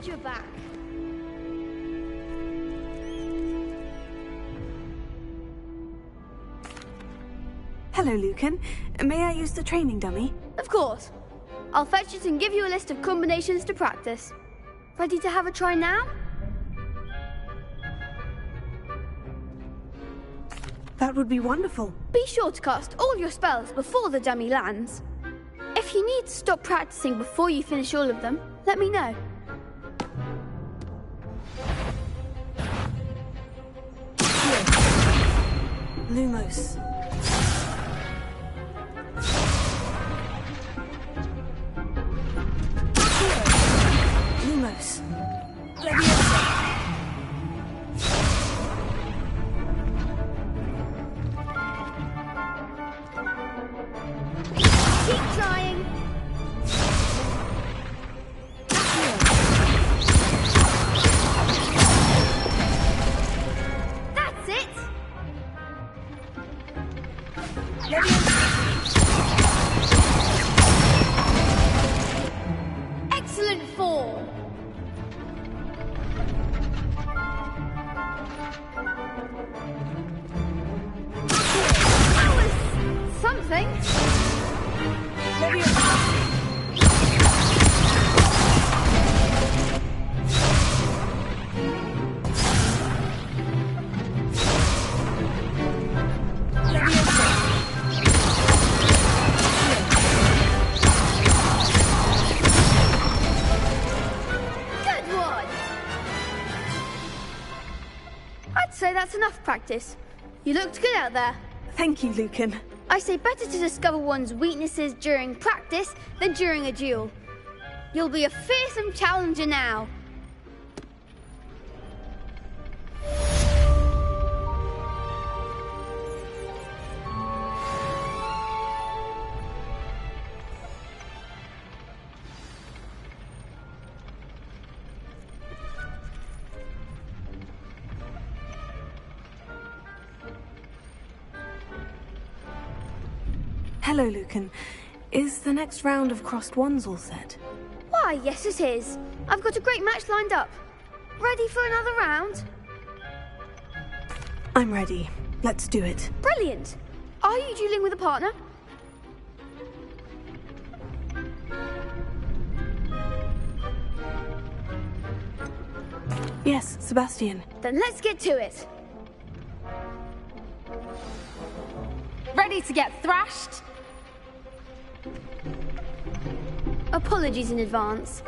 Glad you're back. Hello, Lucan. May I use the training dummy? Of course. I'll fetch it and give you a list of combinations to practice. Ready to have a try now? That would be wonderful. Be sure to cast all your spells before the dummy lands. If you need to stop practicing before you finish all of them, let me know. Lumos. Lumos. Keep trying. That's it. Excellent form. That was something. Good one. I'd say that's enough practice. You looked good out there. Thank you, Lucan. I say better to discover one's weaknesses during practice than during a duel. You'll be a fearsome challenger now. Hello, Lucan. Is the next round of crossed wands all set? Why, yes it is. I've got a great match lined up. Ready for another round? I'm ready. Let's do it. Brilliant. Are you dueling with a partner? Yes, Sebastian. Then let's get to it. Ready to get thrashed? Apologies in advance.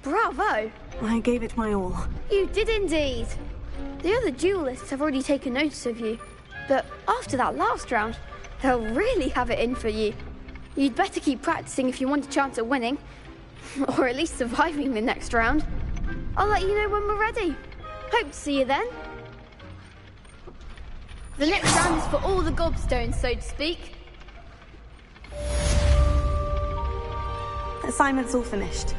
Bravo! I gave it my all. You did indeed. The other duelists have already taken notice of you, but after that last round, they'll really have it in for you. You'd better keep practicing if you want a chance at winning, or at least surviving the next round. I'll let you know when we're ready. Hope to see you then. The next round is for all the gobstones, so to speak. Assignment's all finished.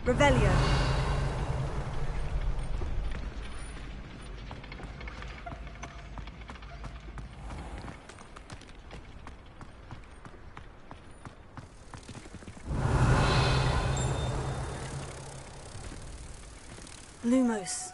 Revelio. Lumos.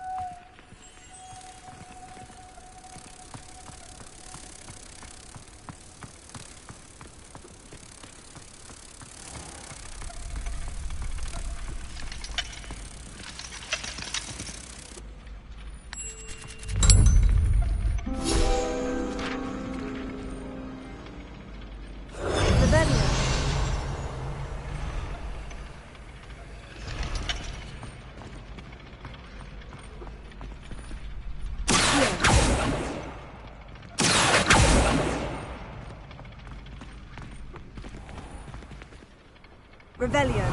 Revelio.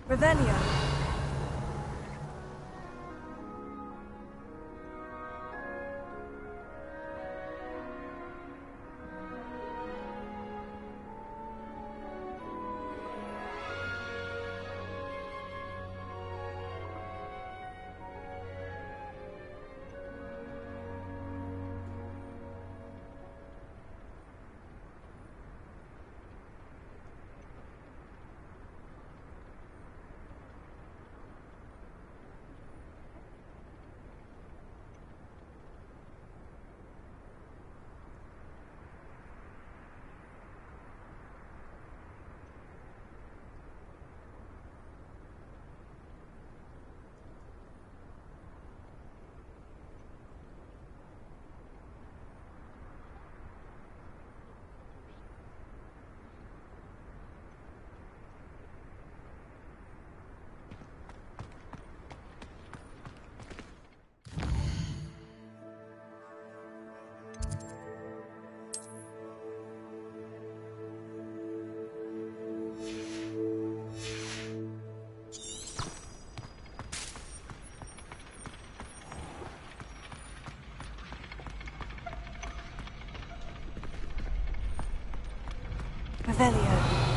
Revelio. Revelio.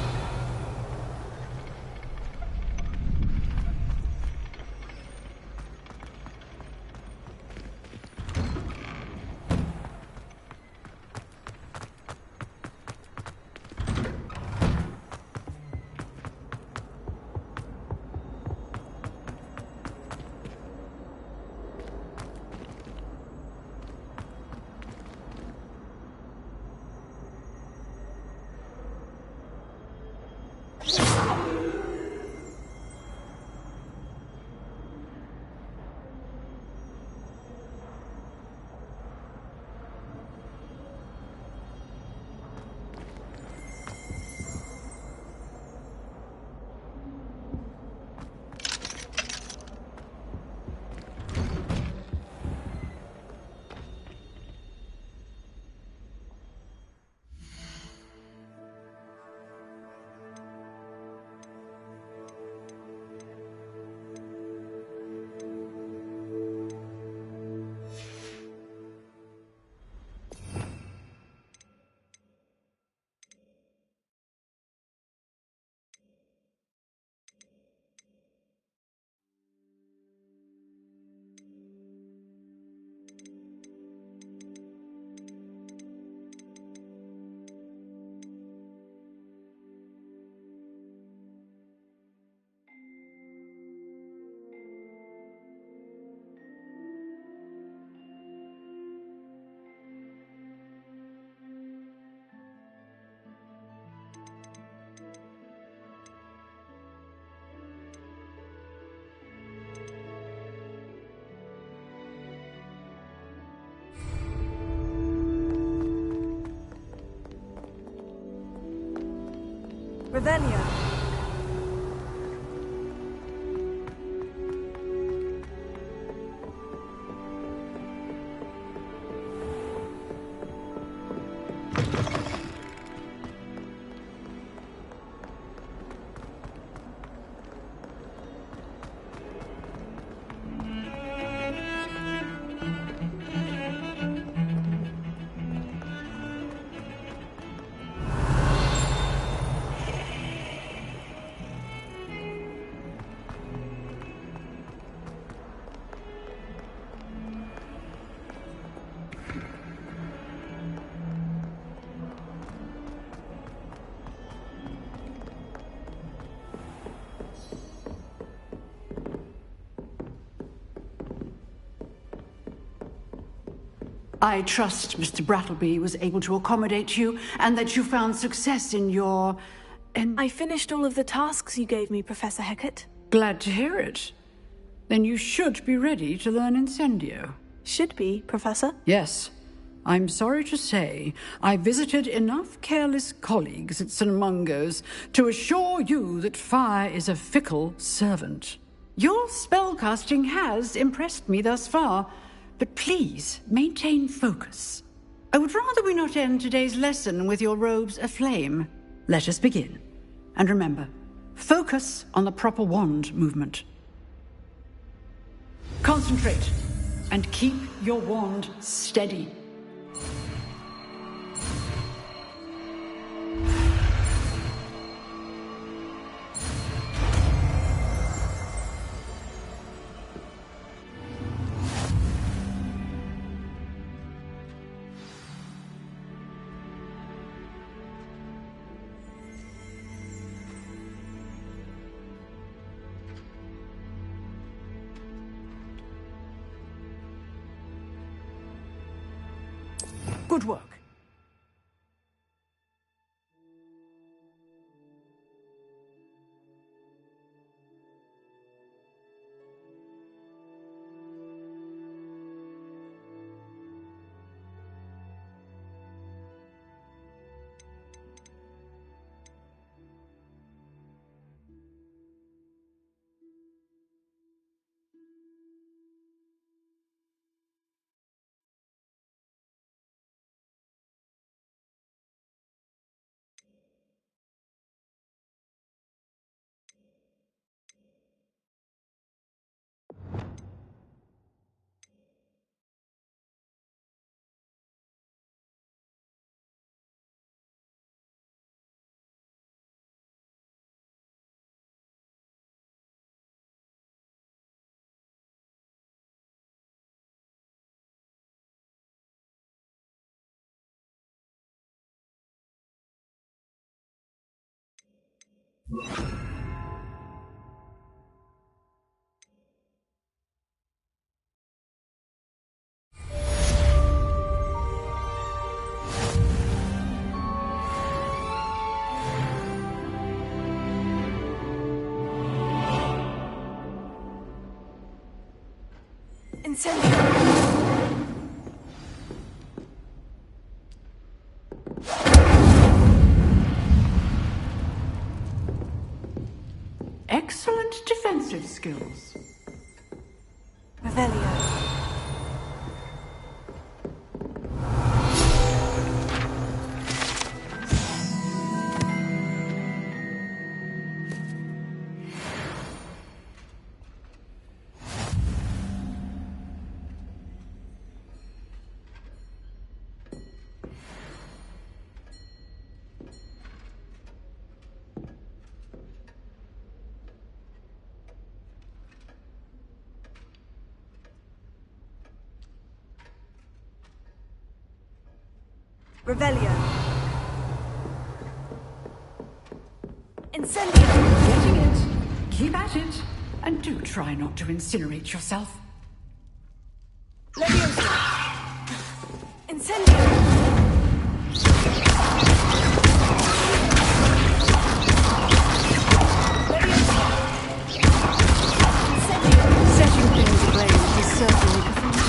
Revelio. I trust Mr. Brattleby was able to accommodate you, and that you found success in your... I finished all of the tasks you gave me, Professor Hecat. Glad to hear it. Then you should be ready to learn Incendio. Should be, Professor. Yes. I'm sorry to say, I visited enough careless colleagues at St. Mungo's to assure you that fire is a fickle servant. Your spellcasting has impressed me thus far, but please maintain focus. I would rather we not end today's lesson with your robes aflame. Let us begin. And remember, focus on the proper wand movement. Concentrate, and keep your wand steady. Good work. Incendio. Excellent defensive skills. Revelio. Revelio. Incendio. Getting it. Keep at it. And do try not to incinerate yourself. Leviosa. Incendio. Setting things ablaze is certainly cathartic.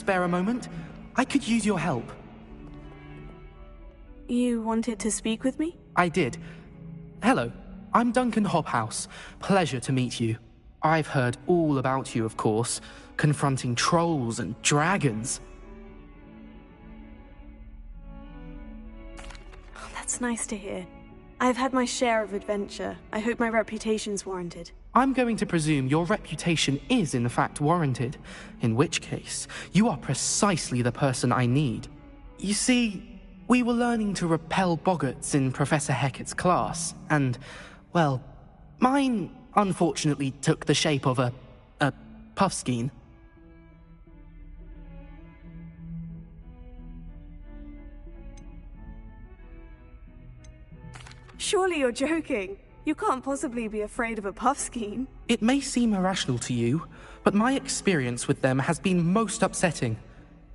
spare a moment? I could use your help. You wanted to speak with me? I did. Hello, I'm Duncan Hobhouse. Pleasure to meet you. I've heard all about you, of course, confronting trolls and dragons. Oh, that's nice to hear. I've had my share of adventure. I hope my reputation's warranted. I'm going to presume your reputation is in fact warranted, in which case, you are precisely the person I need. You see, we were learning to repel boggarts in Professor Hecat's class, and, well, mine unfortunately took the shape of a puffskein. Surely you're joking. You can't possibly be afraid of a puffskein. It may seem irrational to you, but my experience with them has been most upsetting.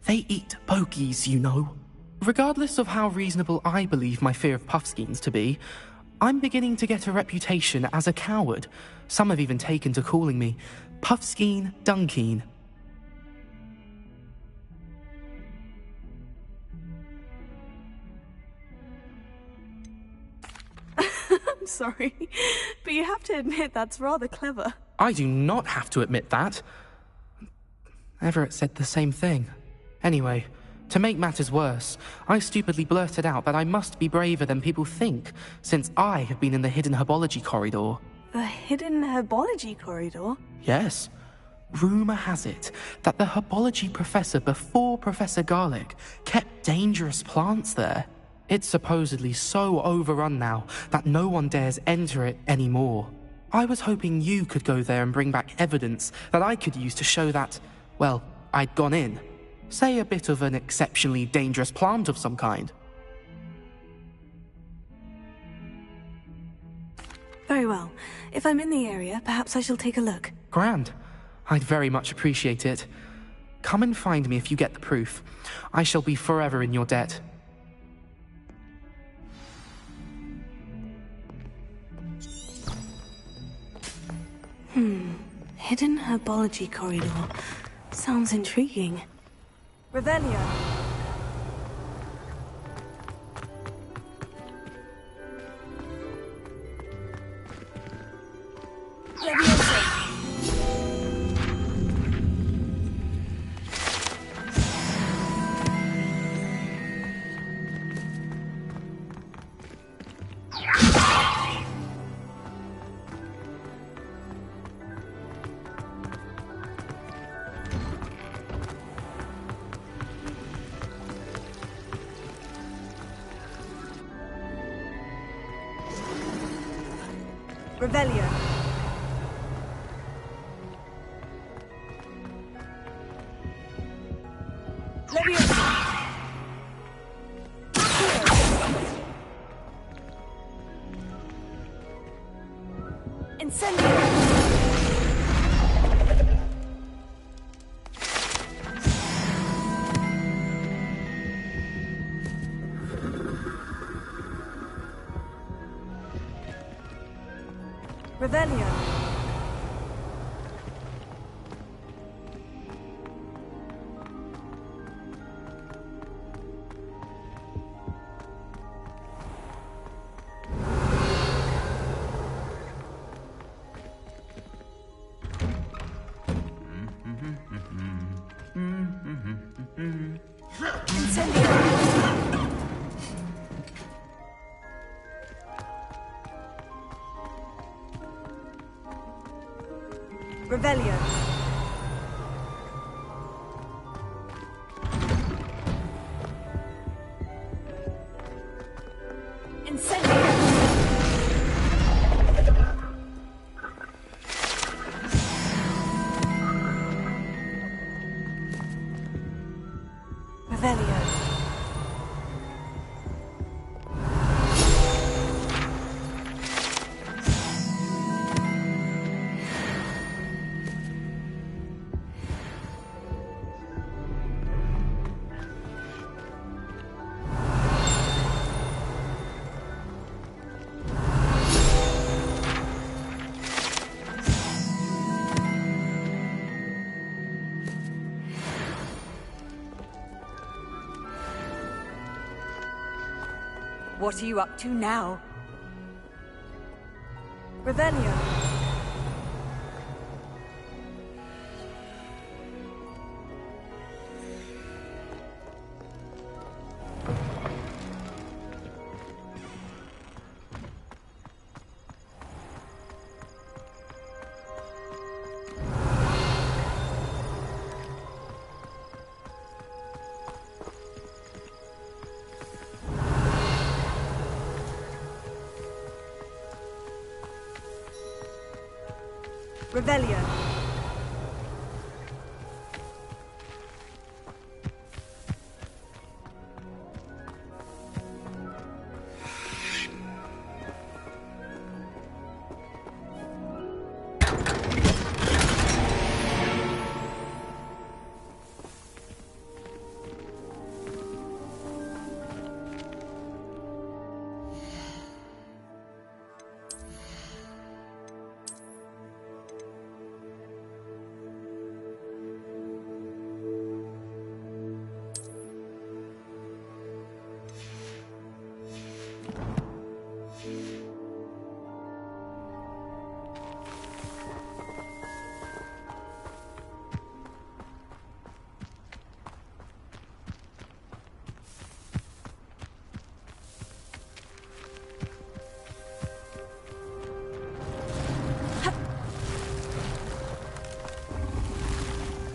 They eat pokies, you know. Regardless of how reasonable I believe my fear of puffskeins to be, I'm beginning to get a reputation as a coward. Some have even taken to calling me Puffskeen Dunkeen. I'm sorry, but you have to admit that's rather clever. I do not have to admit that. Everett said the same thing. Anyway, to make matters worse, I stupidly blurted out that I must be braver than people think, since I have been in the hidden herbology corridor. The hidden herbology corridor? Yes. Rumor has it that the herbology professor before Professor Garlic kept dangerous plants there. It's supposedly so overrun now that no one dares enter it anymore. I was hoping you could go there and bring back evidence that I could use to show that, well, I'd gone in. Say a bit of an exceptionally dangerous plant of some kind. Very well. If I'm in the area, perhaps I shall take a look. Grand. I'd very much appreciate it. Come and find me if you get the proof. I shall be forever in your debt. Hidden herbology corridor. Sounds intriguing. Revelio. Leviosa. Revelio. Leviosa. Incendio. Revelio. Revelio. Incendio. Revelio. What are you up to now? Revelio. Revelio.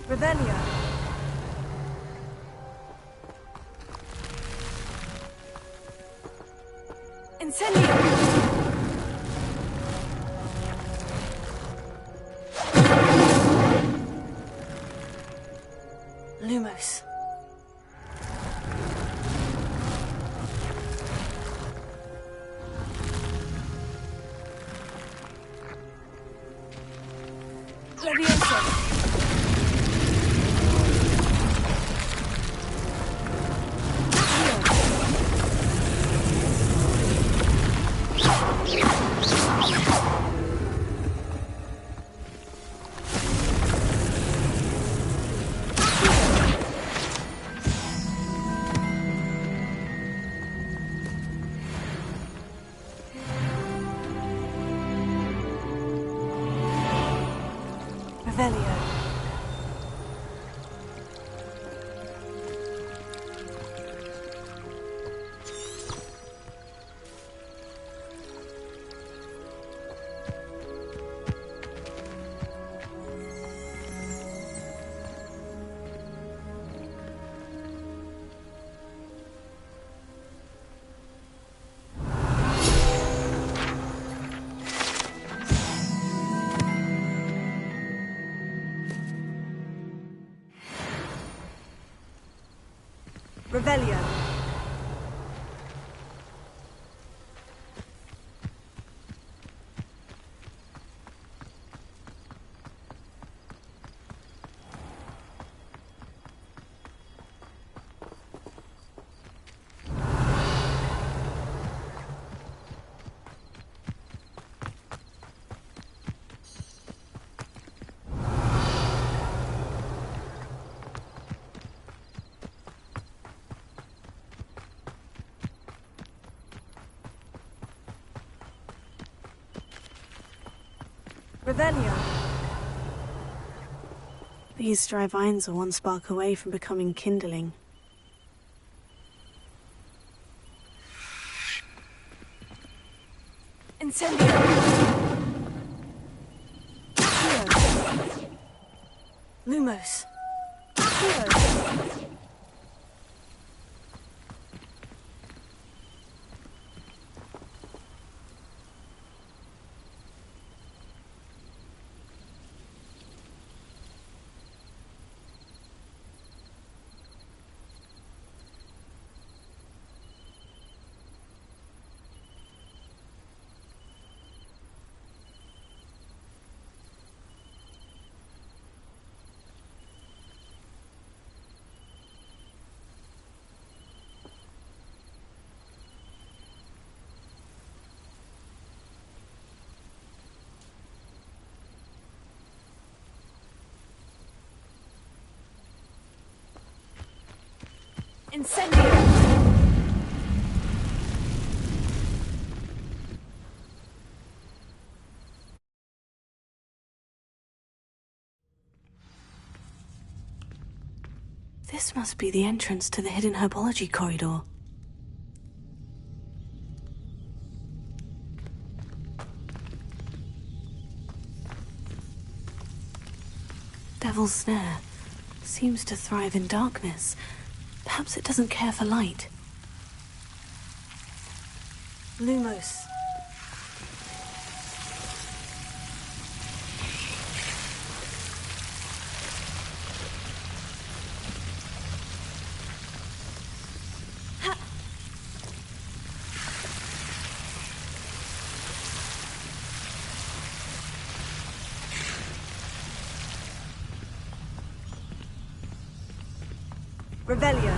Revelio. Incendio. Lumos. Levioso. Revelio. Revelio. Revelio. These dry vines are one spark away from becoming kindling. Incendio. Lumos. Incendio! This must be the entrance to the hidden herbology corridor. Devil's Snare seems to thrive in darkness. Perhaps it doesn't care for light. Lumos. Revelio.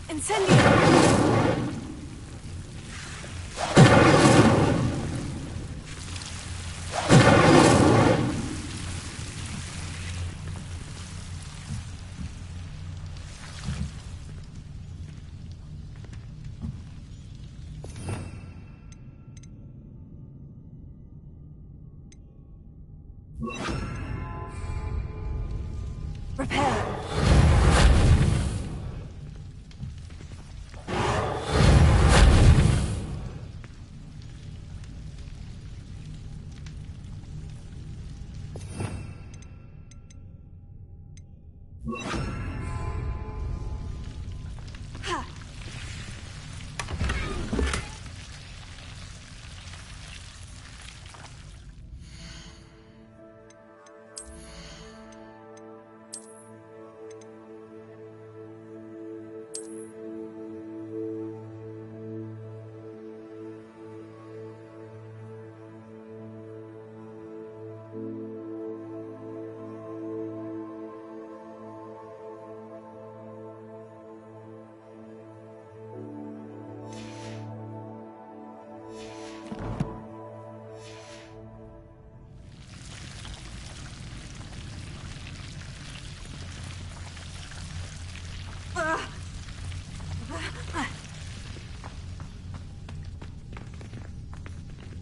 Incendio. Repair.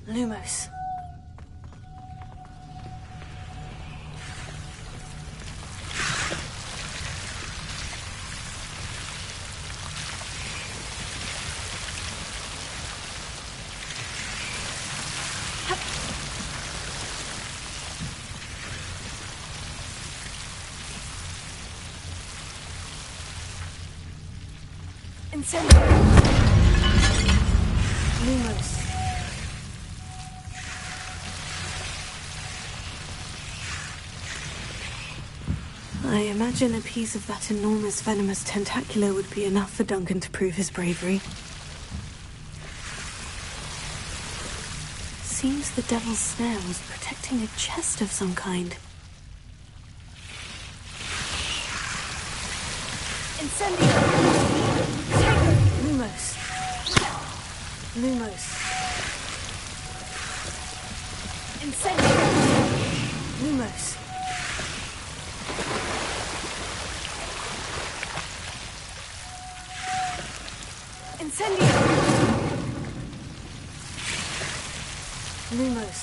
Lumos. Incendio. Lumos. I imagine a piece of that enormous venomous tentacular would be enough for Duncan to prove his bravery. Seems the Devil's Snare was protecting a chest of some kind. Incendio! Lumos. Lumos. Incendio! Lumos. Incendio! Lumos.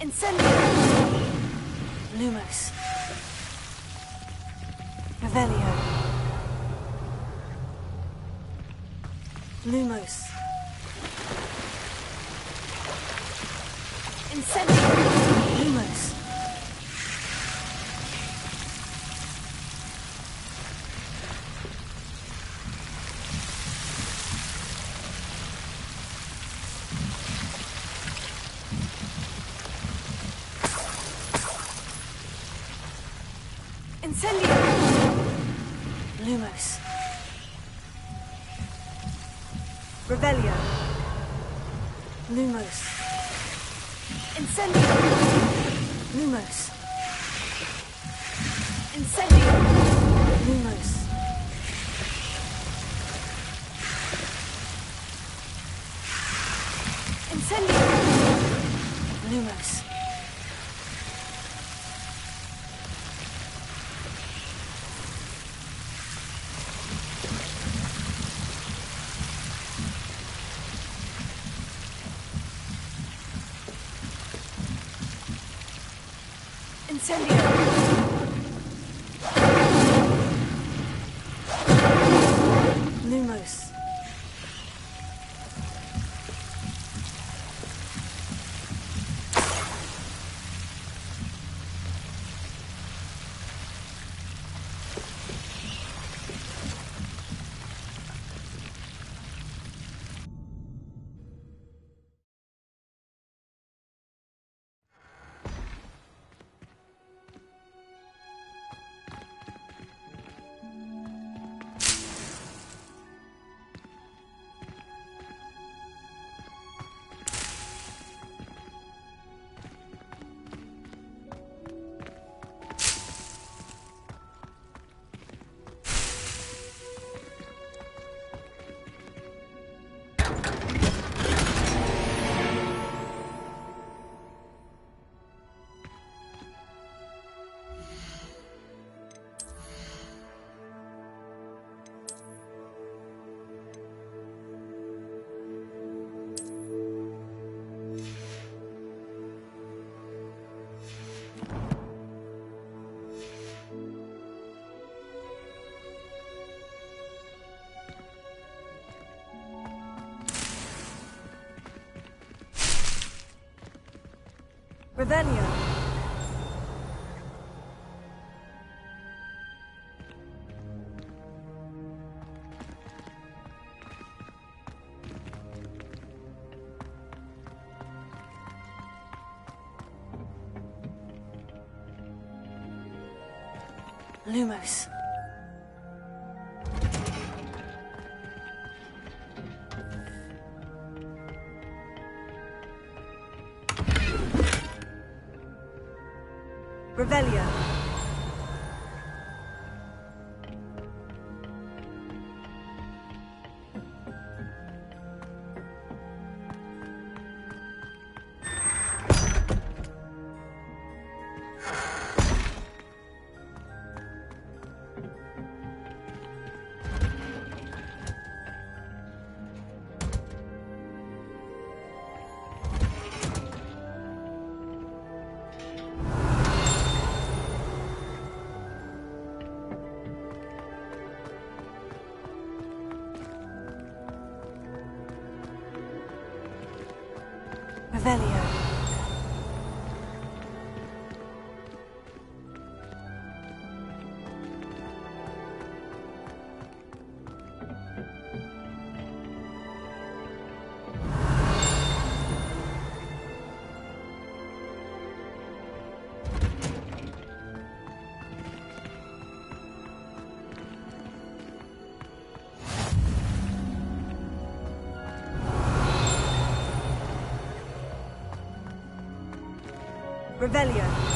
Incendio! Lumos. Revelio. Lumos. Incendio! Lumos. Incendio! Lumos. Revelio. Lumos. Incendio! Lumos. Incendio! Lumos. Incendio! Lumos. Incendio! Lumos. Revelio. Lumos. Revelio. Revelio. Revelio.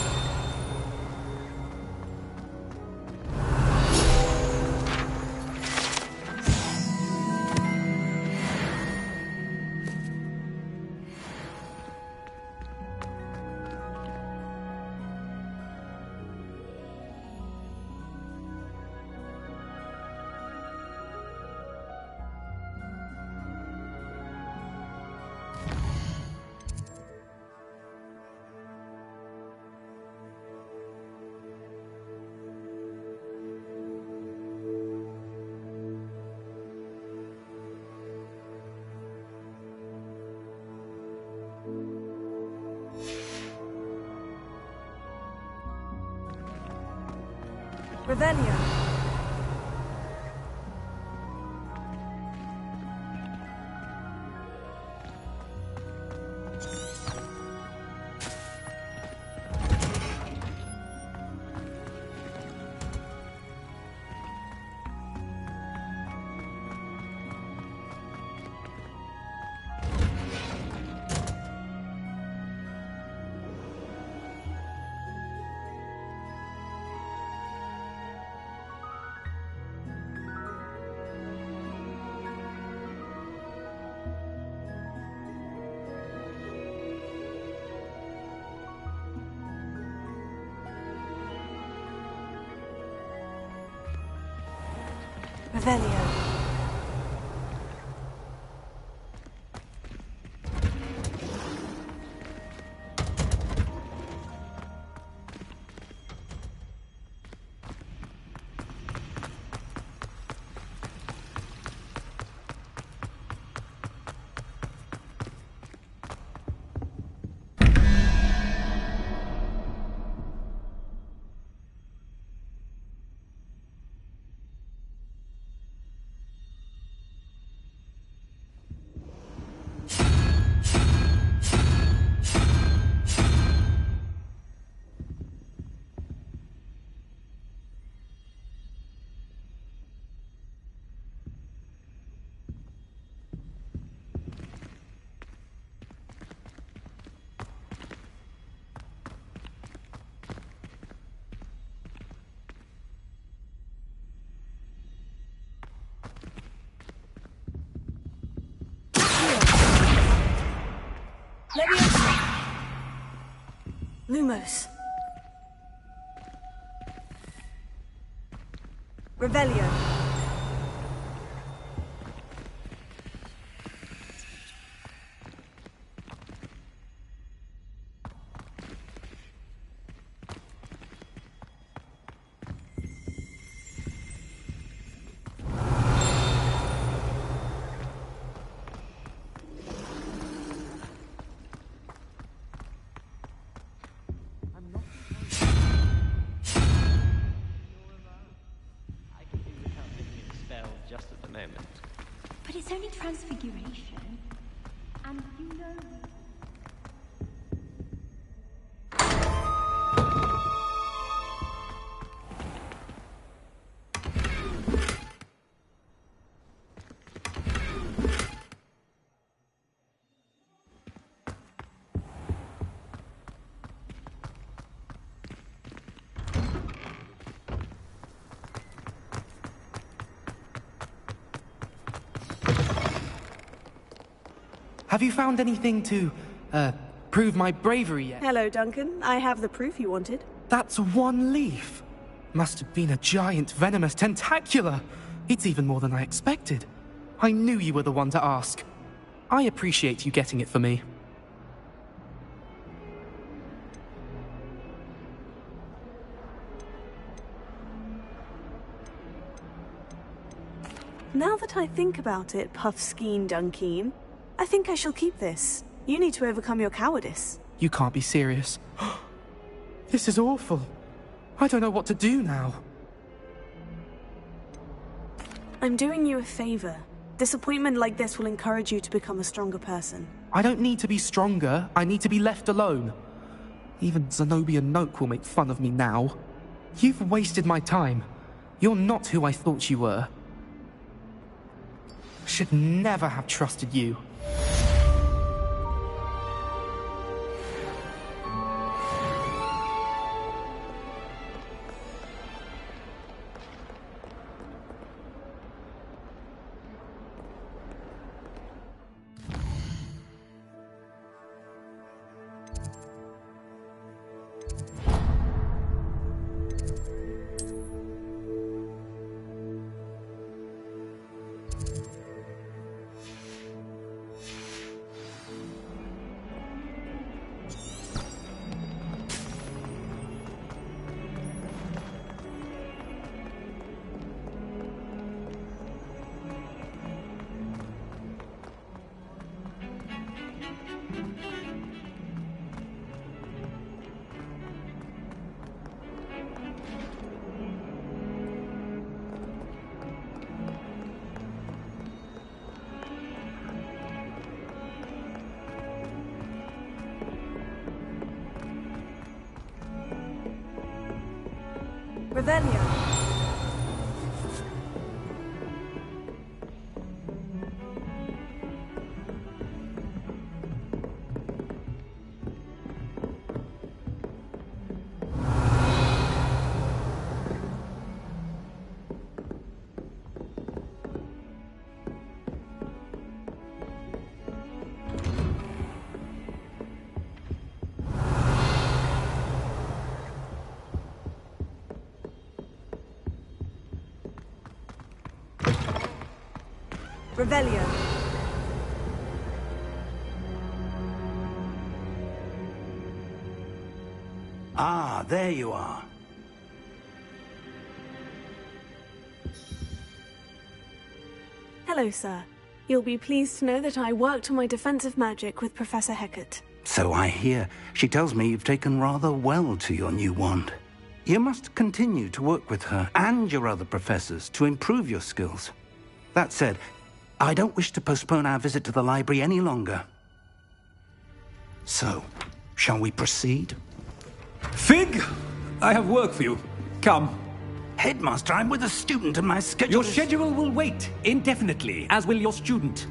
Revelio. Revelio. Lumos. Revelio. Just at the moment. But it's only transfiguration. And you know... Have you found anything to, prove my bravery yet? Hello, Duncan. I have the proof you wanted. That's one leaf. Must have been a giant venomous tentacula. It's even more than I expected. I knew you were the one to ask. I appreciate you getting it for me. Now that I think about it, Puffskein Dunkeen, I think I shall keep this. You need to overcome your cowardice. You can't be serious. This is awful. I don't know what to do now. I'm doing you a favor. Disappointment like this will encourage you to become a stronger person. I don't need to be stronger. I need to be left alone. Even Zenobia Noak will make fun of me now. You've wasted my time. You're not who I thought you were. Should never have trusted you. Revelio. Revelio. Ah, there you are. Hello, sir. You'll be pleased to know that I worked on my defensive magic with Professor Hecat. So I hear. She tells me you've taken rather well to your new wand. You must continue to work with her and your other professors to improve your skills. That said, I don't wish to postpone our visit to the library any longer. So, shall we proceed? Fig! I have work for you. Come. Headmaster, I'm with a student and my schedule Your schedule will wait indefinitely, as will your student.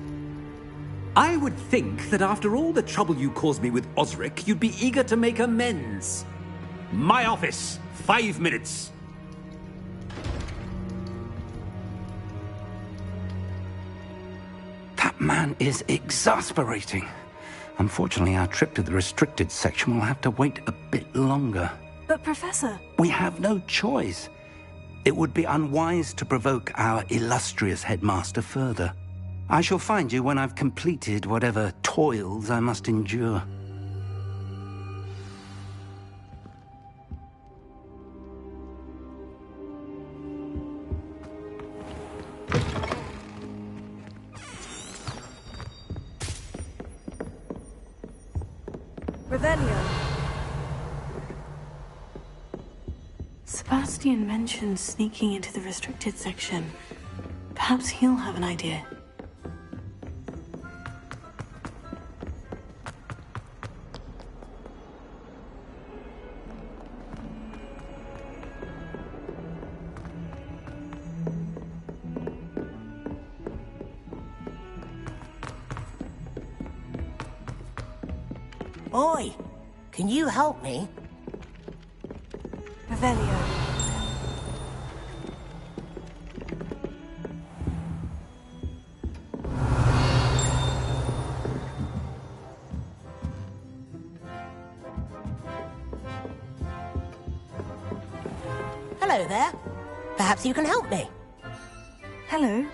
I would think that after all the trouble you caused me with Osric, you'd be eager to make amends. My office, 5 minutes. That man is exasperating. Unfortunately, our trip to the restricted section will have to wait a bit longer. But, Professor... We have no choice. It would be unwise to provoke our illustrious headmaster further. I shall find you when I've completed whatever toils I must endure. Revelio. Sebastian mentioned sneaking into the restricted section. Perhaps he'll have an idea. Oi! Can you help me? Revelio. Hello there. Perhaps you can help me. Hello.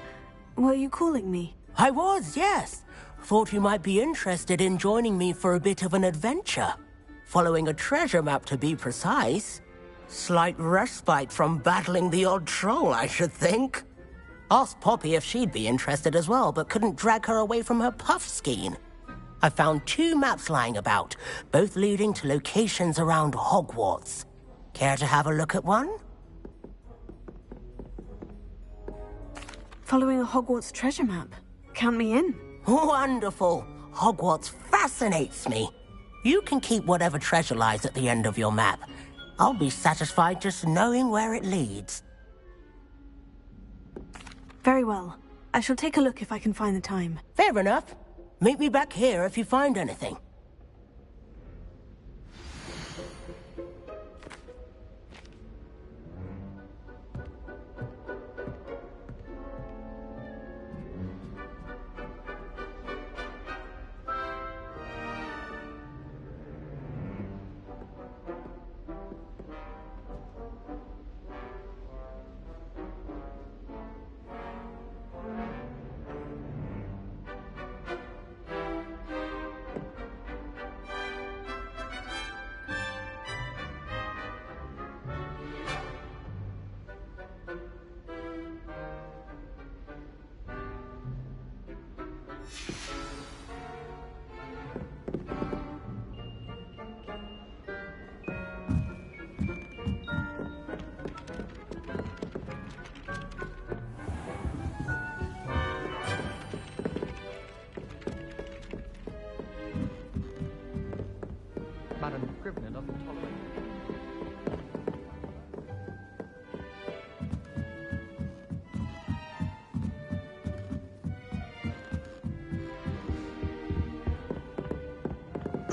Were you calling me? I was, yes. Thought you might be interested in joining me for a bit of an adventure. Following a treasure map, to be precise. Slight respite from battling the odd troll, I should think. Asked Poppy if she'd be interested as well, but couldn't drag her away from her puff skein. I found 2 maps lying about, both leading to locations around Hogwarts. Care to have a look at one? Following a Hogwarts treasure map. Count me in. Wonderful. Hogwarts fascinates me. You can keep whatever treasure lies at the end of your map. I'll be satisfied just knowing where it leads. Very well. I shall take a look if I can find the time. Fair enough. Meet me back here if you find anything. Madam Scrivener doesn't tolerate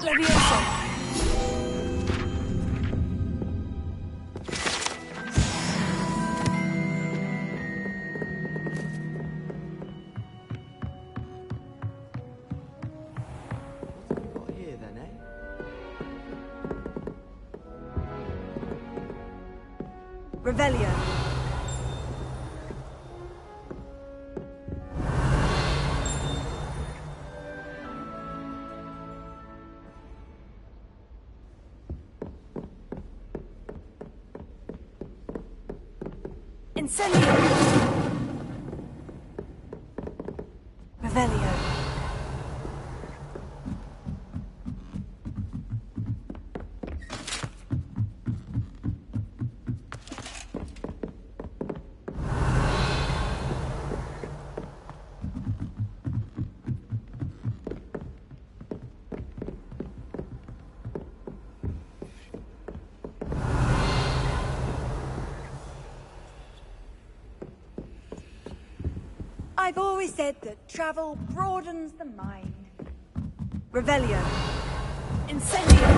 Leviosa. What here then, eh? Revelio. Incendio. Revelio. I've always said that travel broadens the mind. Revelio. Incendio.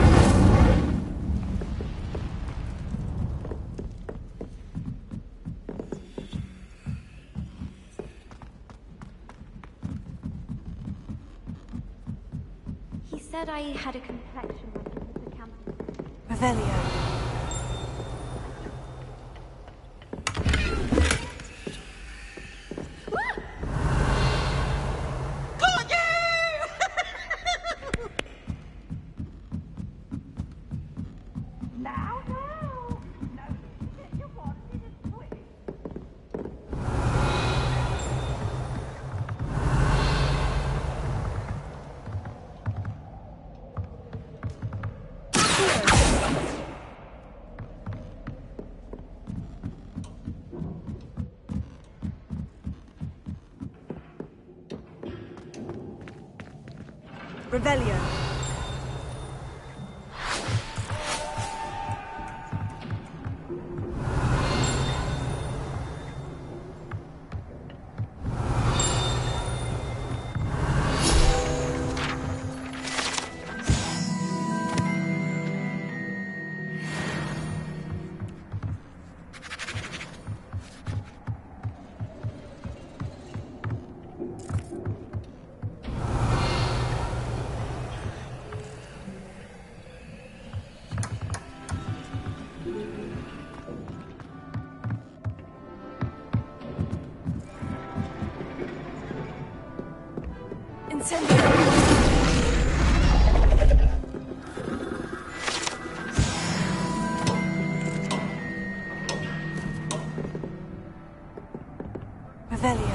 He said I had a complexion like Mr. Campbell. Revelio. Revelio. Revelio.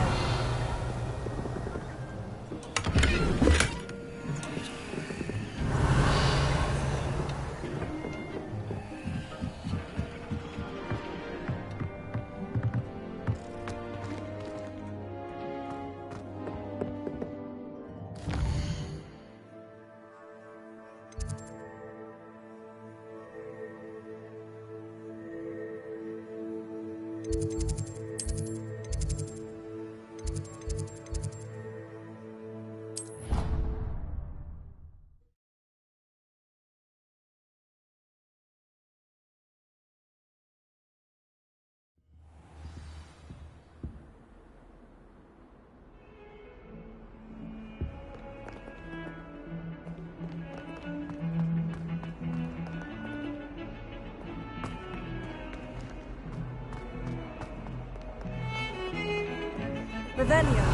Revelio.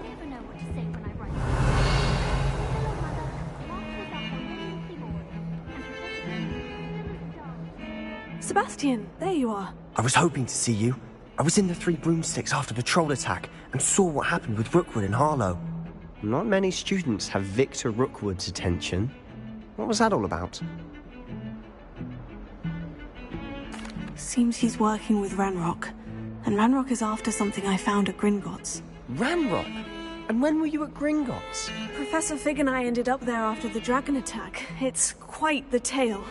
Never know what to say when I write. Hello, Mother. Mark was up on the keyboard, and Professor Sebastian, there you are. I was hoping to see you. I was in the Three Broomsticks after the troll attack and saw what happened with Rookwood and Harlow. Not many students have Victor Rookwood's attention. What was that all about? Seems he's working with Ranrock. And Ranrock is after something I found at Gringotts. Ranrock? And when were you at Gringotts? Professor Fig and I ended up there after the dragon attack. It's quite the tale.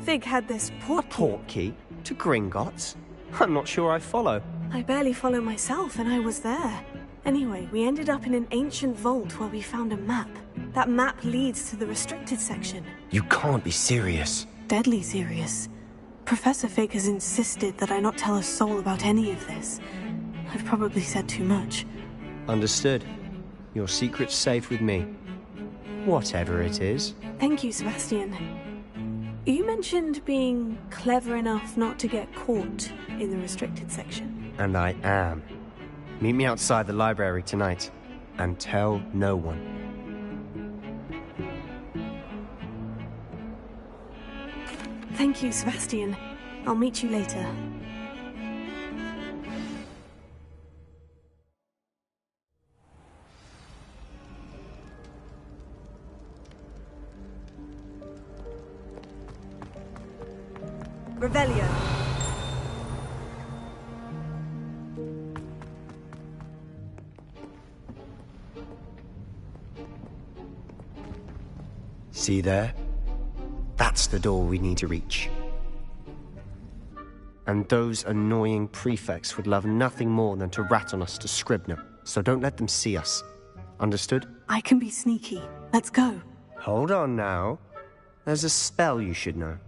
Fig had this port key. Port key? To Gringotts? I'm not sure I follow. I barely follow myself, and I was there. Anyway, we ended up in an ancient vault where we found a map. That map leads to the restricted section. You can't be serious. Deadly serious. Professor Fig has insisted that I not tell a soul about any of this. I've probably said too much. Understood. Your secret's safe with me. Whatever it is. Thank you, Sebastian. You mentioned being clever enough not to get caught in the restricted section. And I am. Meet me outside the library tonight. And tell no one. Thank you, Sebastian. I'll meet you later. Revelio. See there? That's the door we need to reach. And those annoying prefects would love nothing more than to rat on us to Scribner, so don't let them see us. Understood? I can be sneaky. Let's go. Hold on now. There's a spell you should know.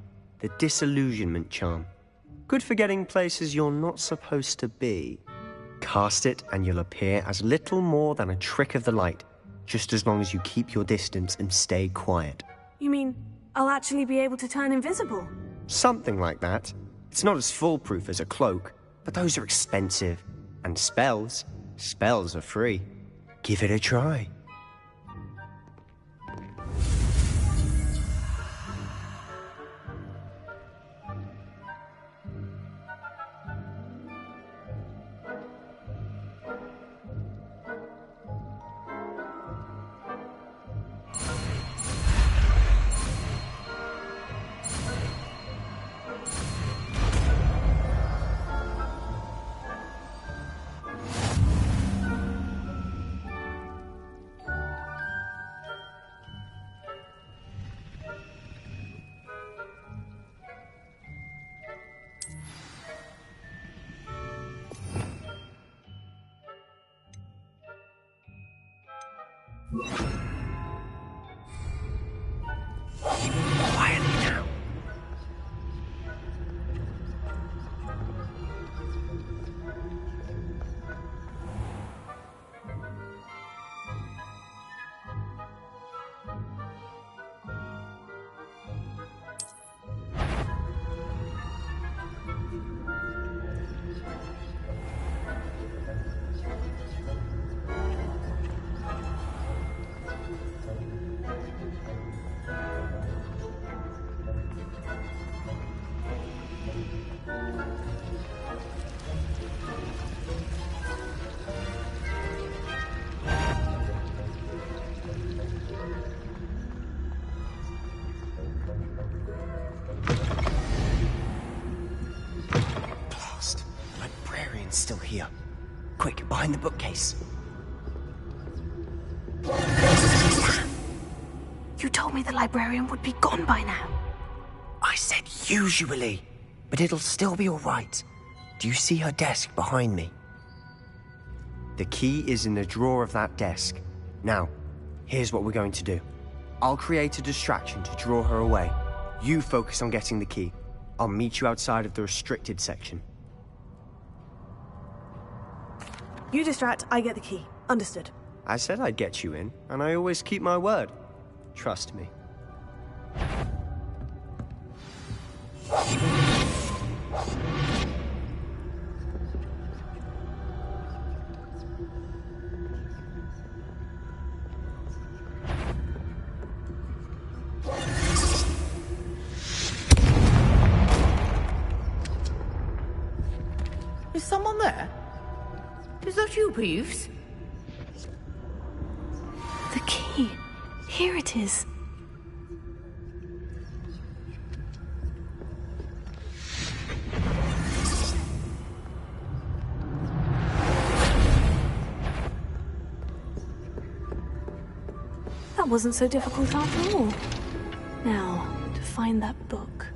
The Disillusionment Charm. Good for getting places you're not supposed to be. Cast it and you'll appear as little more than a trick of the light, just as long as you keep your distance and stay quiet. You mean I'll actually be able to turn invisible? Something like that. It's not as foolproof as a cloak, but those are expensive. And spells are free. Give it a try. Quietly now. Still here. Quick, behind the bookcase. You told me the librarian would be gone by now. I said usually, but it'll still be all right. Do you see her desk behind me? The key is in the drawer of that desk. Now, here's what we're going to do. I'll create a distraction to draw her away. You focus on getting the key. I'll meet you outside of the restricted section. You distract, I get the key. Understood. I said I'd get you in, and I always keep my word. Trust me. Is someone there? Is that you, Peeves? The key. Here it is. That wasn't so difficult after all. Now, to find that book.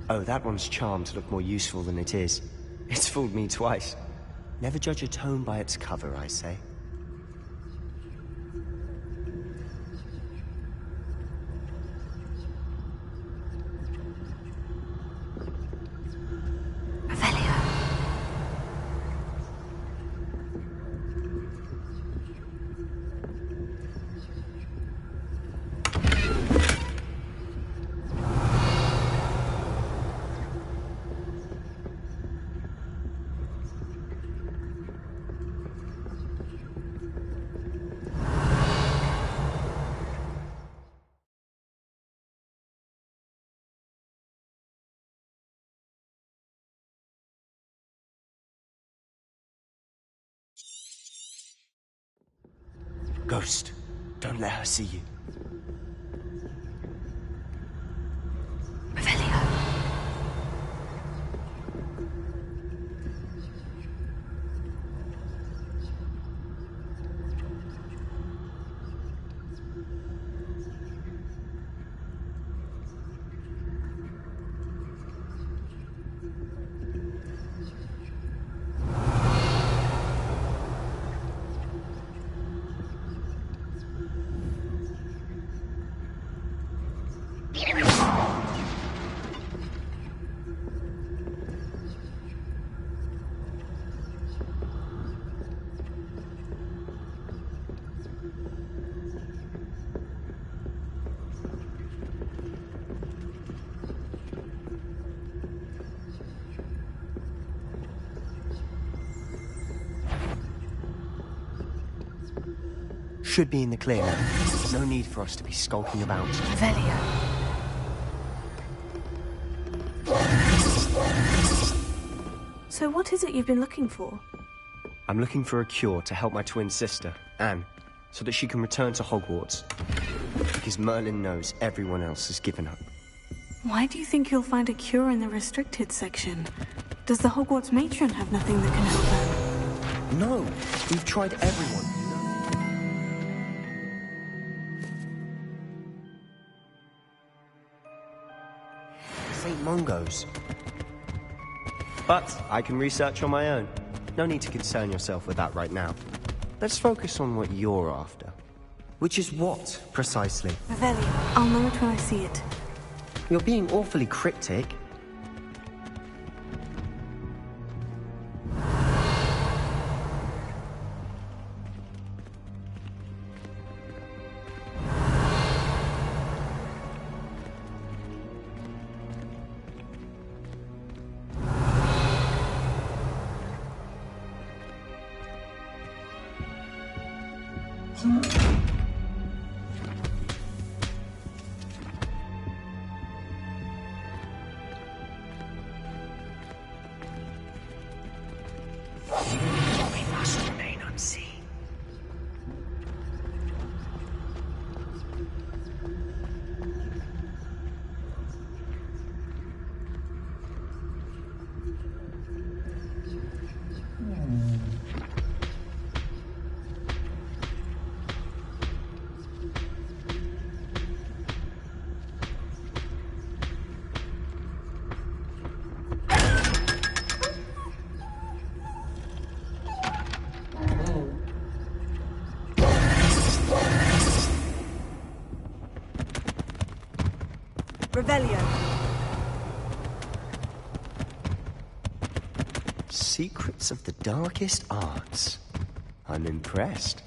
Oh, that one's charmed to look more useful than it is. It's fooled me twice. Never judge a tome by its cover, I say. Ghost, don't let her see you. Should be in the clear now. No need for us to be skulking about. Revelio. So what is it you've been looking for? I'm looking for a cure to help my twin sister, Anne, so that she can return to Hogwarts. Because Merlin knows everyone else has given up. Why do you think you'll find a cure in the restricted section? Does the Hogwarts matron have nothing that can help her? No, we've tried everyone. St. Mungo's. But I can research on my own. No need to concern yourself with that right now. Let's focus on what you're after. Which is what, precisely? Revelio. I'll know it when I see it. You're being awfully cryptic. Revelio. Secrets of the darkest arts. I'm impressed.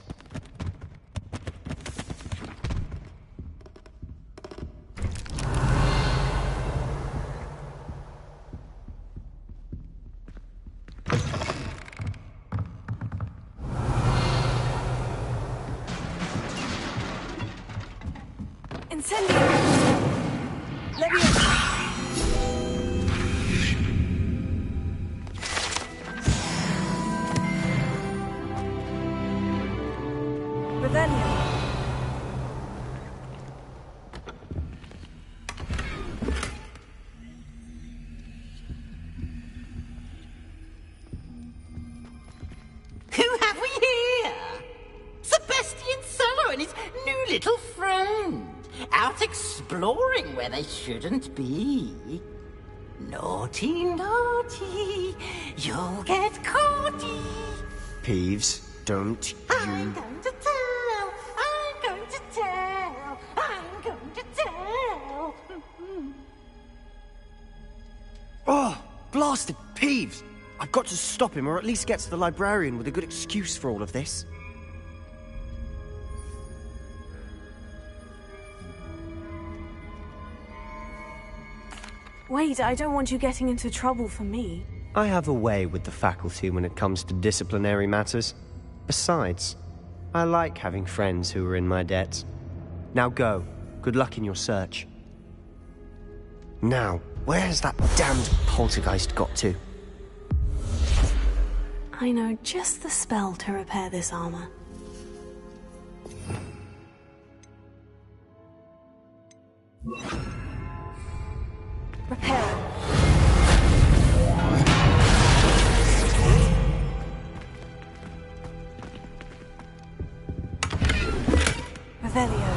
Who have we here? Sebastian little friend, out exploring where they shouldn't be. Naughty, naughty, you'll get caughty. Peeves, don't you... I'm going to tell, I'm going to tell, I'm going to tell. Oh, blasted Peeves! I've got to stop him, or at least get to the librarian with a good excuse for all of this. Wait, I don't want you getting into trouble for me. I have a way with the faculty when it comes to disciplinary matters. Besides, I like having friends who are in my debt. Now go. Good luck in your search. Now, where's that damned poltergeist got to? I know just the spell to repair this armor. Repair. Revelio.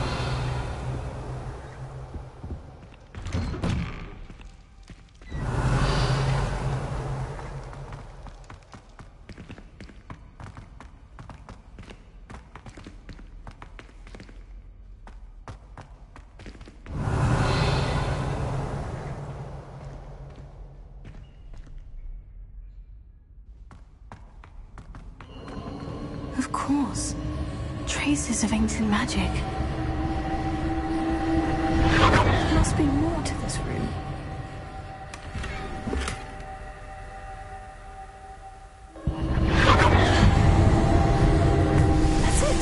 Of course. Traces of ancient magic. There must be more to this room. That's it.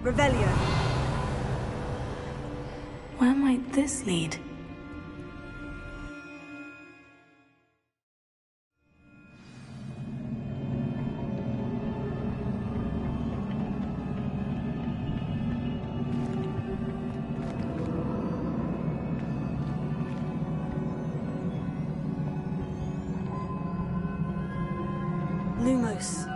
Revelio. Where might this lead? Lumos.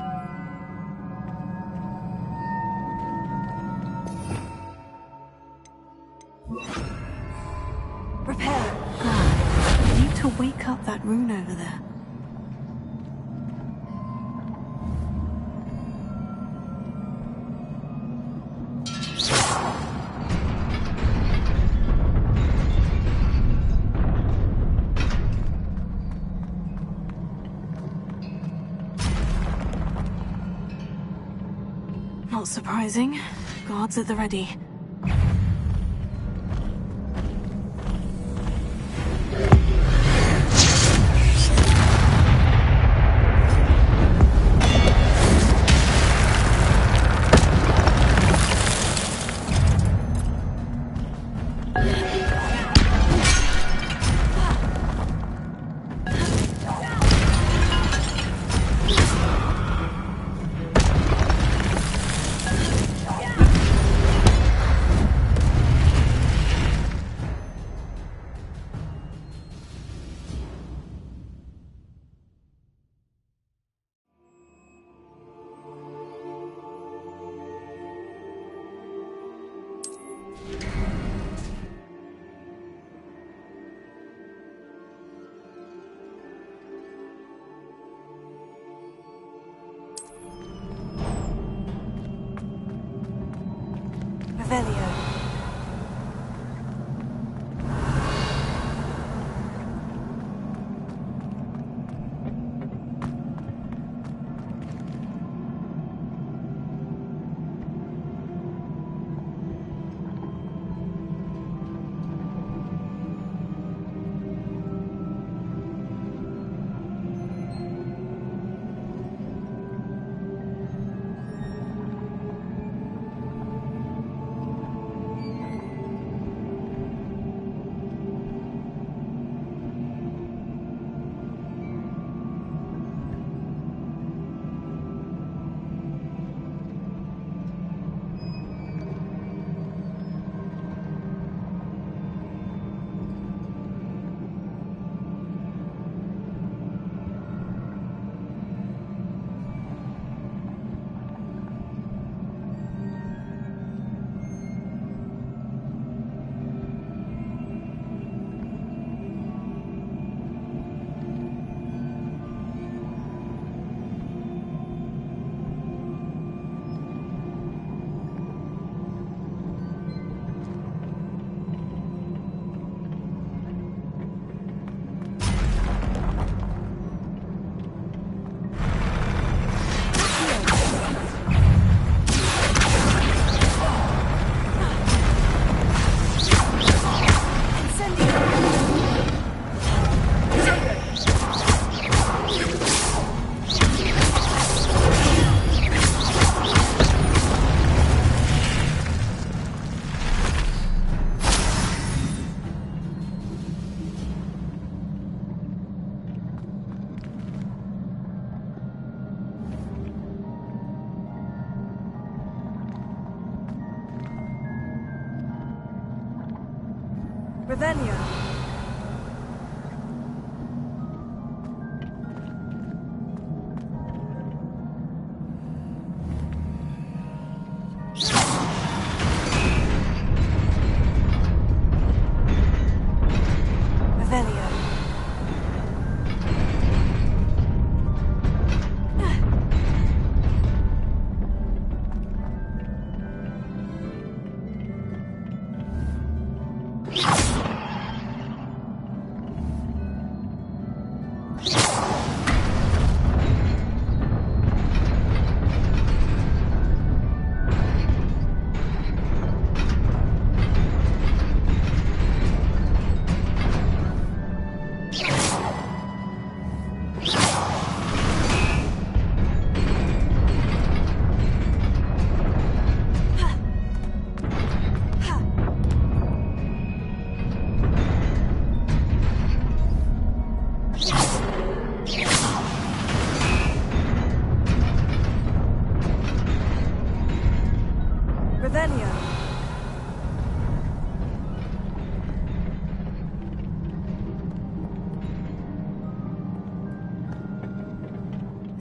Repair. I need to wake up that rune over there. Not surprising. Guards at the ready. Revelio. Revelio.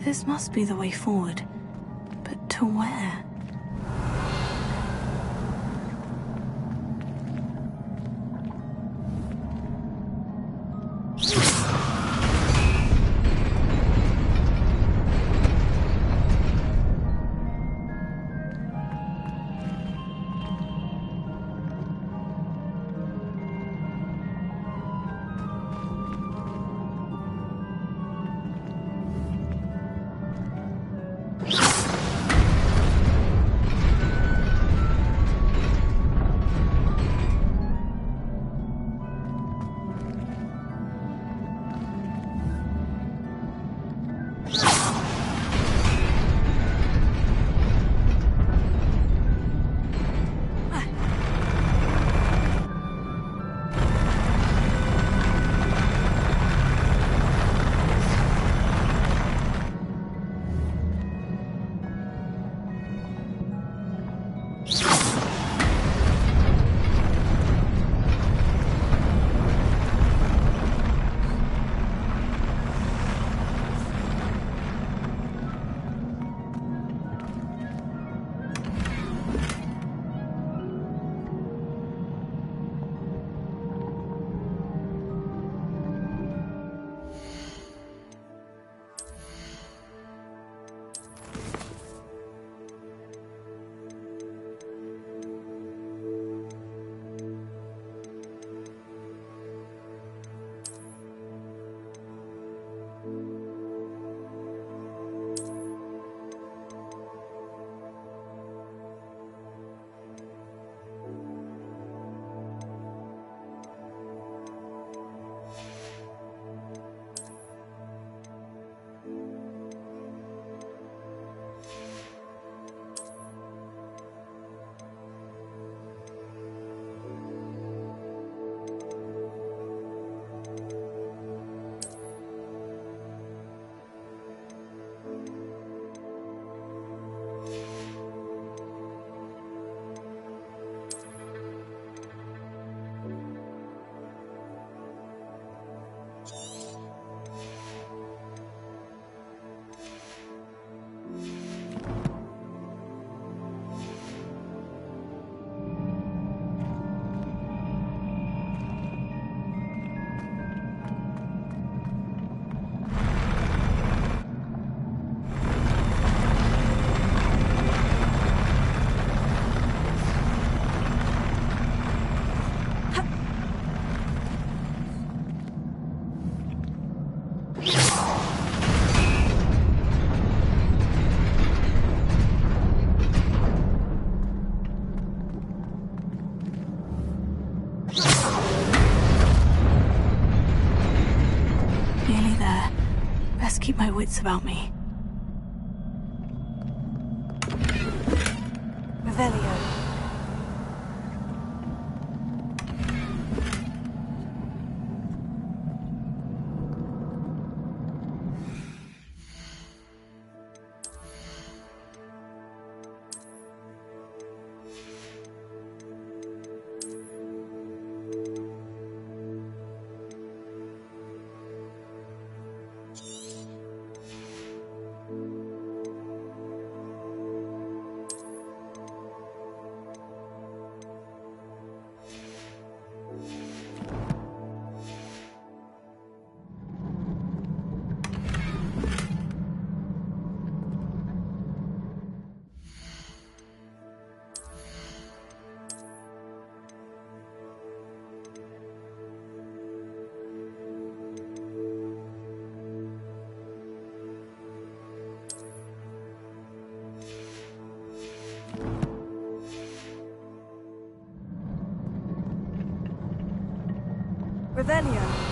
This must be the way forward. But to where? keep my wits about me. Revelio. Revelio.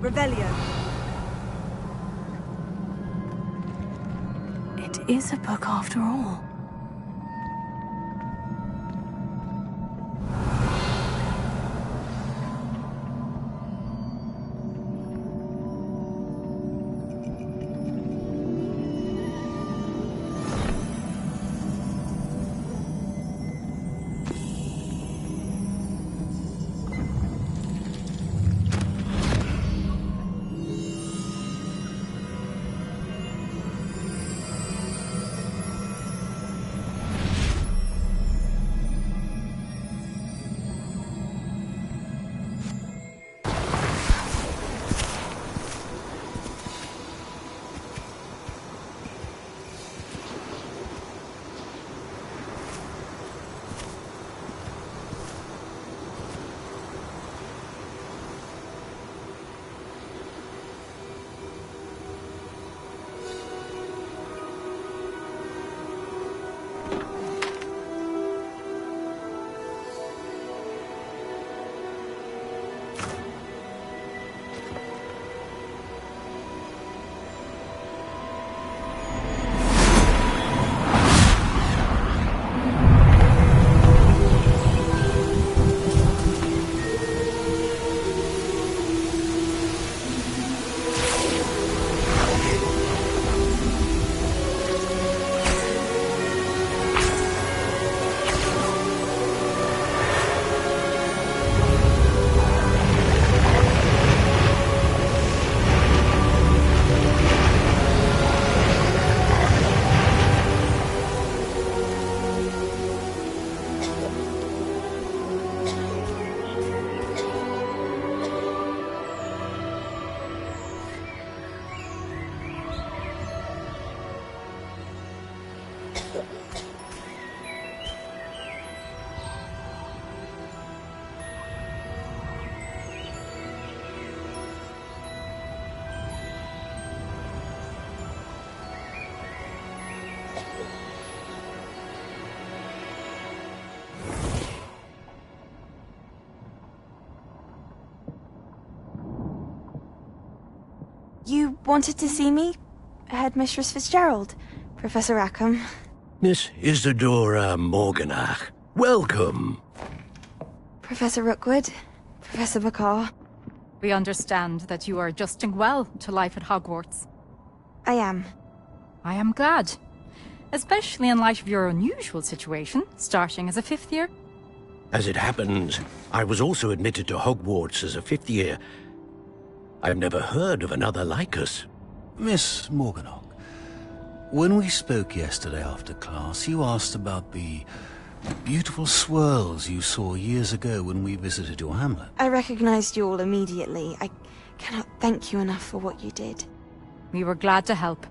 Revelio. It is a book after all. You wanted to see me? Headmistress Fitzgerald, Professor Rackham. Miss Isadora Morganach, welcome. Professor Rookwood, Professor Bakar. We understand that you are adjusting well to life at Hogwarts. I am. I am glad. Especially in light of your unusual situation, starting as a 5th year. As it happens, I was also admitted to Hogwarts as a 5th year. I've never heard of another like us. Miss Morganach, when we spoke yesterday after class, you asked about the beautiful swirls you saw years ago when we visited your hamlet. I recognized you all immediately. I cannot thank you enough for what you did. We were glad to help.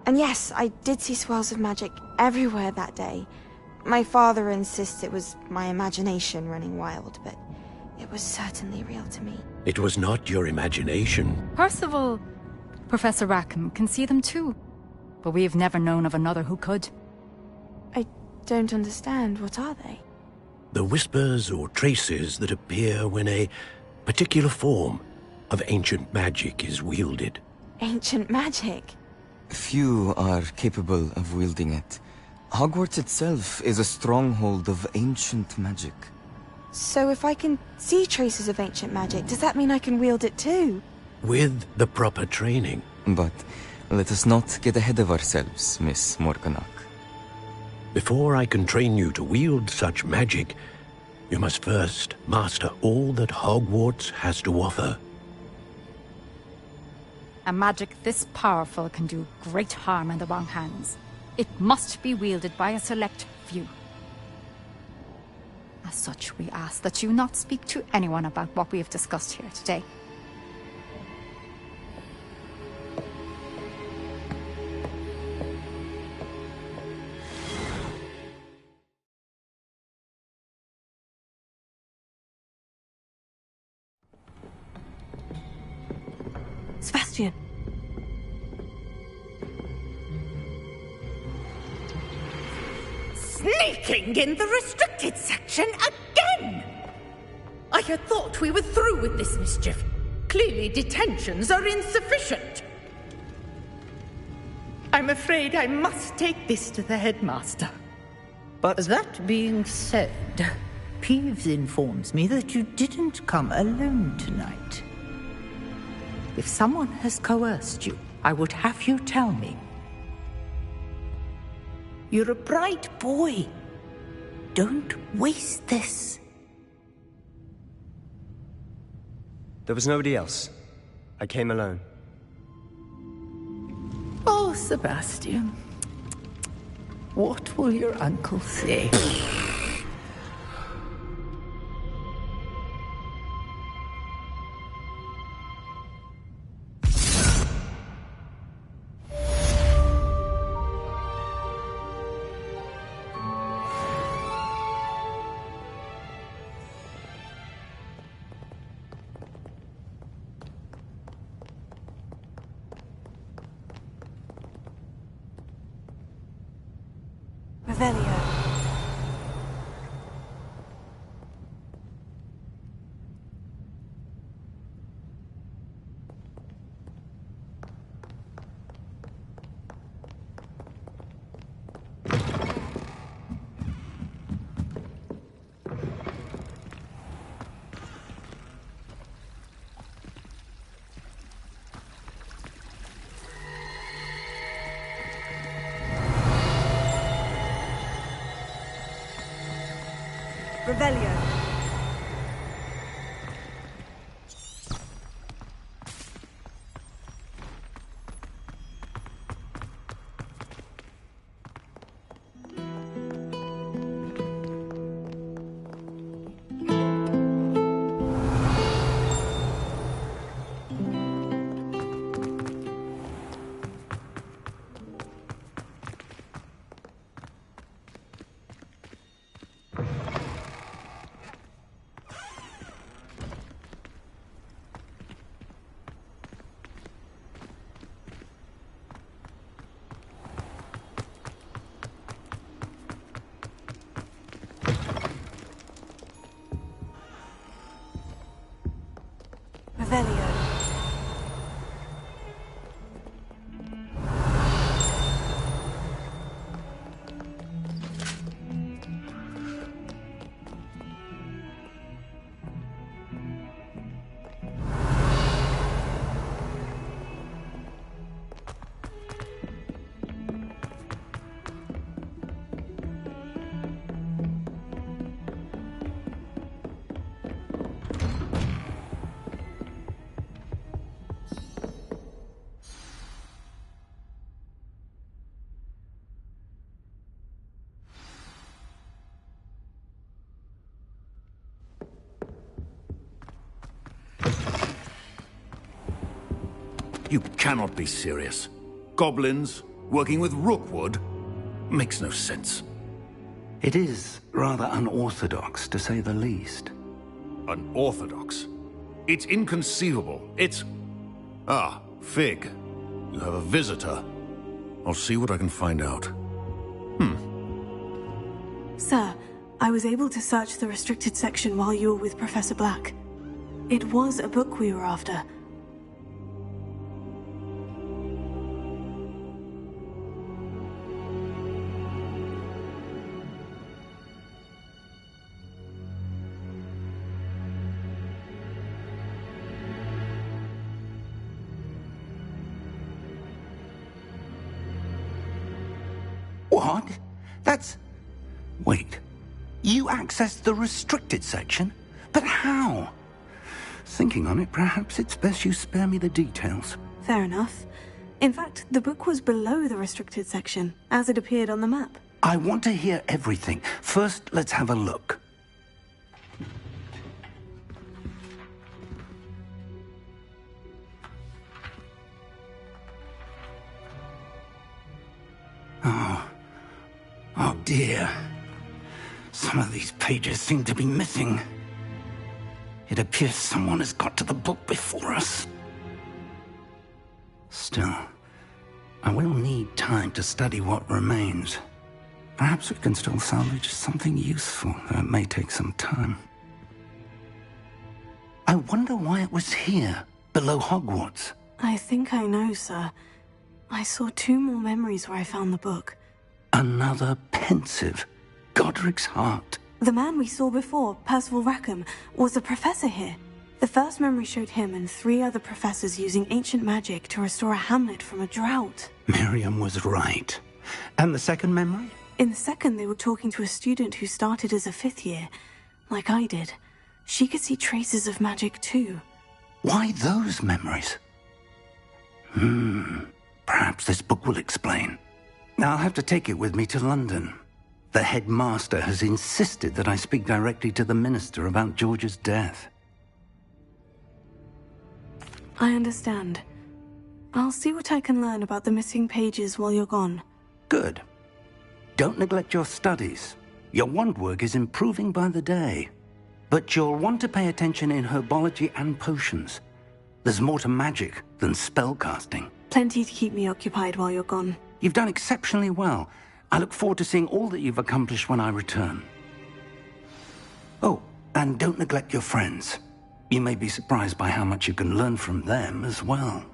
And yes, I did see swirls of magic everywhere that day. My father insists it was my imagination running wild, but it was certainly real to me. It was not your imagination. Percival, Professor Rackham can see them too. But we have never known of another who could. I don't understand. What are they? The whispers or traces that appear when a particular form of ancient magic is wielded. Ancient magic? Few are capable of wielding it. Hogwarts itself is a stronghold of ancient magic. So if I can see traces of ancient magic, does that mean I can wield it too? With the proper training. But let us not get ahead of ourselves, Miss Morganach. Before I can train you to wield such magic, you must first master all that Hogwarts has to offer. A magic this powerful can do great harm in the wrong hands. It must be wielded by a select few. As such, we ask that you not speak to anyone about what we have discussed here today. Sebastian. Sneaking in the restricted section again! I had thought we were through with this mischief. Clearly detentions are insufficient. I'm afraid I must take this to the headmaster. But that being said, Peeves informs me that you didn't come alone tonight. If someone has coerced you, I would have you tell me. You're a bright boy. Don't waste this. There was nobody else. I came alone. Oh, Sebastian. What will your uncle say? Revelio. Revelio. Revelio. You cannot be serious. Goblins working with Rookwood? Makes no sense. It is rather unorthodox, to say the least. Unorthodox? It's inconceivable. It's... Ah, Fig. You have a visitor. I'll see what I can find out. Sir, I was able to search the restricted section while you were with Professor Black. It was a book we were after. What? That's... Wait. You accessed the restricted section? But how? Thinking on it, perhaps it's best you spare me the details. Fair enough. In fact, the book was below the restricted section, as it appeared on the map. I want to hear everything. First, let's have a look. Oh dear. Some of these pages seem to be missing. It appears someone has got to the book before us. Still, I will need time to study what remains. Perhaps we can still salvage something useful, though it may take some time. I wonder why it was here, below Hogwarts. I think I know, sir. I saw 2 more memories where I found the book. Another pensive. Godric's heart. The man we saw before, Percival Rackham, was a professor here. The first memory showed him and 3 other professors using ancient magic to restore a hamlet from a drought. Miriam was right. And the second memory? In the second, they were talking to a student who started as a 5th year, like I did. She could see traces of magic too. Why those memories? Perhaps this book will explain. I'll have to take it with me to London. The headmaster has insisted that I speak directly to the minister about George's death. I understand. I'll see what I can learn about the missing pages while you're gone. Good. Don't neglect your studies. Your wand work is improving by the day. But you'll want to pay attention in herbology and potions. There's more to magic than spellcasting. Plenty to keep me occupied while you're gone. You've done exceptionally well. I look forward to seeing all that you've accomplished when I return. Oh, and don't neglect your friends. You may be surprised by how much you can learn from them as well.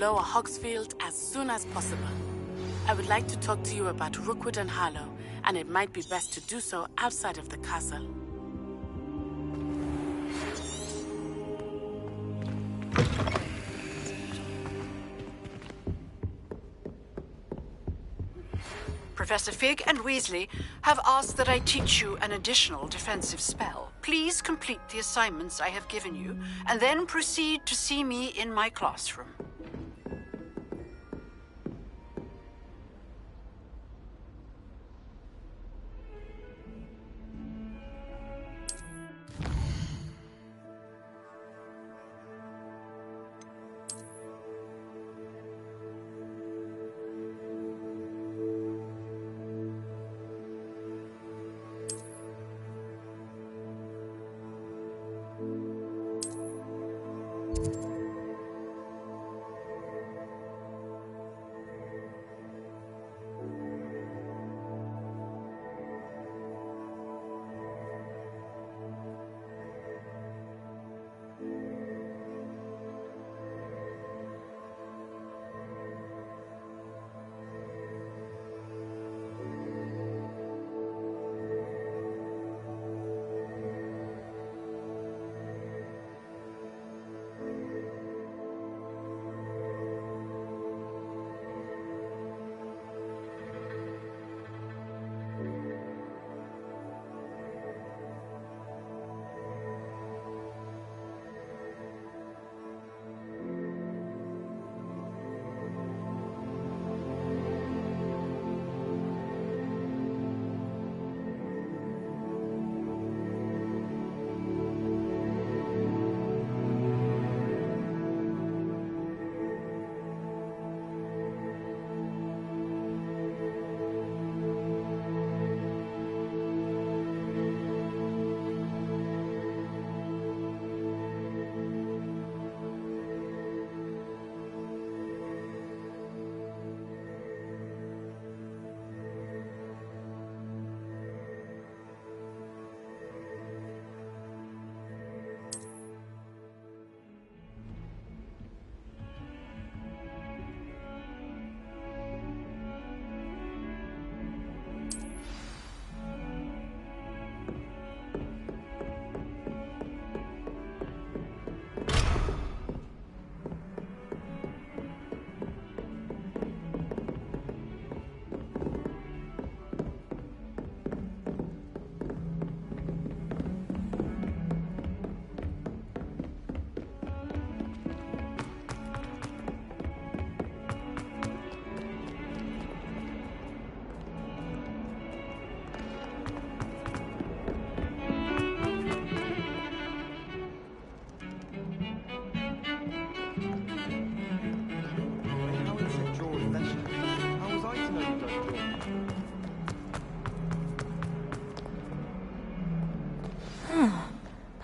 Lower Hogsfield as soon as possible. I would like to talk to you about Rookwood and Harlow, and it might be best to do so outside of the castle. Professor Fig and Weasley have asked that I teach you an additional defensive spell. Please complete the assignments I have given you, and then proceed to see me in my classroom.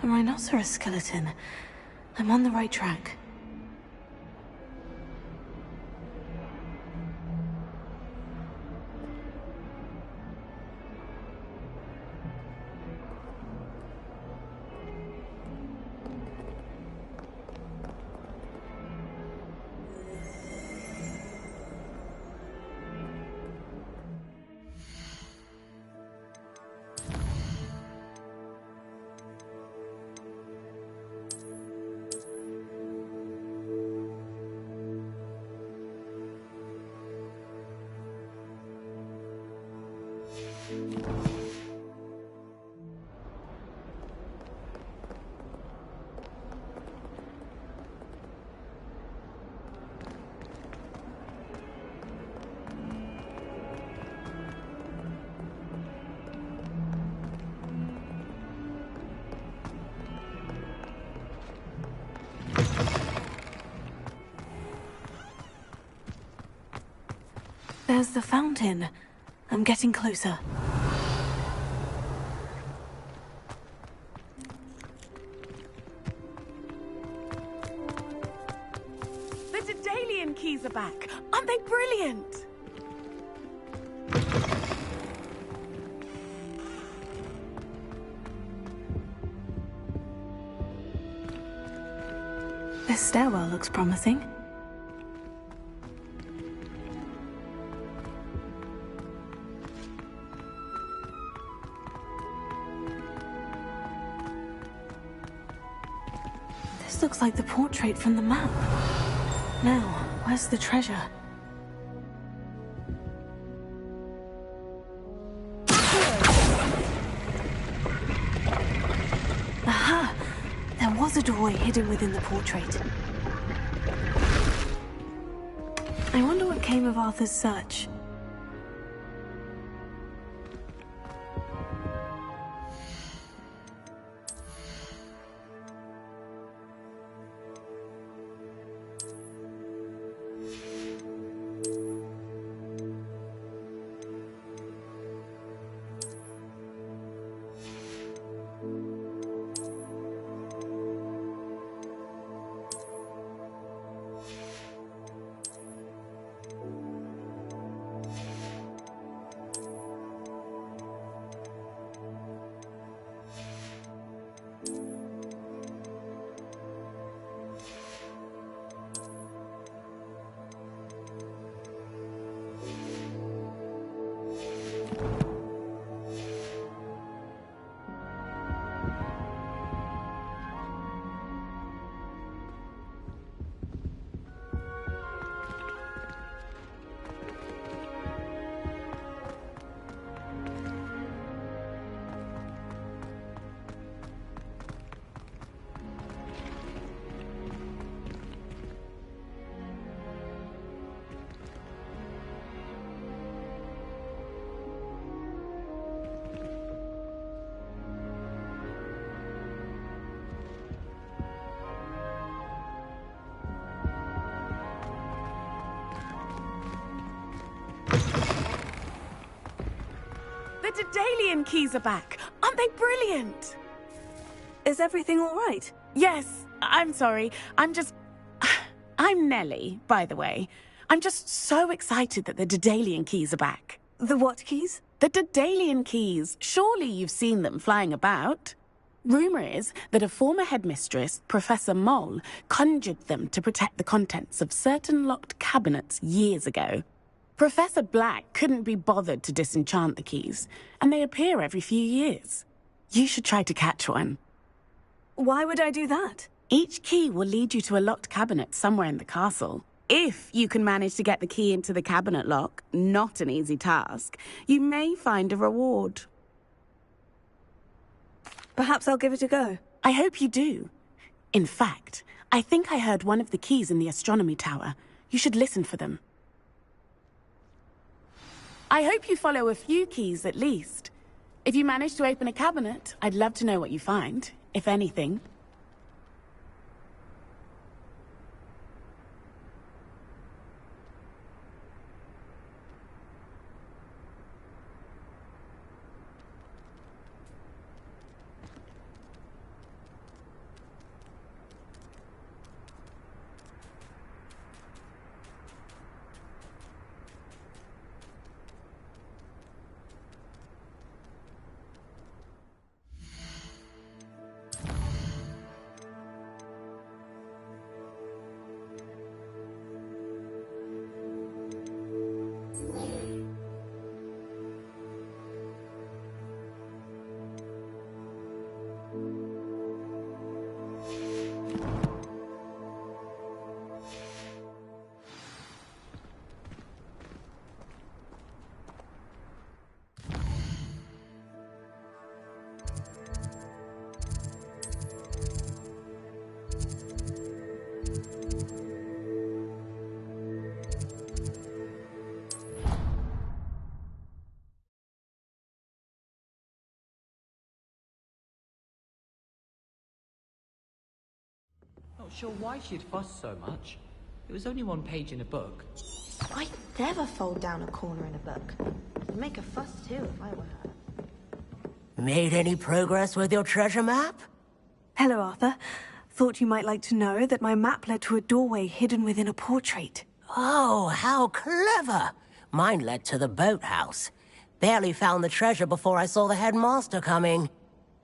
A rhinoceros skeleton. I'm on the right track. There's the fountain. I'm getting closer. The Daedalian keys are back. Aren't they brilliant? This stairwell looks promising. This looks like the portrait from the map. Now, where's the treasure? Aha! There was a doorway hidden within the portrait. I wonder what came of Arthur's search. The Daedalian keys are back. Aren't they brilliant? Is everything all right? Yes. I'm sorry. I'm Nellie, by the way. I'm just so excited that the Daedalian keys are back. The what keys? The Daedalian keys. Surely you've seen them flying about. Rumour is that a former headmistress, Professor Moll, conjured them to protect the contents of certain locked cabinets years ago. Professor Black couldn't be bothered to disenchant the keys, and they appear every few years. You should try to catch one. Why would I do that? Each key will lead you to a locked cabinet somewhere in the castle. If you can manage to get the key into the cabinet lock, not an easy task, you may find a reward. Perhaps I'll give it a go. I hope you do. In fact, I think I heard one of the keys in the astronomy tower. You should listen for them. I hope you follow a few keys at least. If you manage to open a cabinet, I'd love to know what you find, if anything. Not sure why she'd fuss so much. It was only one page in a book. I'd never fold down a corner in a book. I'd make a fuss too if I were her. Made any progress with your treasure map? Hello, Arthur. Thought you might like to know that my map led to a doorway hidden within a portrait. Oh, how clever! Mine led to the boathouse. Barely found the treasure before I saw the headmaster coming.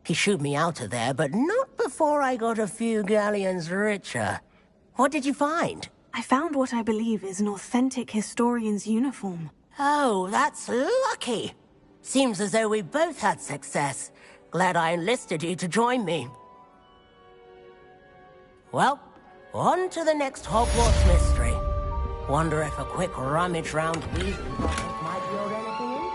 He shooed me out of there, but not before I got a few galleons richer. What did you find? I found what I believe is an authentic historian's uniform. Oh, that's lucky. Seems as though we both had success. Glad I enlisted you to join me. Well, on to the next Hogwarts mystery. Wonder if a quick rummage round Weasley pockets might yield anything interesting.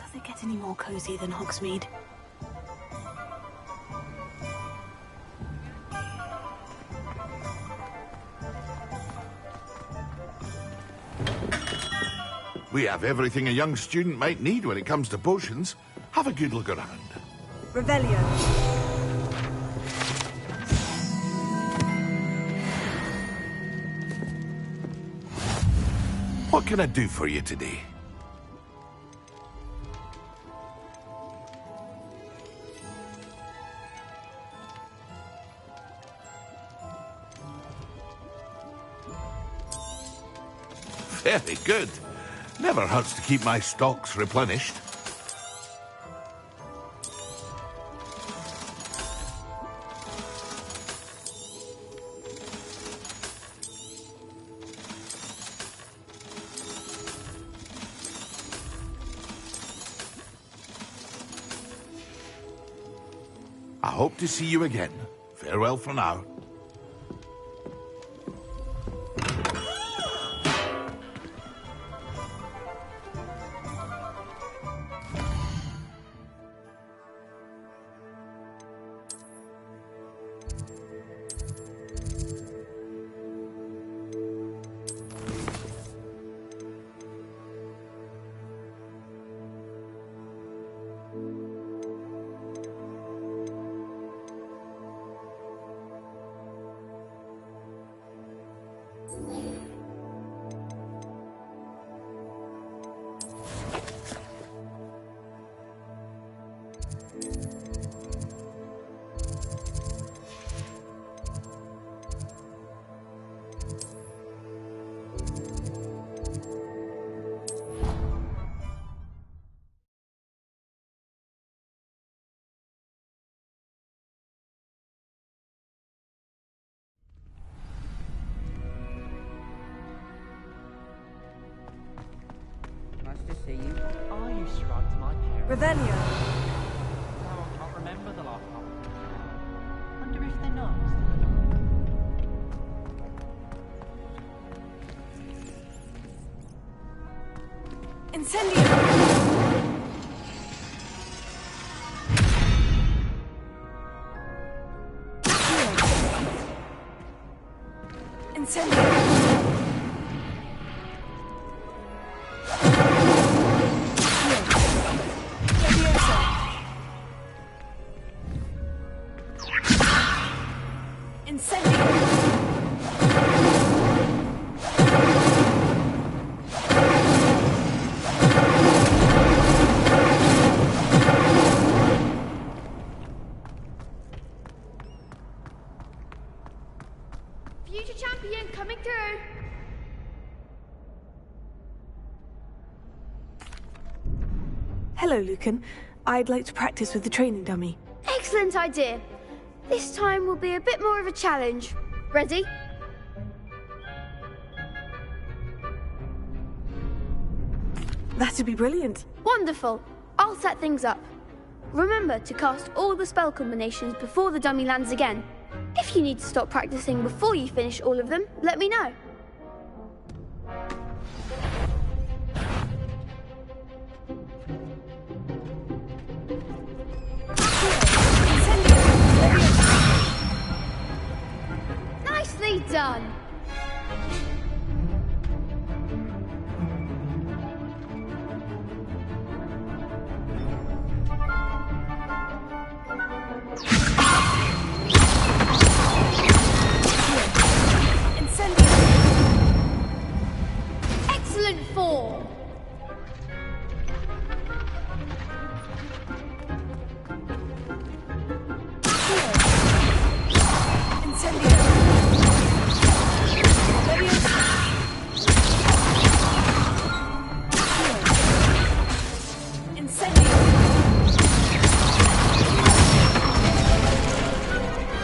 Does it get any more cozy than Hogsmeade? We have everything a young student might need when it comes to potions. Have a good look around. Revelio. What can I do for you today? Very good. Never hurts to keep my stocks replenished. I hope to see you again. Farewell for now. Nice to see you. I used to write to my parents. Revelio. Now I can't remember the last time. Wonder if they know. Incendio. Incendio. Future champion coming through. Hello, Lucan. I'd like to practice with the training dummy. Excellent idea. This time will be a bit more of a challenge. Ready? That'd be brilliant. Wonderful. I'll set things up. Remember to cast all the spell combinations before the dummy lands again. If you need to stop practicing before you finish all of them, let me know. Nicely done. Excellent form.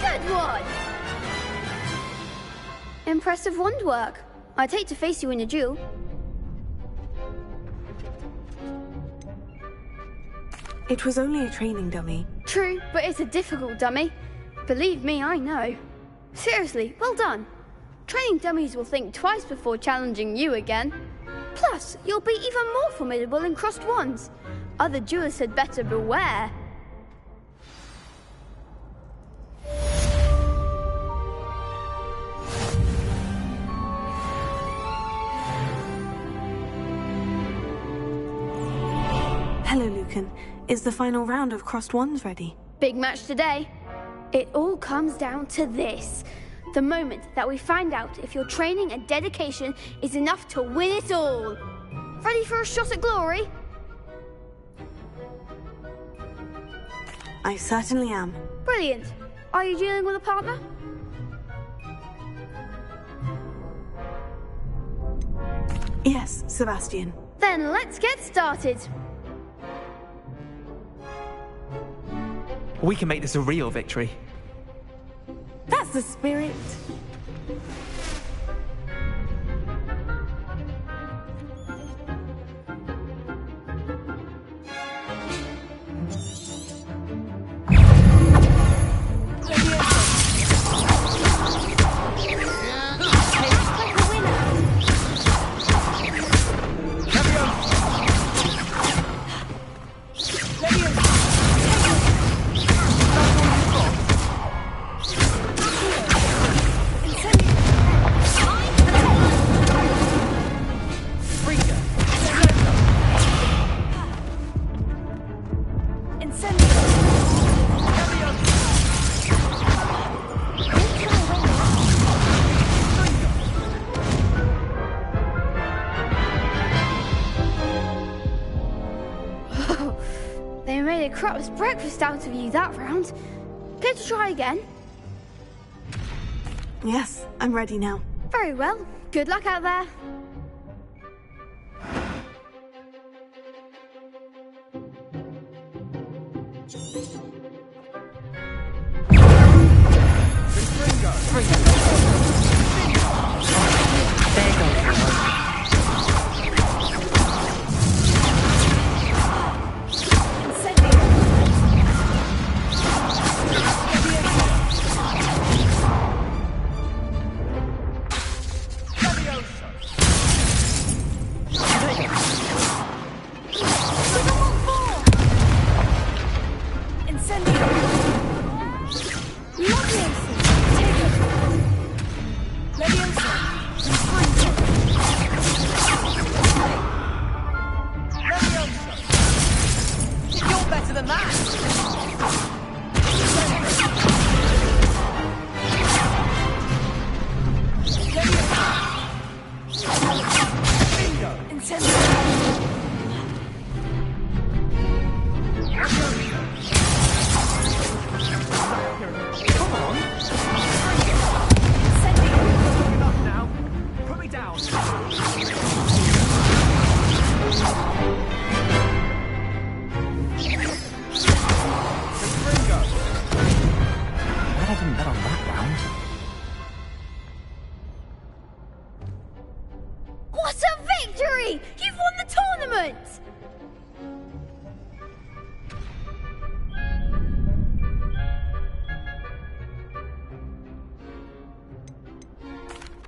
Good one. Impressive wand work. I'd hate to face you in a duel. It was only a training dummy. True, but it's a difficult dummy. Believe me, I know. Seriously, well done. Training dummies will think twice before challenging you again. Plus, you'll be even more formidable in crossed wands. Other duelists had better beware. Hello, Lucan. Is the final round of crossed wands ready? Big match today. It all comes down to this. The moment that we find out if your training and dedication is enough to win it all. Ready for a shot at glory? I certainly am. Brilliant. Are you dealing with a partner? Yes, Sebastian. Then let's get started. We can make this a real victory. That's the spirit. They made a crap's breakfast out of you that round. Care to try again? Yes, I'm ready now. Very well. Good luck out there.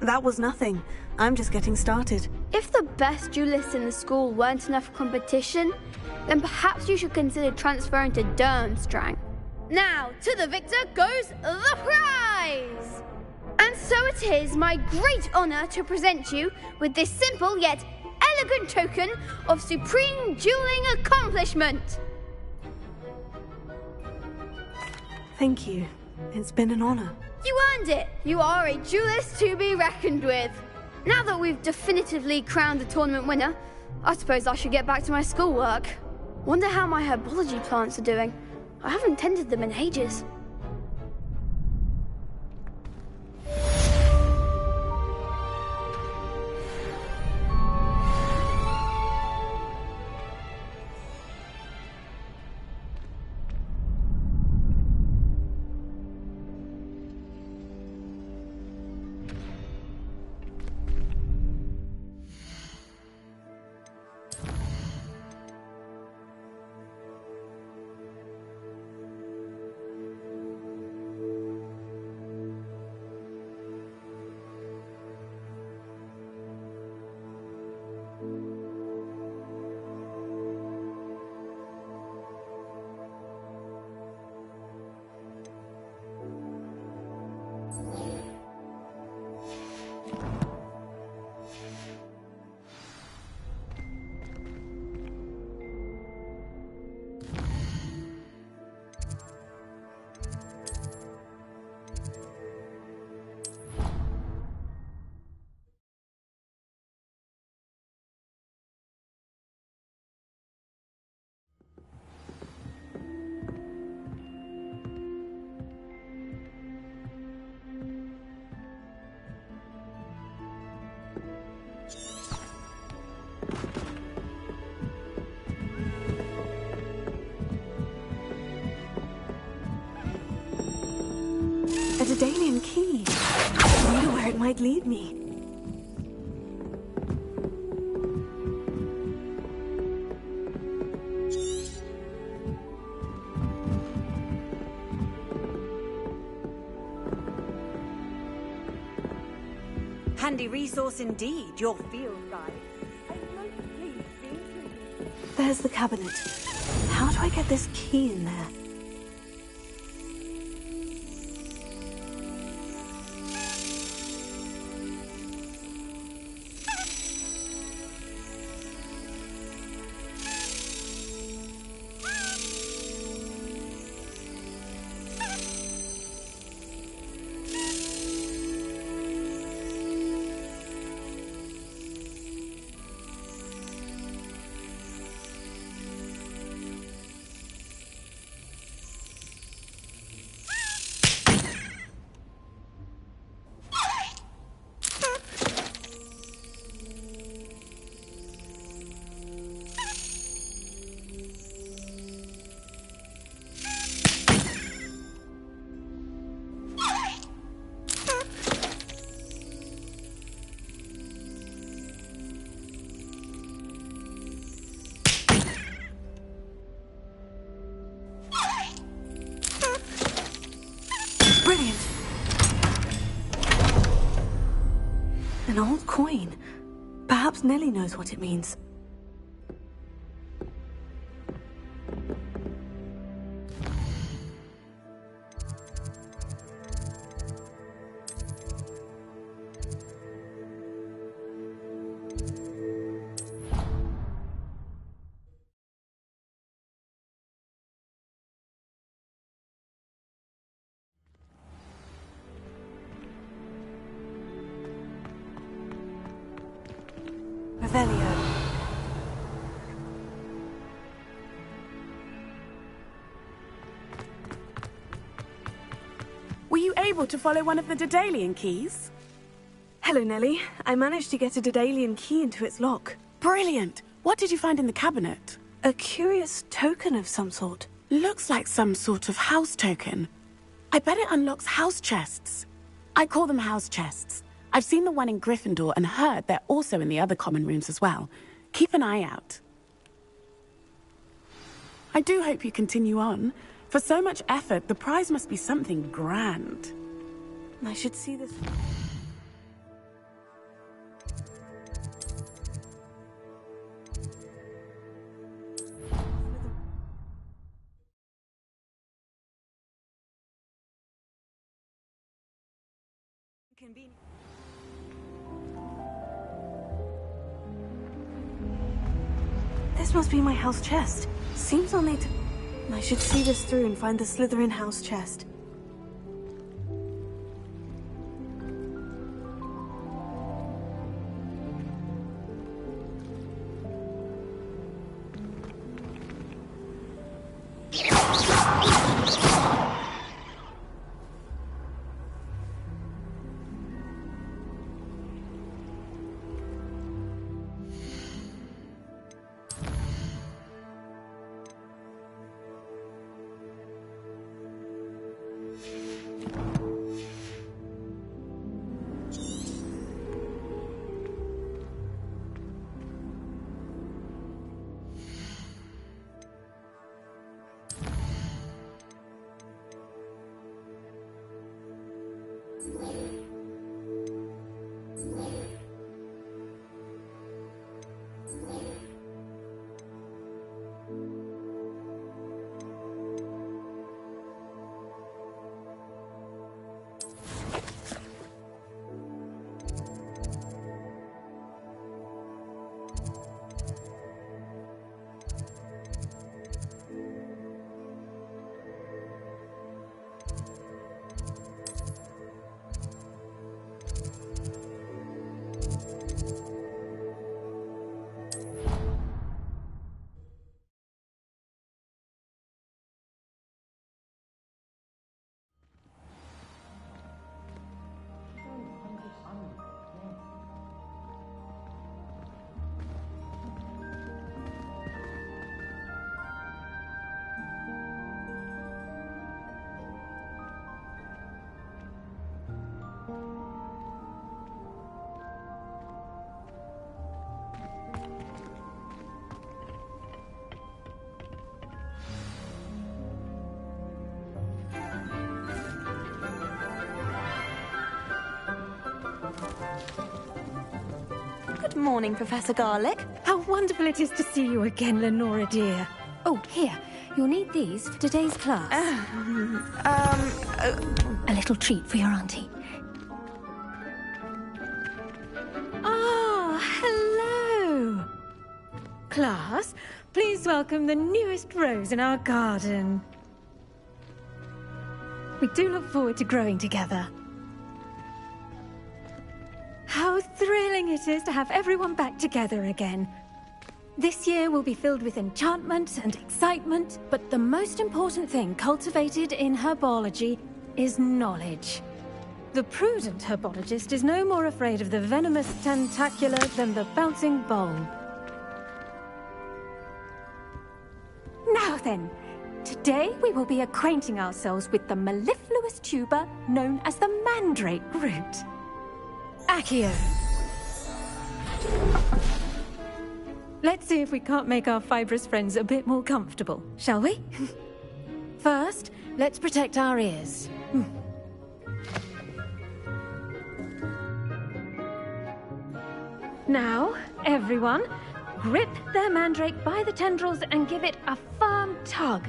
That was nothing. I'm just getting started. If the best duelists in the school weren't enough competition, then perhaps you should consider transferring to Durmstrang. Now, to the victor goes the prize! And so it is my great honour to present you with this simple yet elegant token of supreme dueling accomplishment. Thank you. It's been an honour. You earned it! You are a duelist to be reckoned with. Now that we've definitively crowned the tournament winner, I suppose I should get back to my schoolwork. Wonder how my herbology plants are doing. I haven't tended them in ages. A Daedalian key. I wonder where it might lead me. Handy resource indeed, your field guide. There's the cabinet. How do I get this key in there? Brilliant! An old coin. Perhaps Nellie knows what it means. Revelio. Were you able to follow one of the Daedalian keys? Hello, Nellie. I managed to get a Daedalian key into its lock. Brilliant! What did you find in the cabinet? A curious token of some sort. Looks like some sort of house token. I bet it unlocks house chests. I call them house chests. I've seen the one in Gryffindor and heard they're also in the other common rooms as well. Keep an eye out. I do hope you continue on. For so much effort, the prize must be something grand. I should see this. convenient. This must be my house chest. Seems I'll need to... I should see this through and find the Slytherin house chest. Good morning, Professor Garlick. How wonderful it is to see you again, Lenora dear. Oh, here. You'll need these for today's class. A little treat for your auntie. Ah, hello. Class, please welcome the newest rose in our garden. We do look forward to growing together. How thrilling it is to have everyone back together again. This year will be filled with enchantment and excitement, but the most important thing cultivated in herbology is knowledge. The prudent herbologist is no more afraid of the venomous tentacula than the bouncing bulb. Now then, today we will be acquainting ourselves with the mellifluous tuber known as the mandrake root. Accio. Let's see if we can't make our fibrous friends a bit more comfortable, shall we? First, let's protect our ears. Now, everyone, grip their mandrake by the tendrils and give it a firm tug.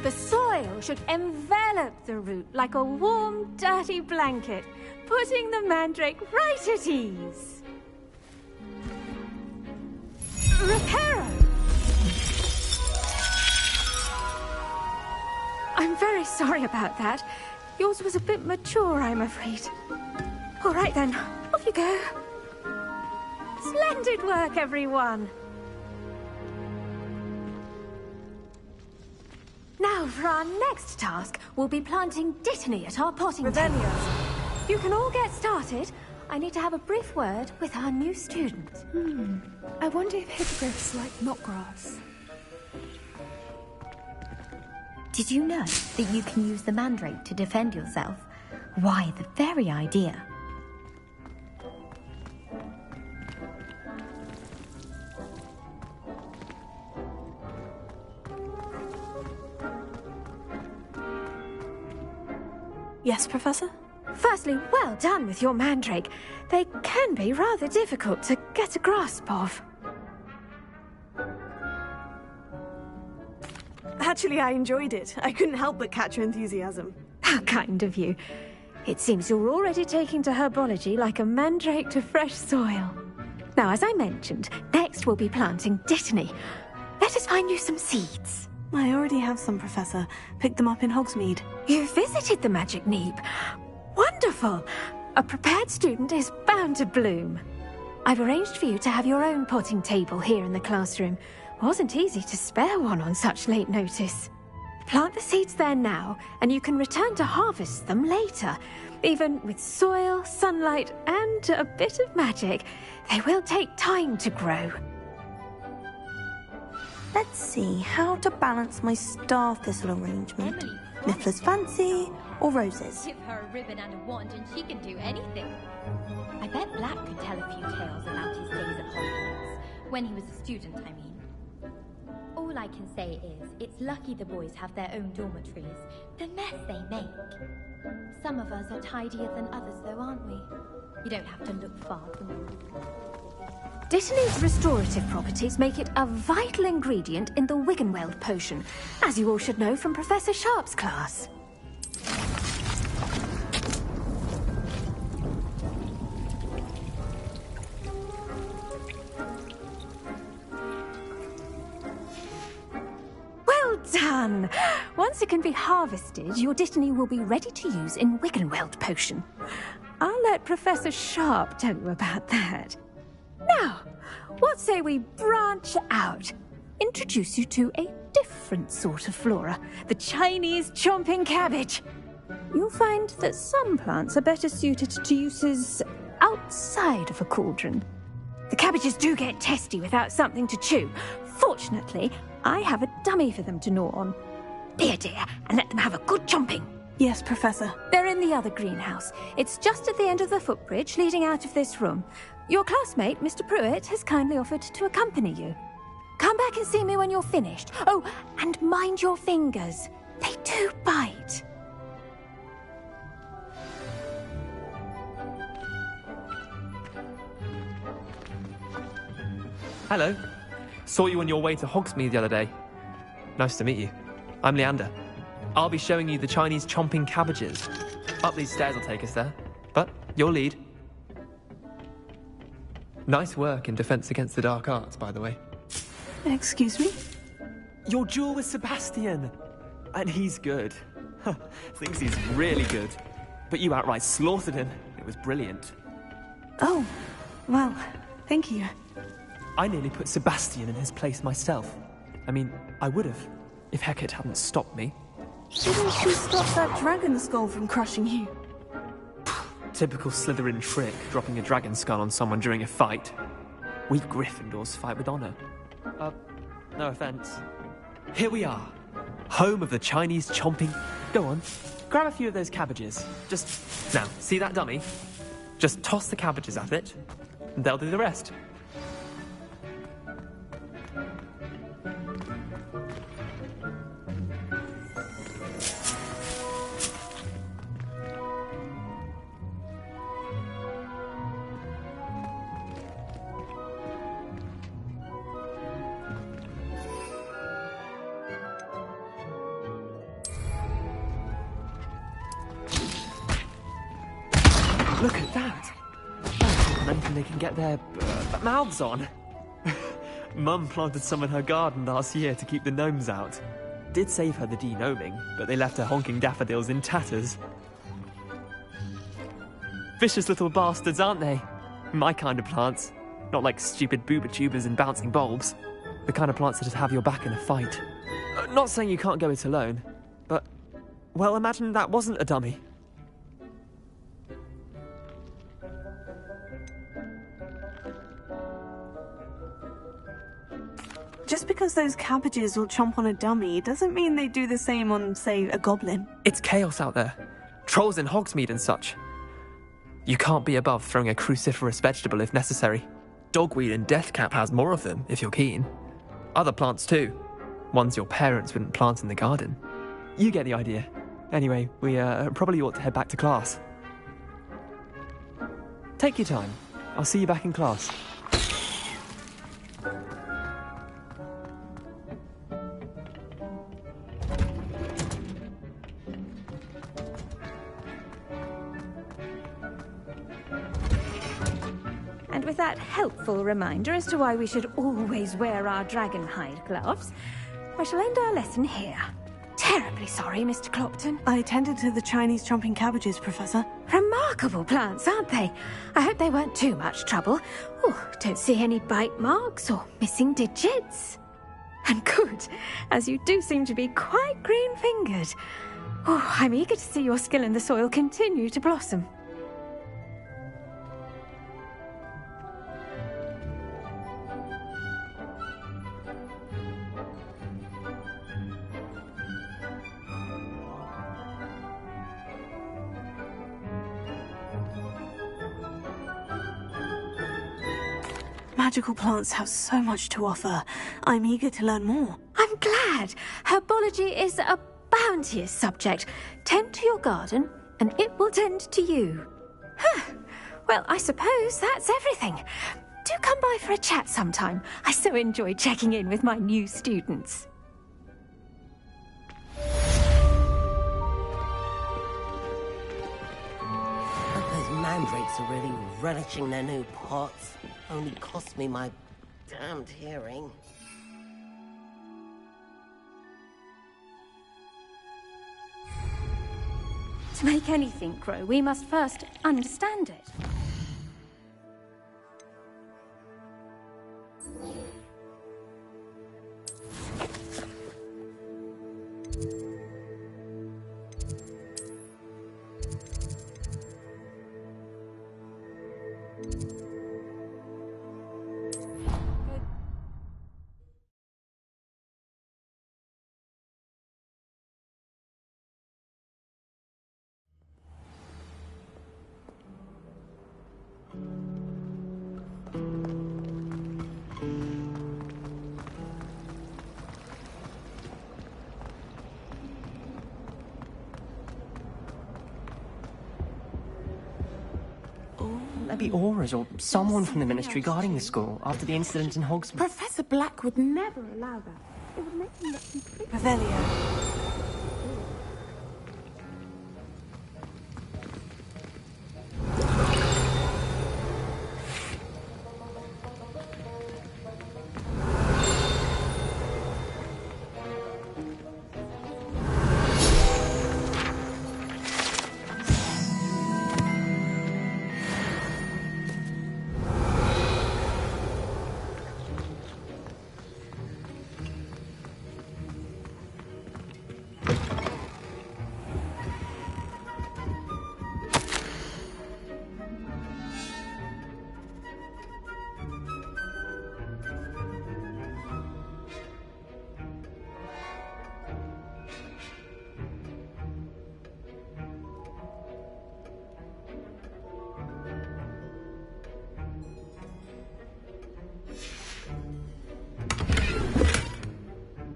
The soil should envelop the root like a warm, dirty blanket, putting the mandrake right at ease. Reparo! I'm very sorry about that. Yours was a bit mature, I'm afraid. All right then, off you go. Splendid work, everyone. Now, for our next task, we'll be planting Dittany at our potting tables. You can all get started. I need to have a brief word with our new student. I wonder if hippogriffs like knotgrass. Did you know that you can use the mandrake to defend yourself? Why, the very idea. Yes, Professor? Firstly, well done with your mandrake. They can be rather difficult to get a grasp of. Actually, I enjoyed it. I couldn't help but catch your enthusiasm. How kind of you. It seems you're already taking to herbology like a mandrake to fresh soil. Now, as I mentioned, next we'll be planting dittany. Let us find you some seeds. I already have some, Professor. Picked them up in Hogsmeade. You visited the Magic Neep. Wonderful! A prepared student is bound to bloom. I've arranged for you to have your own potting table here in the classroom. Wasn't easy to spare one on such late notice. Plant the seeds there now, and you can return to harvest them later. Even with soil, sunlight, and a bit of magic, they will take time to grow. Let's see how to balance my star thistle arrangement. Niffler's fancy or roses? Give her a ribbon and a wand and she can do anything. I bet Black could tell a few tales about his days at Hogwarts. When he was a student, I mean. All I can say is, it's lucky the boys have their own dormitories. The mess they make. Some of us are tidier than others though, aren't we? You don't have to look far to know. Dittany's restorative properties make it a vital ingredient in the Wiggenweld potion, as you all should know from Professor Sharp's class. Well done! Once it can be harvested, your Dittany will be ready to use in Wiggenweld potion. I'll let Professor Sharp tell you about that. Now, what say we branch out? Introduce you to a different sort of flora, the Chinese chomping cabbage. You'll find that some plants are better suited to uses outside of a cauldron. The cabbages do get testy without something to chew. Fortunately, I have a dummy for them to gnaw on. Be a dear and let them have a good chomping. Yes, Professor. They're in the other greenhouse. It's just at the end of the footbridge leading out of this room. Your classmate, Mr. Pruitt, has kindly offered to accompany you. Come back and see me when you're finished. Oh, and mind your fingers. They do bite. Hello. Saw you on your way to Hogsmeade the other day. Nice to meet you. I'm Leander. I'll be showing you the Chinese chomping cabbages. Up these stairs will take us there. But your lead. Nice work in Defense Against the Dark Arts, by the way. Excuse me? Your duel with Sebastian! And he's good. Thinks he's really good. But you outright slaughtered him. It was brilliant. Oh, well, thank you. I nearly put Sebastian in his place myself. I mean, I would have, if Hecate hadn't stopped me. Didn't she stop that dragon skull from crushing you? Typical Slytherin trick, dropping a dragon skull on someone during a fight. We Gryffindors fight with honor. No offense. Here we are. Home of the Chinese chomping... Go on, grab a few of those cabbages. Just... Now, see that dummy? Just toss the cabbages at it, and they'll do the rest. Look at that! Anything they can get their mouths on. Mum planted some in her garden last year to keep the gnomes out. Did save her the de-gnoming, but they left her honking daffodils in tatters. Vicious little bastards, aren't they? My kind of plants. Not like stupid booba tubers and bouncing bulbs. The kind of plants that just have your back in a fight. Not saying you can't go it alone, but... Well, imagine that wasn't a dummy. Just because those cabbages will chomp on a dummy doesn't mean they do the same on, say, a goblin. It's chaos out there. trolls in Hogsmeade and such. You can't be above throwing a cruciferous vegetable if necessary. Dogweed and deathcap has more of them, if you're keen. Other plants too. Ones your parents wouldn't plant in the garden. You get the idea. Anyway, we probably ought to head back to class. Take your time. I'll see you back in class. And with that helpful reminder as to why we should always wear our dragon hide gloves, I shall end our lesson here. Terribly sorry, Mr. Clopton. I attended to the Chinese chomping cabbages, Professor. Remarkable plants, aren't they? I hope they weren't too much trouble. Oh, don't see any bite marks or missing digits. And good, as you do seem to be quite green-fingered. Oh, I'm eager to see your skill in the soil continue to blossom. Magical plants have so much to offer. I'm eager to learn more. I'm glad. Herbology is a bounteous subject. Tend to your garden, and it will tend to you. Huh. Well, I suppose that's everything. Do come by for a chat sometime. I so enjoy checking in with my new students. Those mandrakes are really relishing their new pots. Only cost me my damned hearing. To make anything grow, we must first understand it. Maybe Aura's or someone from the Ministry guarding the school after the incident in Hogsmeade. Professor Black would never allow that. It would make him look completely... Revelio.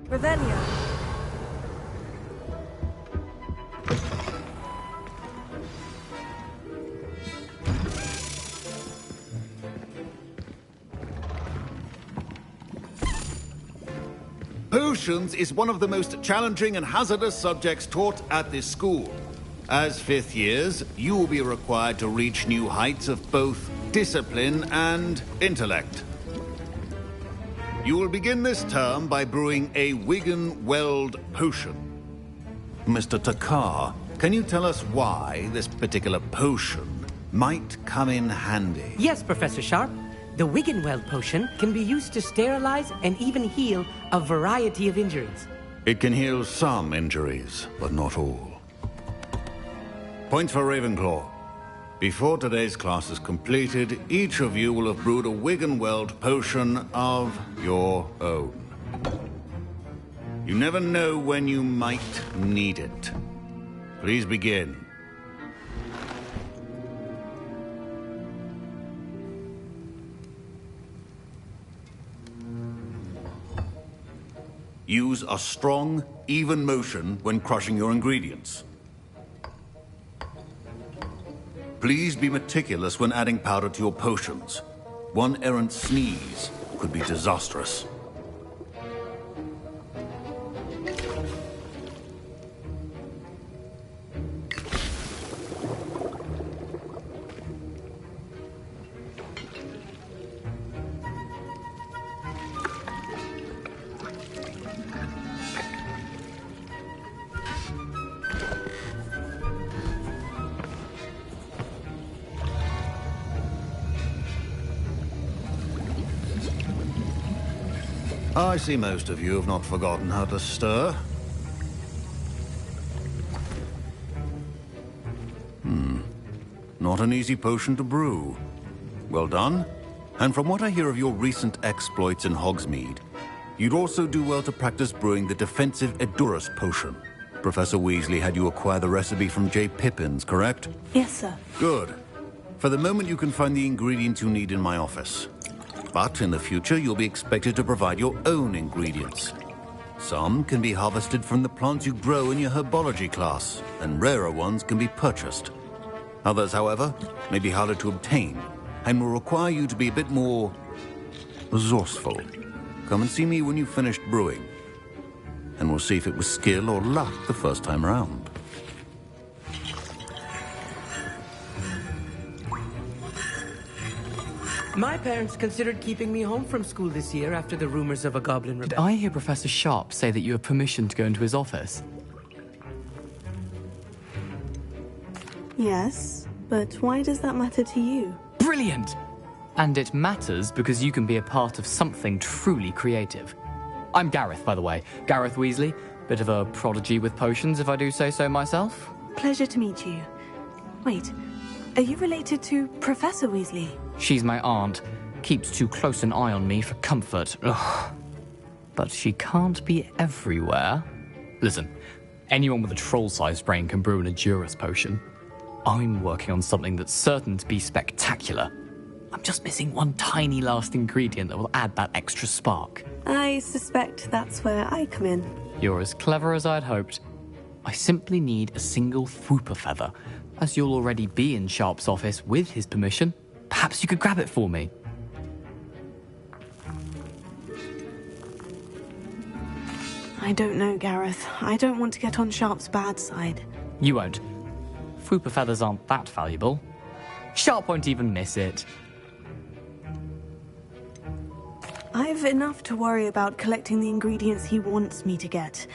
Revelio. Potions is one of the most challenging and hazardous subjects taught at this school. As fifth years, you will be required to reach new heights of both discipline and intellect. You will begin this term by brewing a Wigan-Weld potion. Mr. Takar, can you tell us why this particular potion might come in handy? Yes, Professor Sharp. The Wigan-Weld potion can be used to sterilize and even heal a variety of injuries. It can heal some injuries, but not all. Point for Ravenclaw. Before today's class is completed, each of you will have brewed a Wigan-Weld potion of your own. You never know when you might need it. Please begin. Use a strong, even motion when crushing your ingredients. Please be meticulous when adding powder to your potions. One errant sneeze could be disastrous. I see most of you have not forgotten how to stir. Not an easy potion to brew. Well done. And from what I hear of your recent exploits in Hogsmeade, you'd also do well to practice brewing the defensive Edurus potion. Professor Weasley had you acquire the recipe from J. Pippin's, correct? Yes, sir. Good. For the moment, you can find the ingredients you need in my office. But in the future, you'll be expected to provide your own ingredients. Some can be harvested from the plants you grow in your herbology class, and rarer ones can be purchased. Others, however, may be harder to obtain, and will require you to be a bit more resourceful. Come and see me when you've finished brewing, and we'll see if it was skill or luck the first time around. My parents considered keeping me home from school this year after the rumors of a goblin Did I hear Professor Sharp say that you have permission to go into his office? Yes, but why does that matter to you? Brilliant! And it matters because you can be a part of something truly creative. I'm Gareth, by the way. Gareth Weasley. Bit of a prodigy with potions, if I do say so myself. Pleasure to meet you. Wait, are you related to Professor Weasley? She's my aunt. Keeps too close an eye on me for comfort. Ugh. But she can't be everywhere. Listen, anyone with a troll-sized brain can brew an Edurus potion. I'm working on something that's certain to be spectacular. I'm just missing one tiny last ingredient that will add that extra spark. I suspect that's where I come in. You're as clever as I'd hoped. I simply need a single Fwooper feather. As you'll already be in Sharp's office with his permission, perhaps you could grab it for me. I don't know, Gareth. I don't want to get on Sharp's bad side. You won't. Fwooper feathers aren't that valuable. Sharp won't even miss it. I've enough to worry about collecting the ingredients he wants me to get.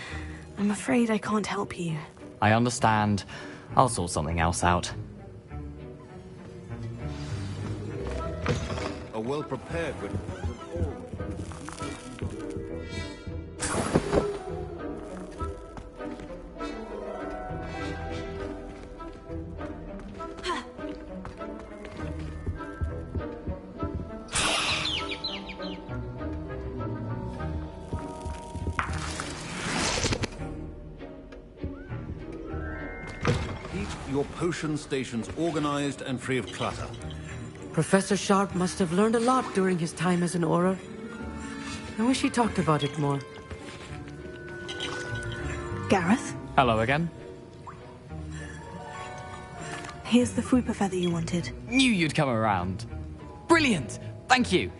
I'm afraid I can't help you. I understand. I'll sort something else out. A well-prepared your potion stations organized and free of clutter. Professor Sharp must have learned a lot during his time as an Auror. I wish he talked about it more. Gareth? Hello again. Here's the Fwooper feather you wanted. Knew you'd come around. Brilliant! Thank you.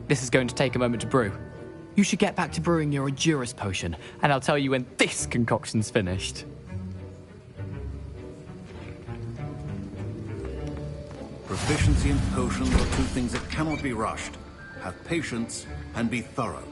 This is going to take a moment to brew. You should get back to brewing your Edurus potion, and I'll tell you when this concoction's finished. Proficiency in potions are two things that cannot be rushed. Have patience and be thorough.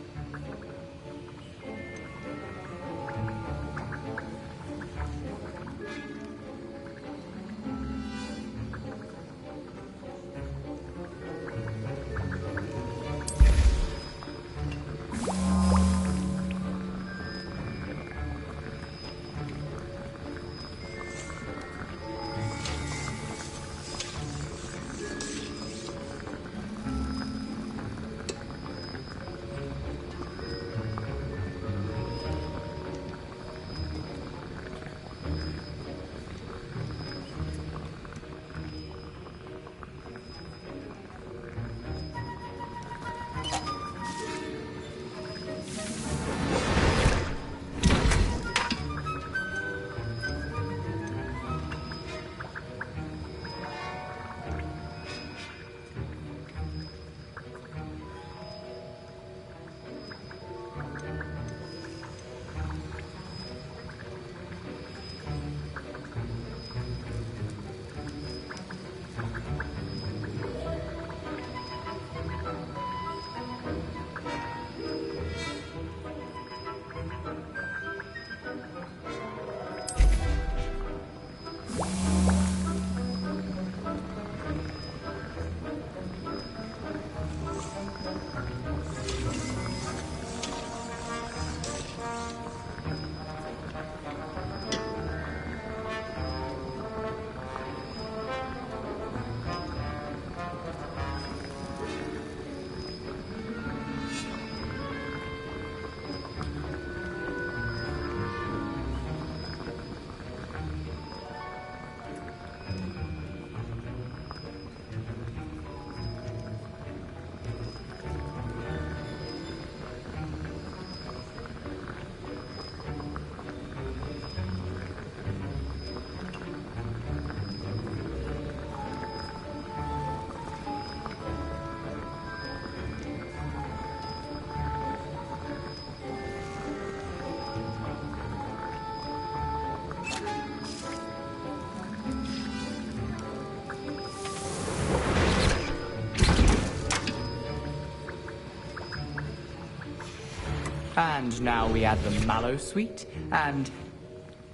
And now we add the mallow sweet, and...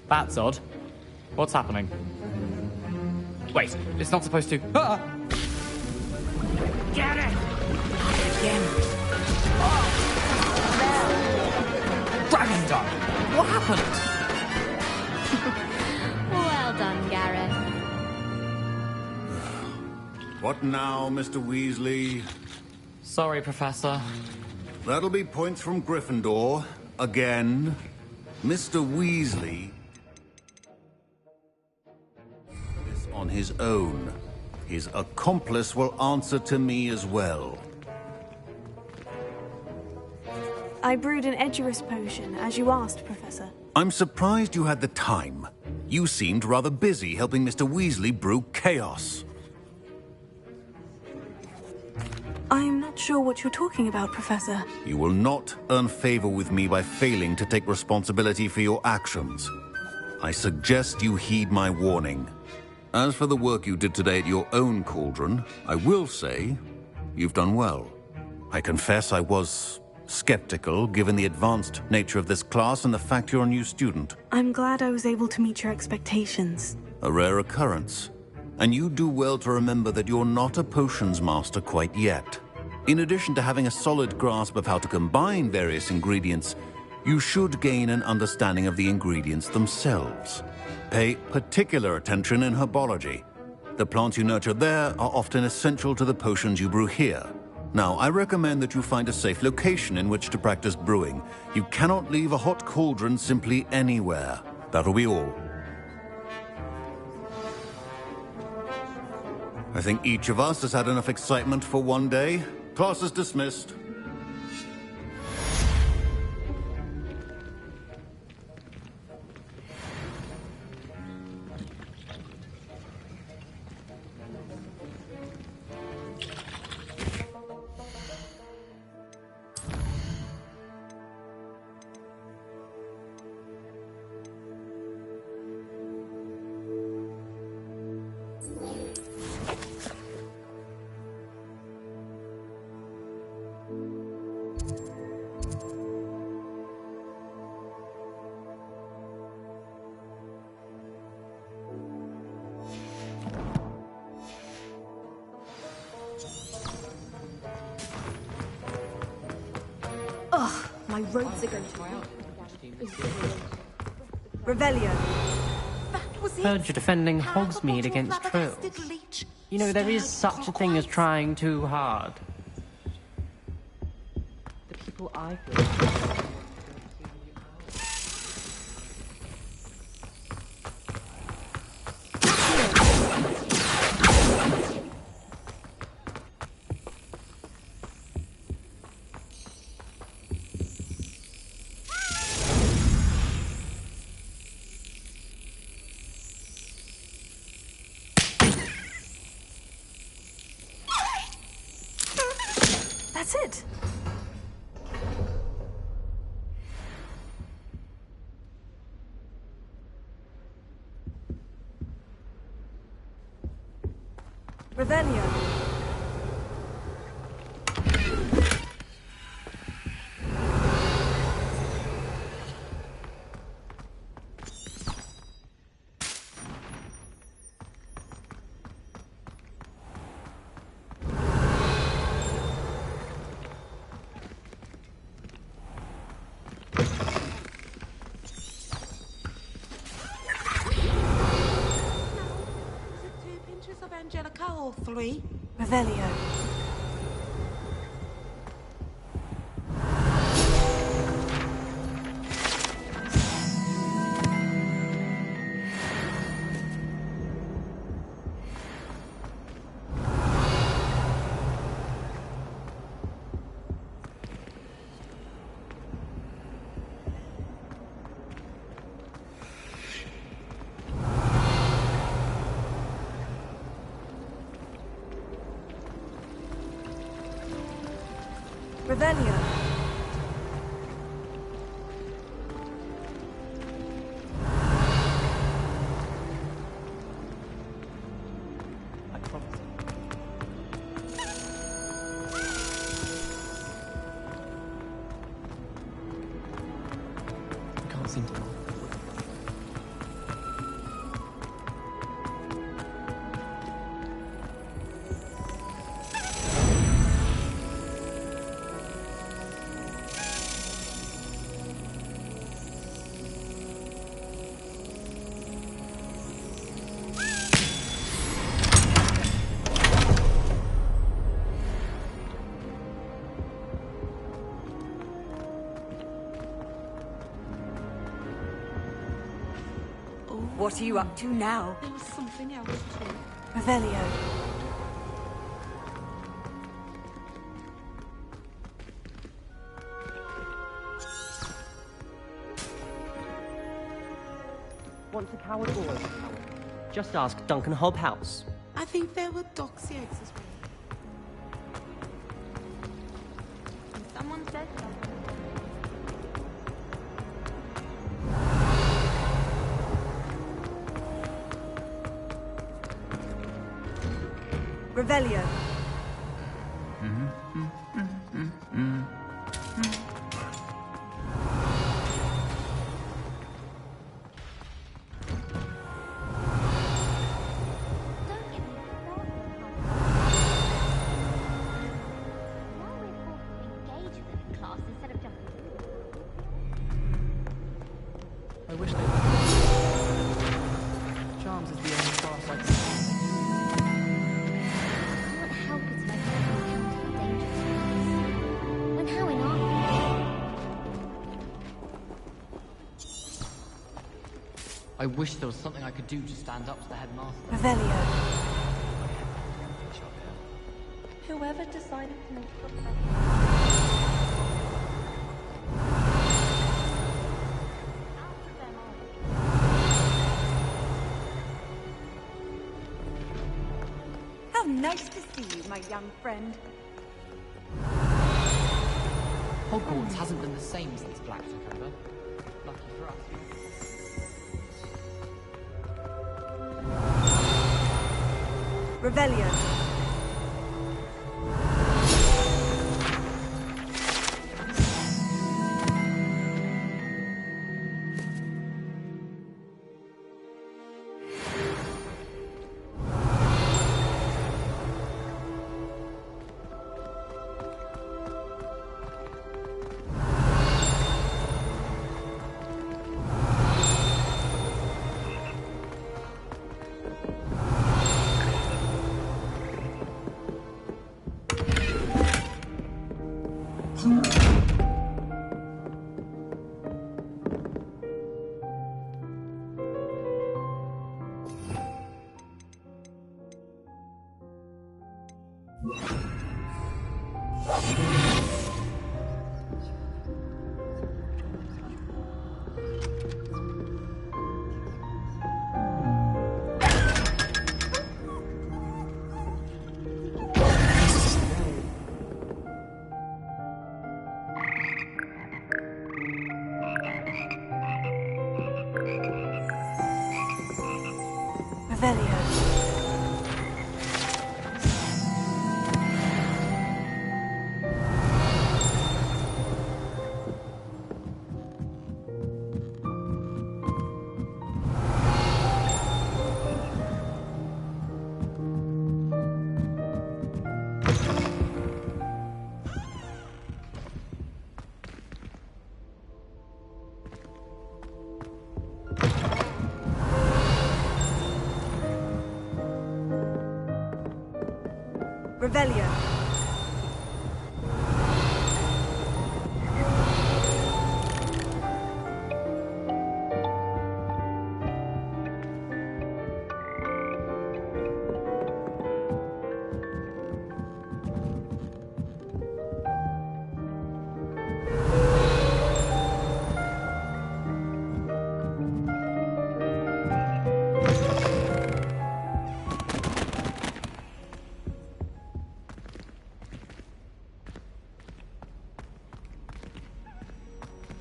That's odd. What's happening? Wait, it's not supposed to... Ah! Get it! Again. Dragon's done! What happened? Well done, Gareth. What now, Mr. Weasley? Sorry, Professor. That'll be points from Gryffindor. Again. Mr. Weasley... is on his own. His accomplice will answer to me as well. I brewed an Edurus potion, as you asked, Professor. I'm surprised you had the time. You seemed rather busy helping Mr. Weasley brew chaos. I am not sure what you're talking about, Professor. You will not earn favor with me by failing to take responsibility for your actions. I suggest you heed my warning. As for the work you did today at your own cauldron, I will say you've done well. I confess I was skeptical, given the advanced nature of this class and the fact you're a new student. I'm glad I was able to meet your expectations. A rare occurrence. And you do well to remember that you're not a potions master quite yet. In addition to having a solid grasp of how to combine various ingredients, you should gain an understanding of the ingredients themselves. Pay particular attention in herbology. The plants you nurture there are often essential to the potions you brew here. Now, I recommend that you find a safe location in which to practice brewing. You cannot leave a hot cauldron simply anywhere. That'll be all. I think each of us has had enough excitement for one day. Class is dismissed. Ugh, my robes are going to... Revelio. Heard you're defending Hogsmeade against trolls. You know, there is such a thing as trying too hard. The people I feel... That's it. Revelio. Angelica or 3? Revelio. Revelio. What are you up to now? There was something else too. Revelio. Want a coward or a coward? Just ask Duncan Hobhouse. I think there were doxy eggs as well. Someone said something. Revelio. I wish they Charms is the only class I can. What help is like encounter dangerous things? When how in our I wish there was something I could do to stand up to the headmaster. Revelio. Whoever decided to make How nice to see you, my young friend. Hogwarts hasn't been the same since Black took over. Lucky for us. Revelio. Revelio. Revelio.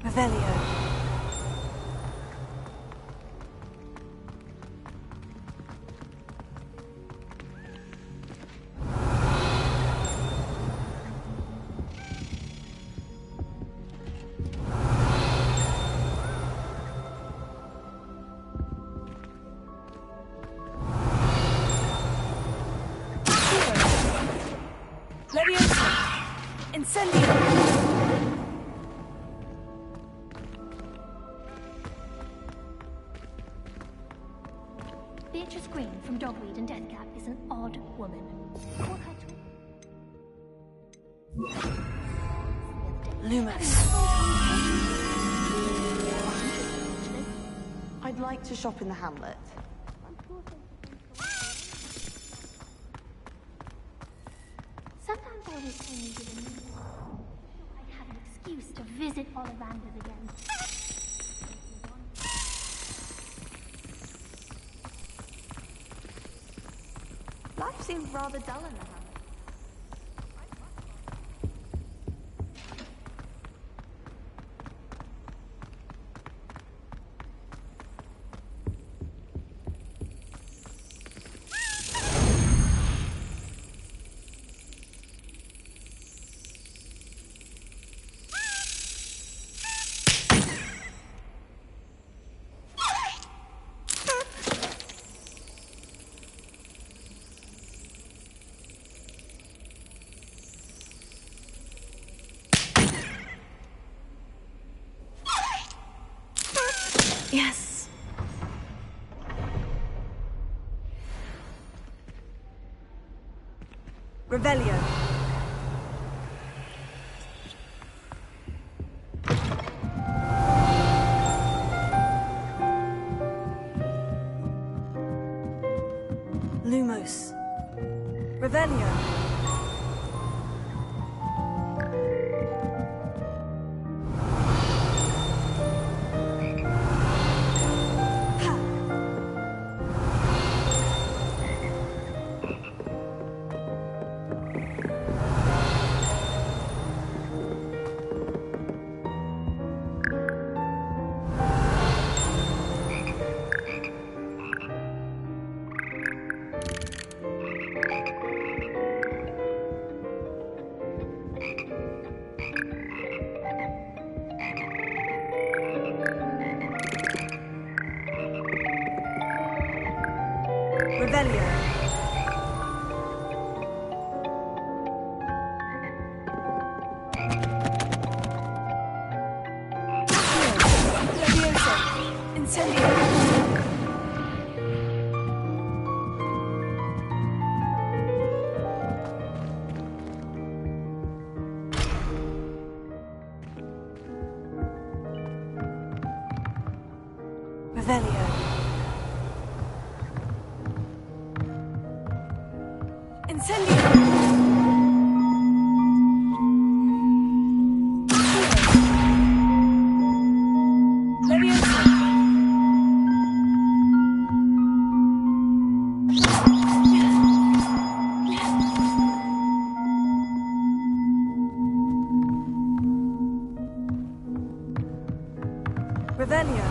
Revelio. Leviosa. Incendio. Beatrice Green from Dogweed and Deathcap is an odd woman. Call her Loomis. I'd like to shop in the hamlet. Sometimes I wish I needed a new one. I'd have an excuse to visit Ollivanders again. Life seems rather dull in the hamlet. Yes. Revelio. Lumos. Revelio. Revelio. Levioso. Incendio. Revelio. Incendio! Levioso! Revelio!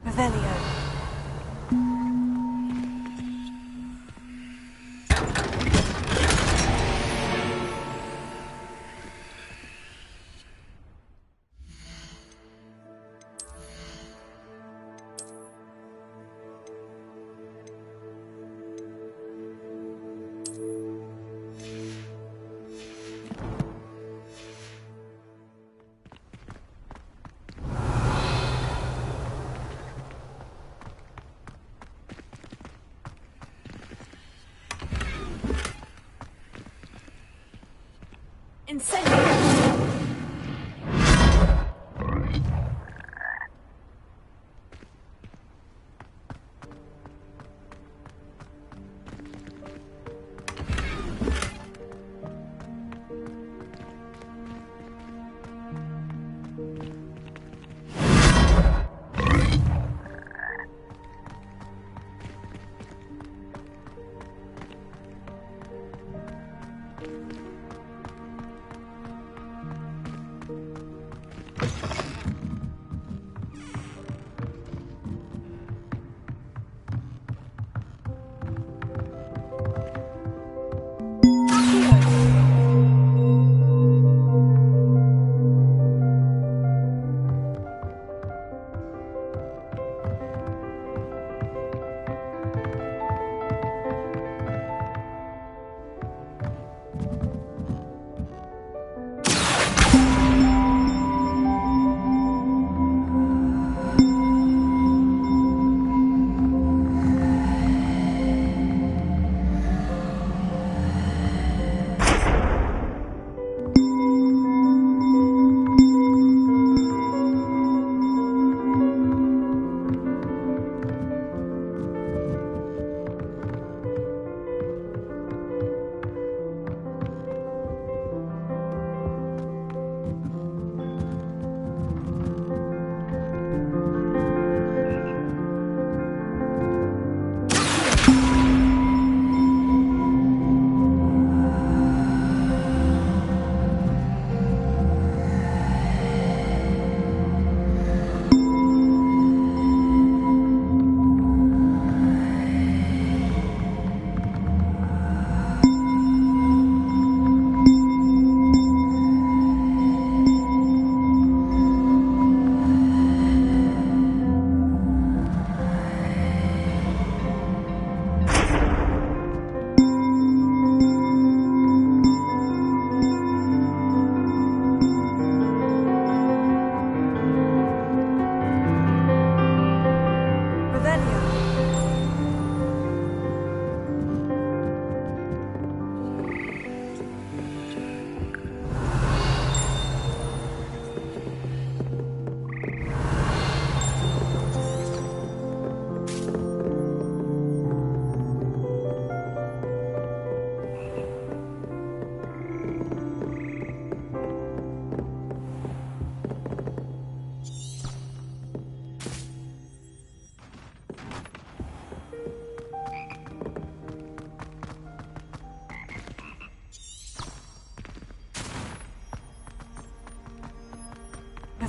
Revelio. Incendio!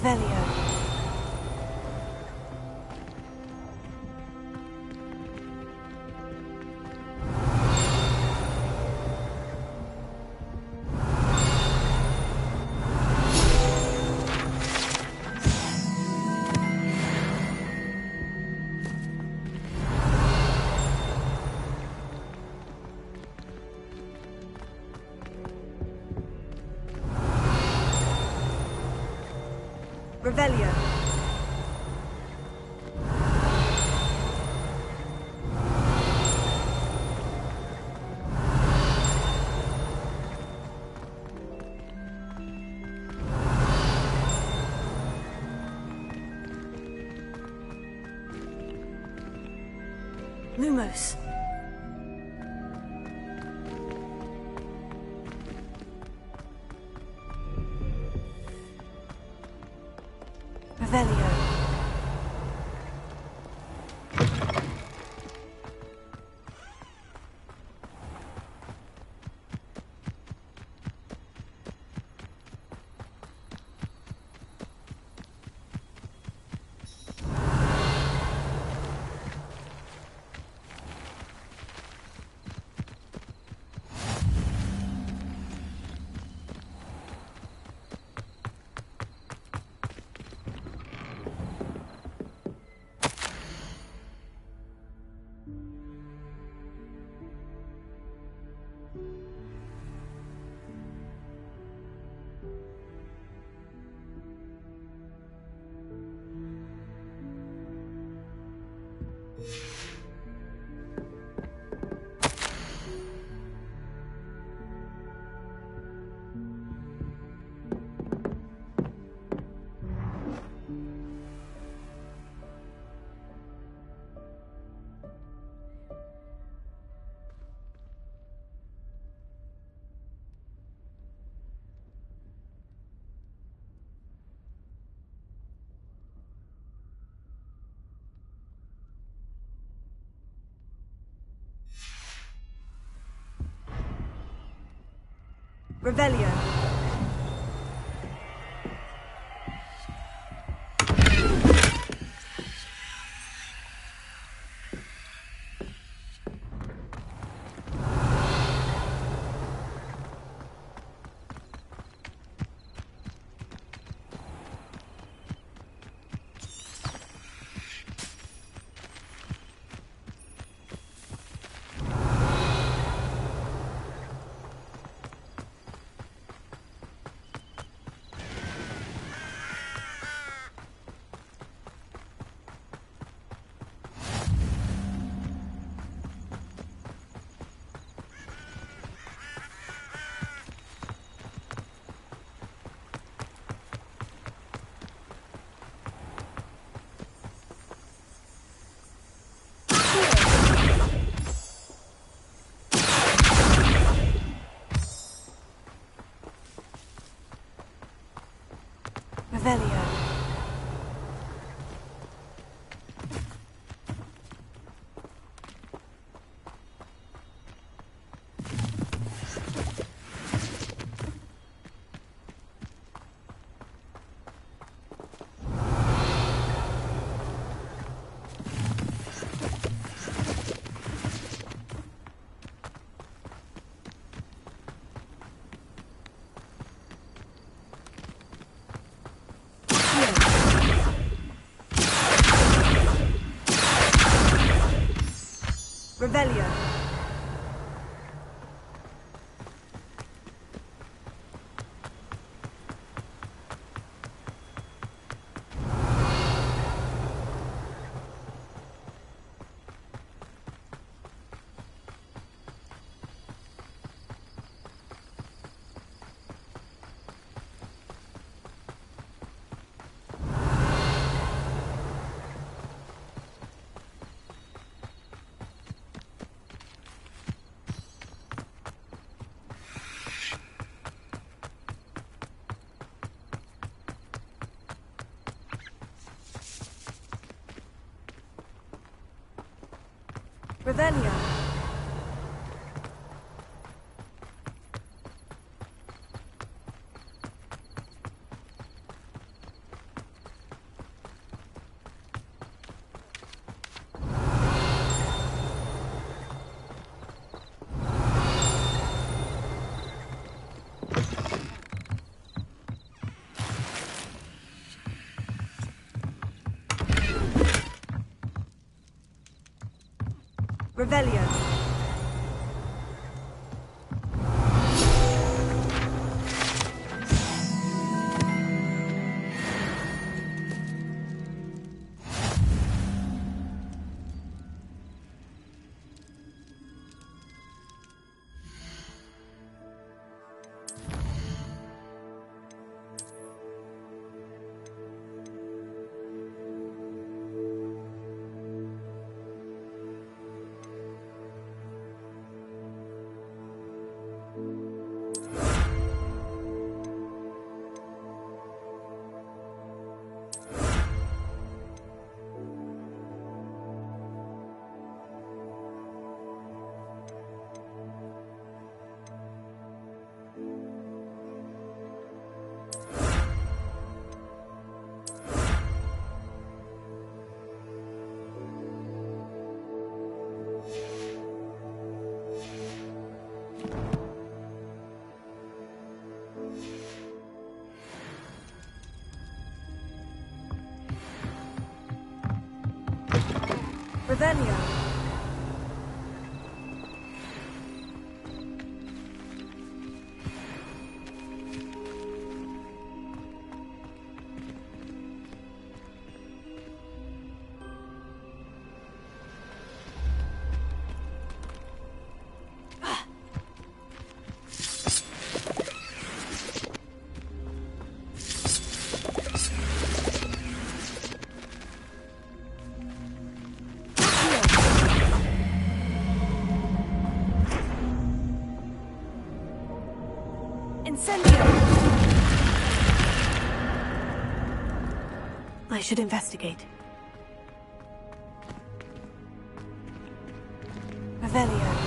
Revelio. Revelio. Lumos. Revelio. Revelio. Revelio. Revelio. Revelio. Revelio. Revelio. I should investigate. Revelio.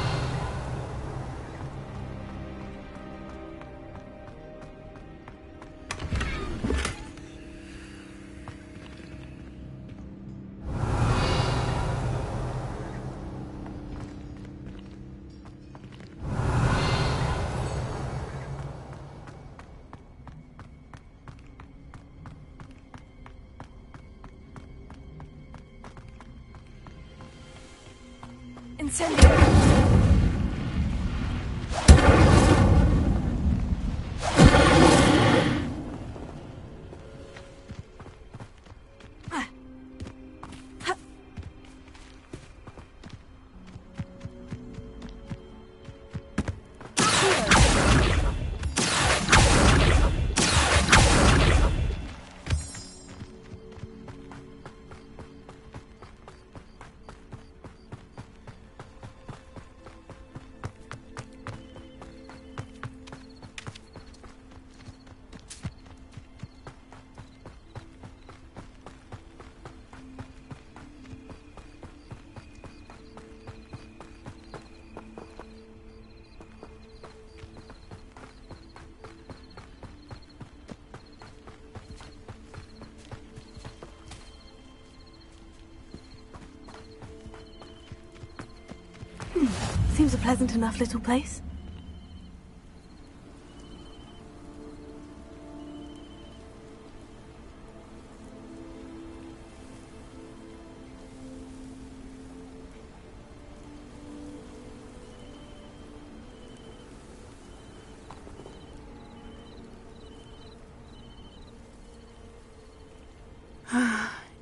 Seems a pleasant enough little place.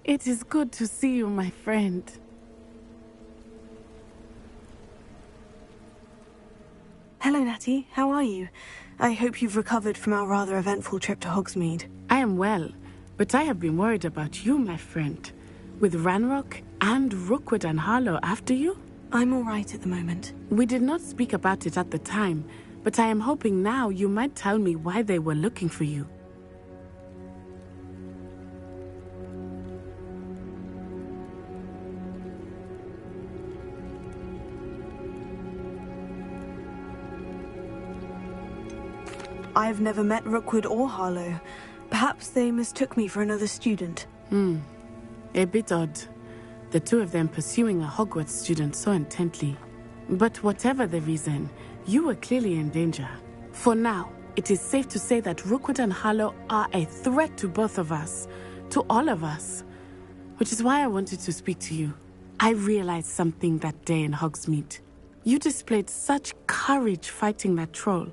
It is good to see you, my friend. Hello, Natty. How are you? I hope you've recovered from our rather eventful trip to Hogsmeade. I am well, but I have been worried about you, my friend. With Ranrock and Rookwood and Harlow after you? I'm all right at the moment. We did not speak about it at the time, but I am hoping now you might tell me why they were looking for you. I've never met Rookwood or Harlow. Perhaps they mistook me for another student. A bit odd. The two of them pursuing a Hogwarts student so intently. But whatever the reason, you were clearly in danger. For now, it is safe to say that Rookwood and Harlow are a threat to both of us. To all of us. Which is why I wanted to speak to you. I realized something that day in Hogsmeade. You displayed such courage fighting that troll,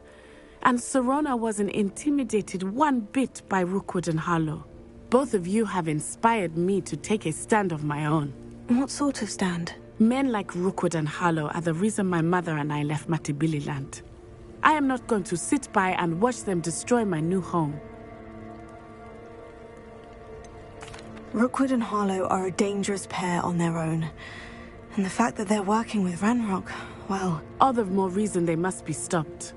and Serona wasn't intimidated one bit by Rookwood and Harlow. Both of you have inspired me to take a stand of my own. What sort of stand? Men like Rookwood and Harlow are the reason my mother and I left Matibili land. I am not going to sit by and watch them destroy my new home. Rookwood and Harlow are a dangerous pair on their own. And the fact that they're working with Ranrock, well... All the more reason they must be stopped.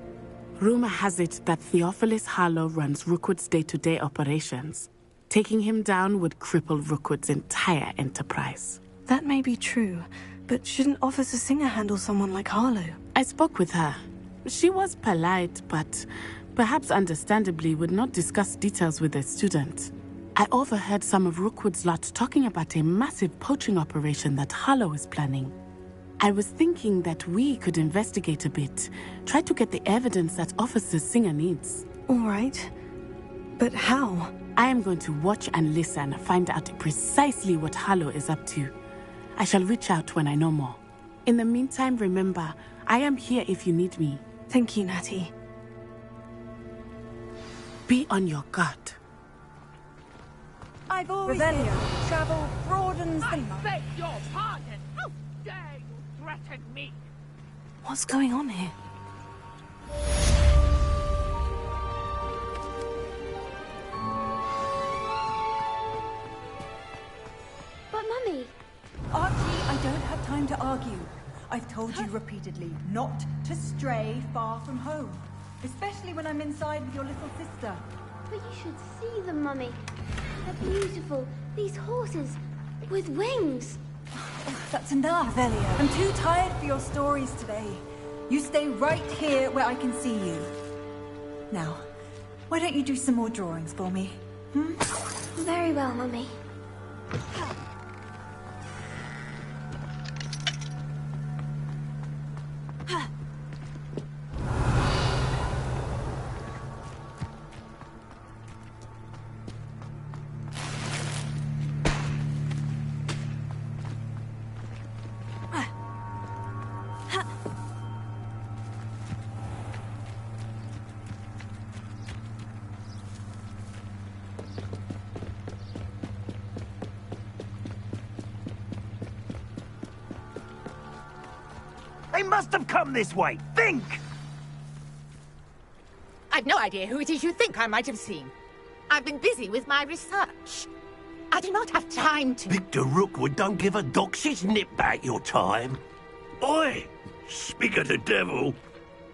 Rumor has it that Theophilus Harlow runs Rookwood's day-to-day operations. Taking him down would cripple Rookwood's entire enterprise. That may be true, but shouldn't Officer Singer handle someone like Harlow? I spoke with her. She was polite, but perhaps understandably would not discuss details with a student. I overheard some of Rookwood's lot talking about a massive poaching operation that Harlow is planning. I was thinking that we could investigate a bit, try to get the evidence that Officer Singer needs. All right. But how? I am going to watch and listen, find out precisely what Harlow is up to. I shall reach out when I know more. In the meantime, remember, I am here if you need me. Thank you, Natty. Be on your guard. I've always travel broadens the mind. I beg your pardon. How dare you threaten me? What's going on here? But Mummy... Archie, I don't have time to argue. I've told you repeatedly not to stray far from home. Especially when I'm inside with your little sister. But you should see them, Mummy. They're beautiful. These horses with wings. That's enough, Velia. I'm too tired for your stories today. You stay right here where I can see you. Now, why don't you do some more drawings for me? Hmm? Very well, Mummy. They must have come this way. Think! I've no idea who it is you think I might have seen. I've been busy with my research. I do not have time to... Victor Rookwood don't give a doxy's nip back your time. Oi! Speak of the devil.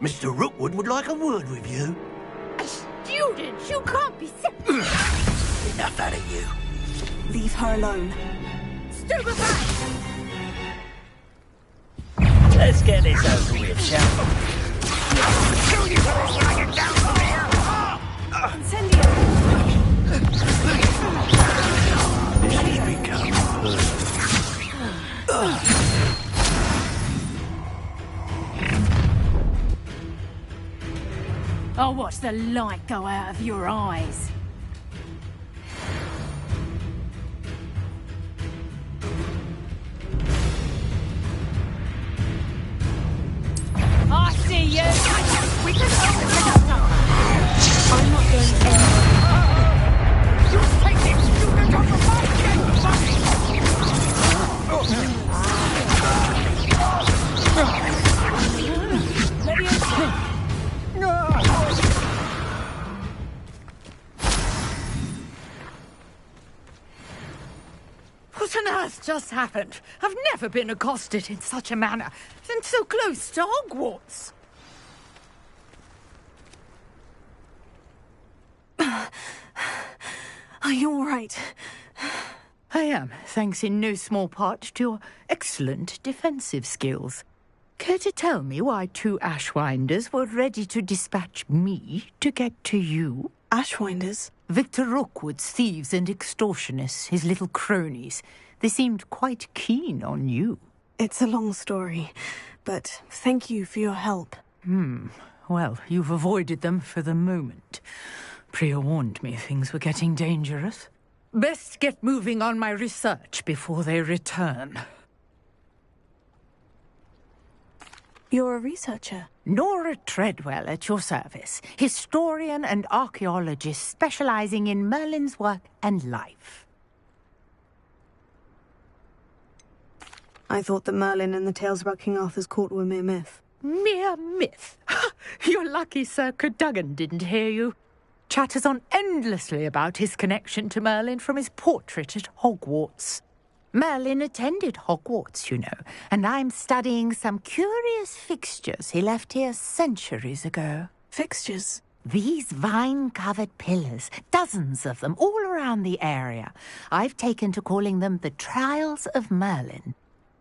Mr. Rookwood would like a word with you. A student? You can't be serious. Enough out of you. Leave her alone. Stupefy! Let's get this over with, shall we? Kill you for this when I get down from here! Incendio! This has become I'll watch the light go out of your eyes. I see you! We can open it up! I'm not going anywhere. You take this student off of my What on earth just happened? I've never been accosted in such a manner, and so close to Hogwarts. Are you all right? I am, thanks in no small part to your excellent defensive skills. Care to tell me why two Ashwinders were ready to dispatch me to get to you? Ashwinders? Victor Rookwood's thieves and extortionists, his little cronies. They seemed quite keen on you. It's a long story, but thank you for your help. Well, you've avoided them for the moment. Priya warned me things were getting dangerous. Best get moving on my research before they return. You're a researcher? Nora Treadwell at your service, historian and archaeologist specializing in Merlin's work and life. I thought that Merlin and the tales about King Arthur's court were mere myth. Mere myth? You're lucky Sir Cadogan didn't hear you. Chatters on endlessly about his connection to Merlin from his portrait at Hogwarts. Merlin attended Hogwarts, you know, and I'm studying some curious fixtures he left here centuries ago. Fixtures? These vine-covered pillars, dozens of them, all around the area. I've taken to calling them the Trials of Merlin.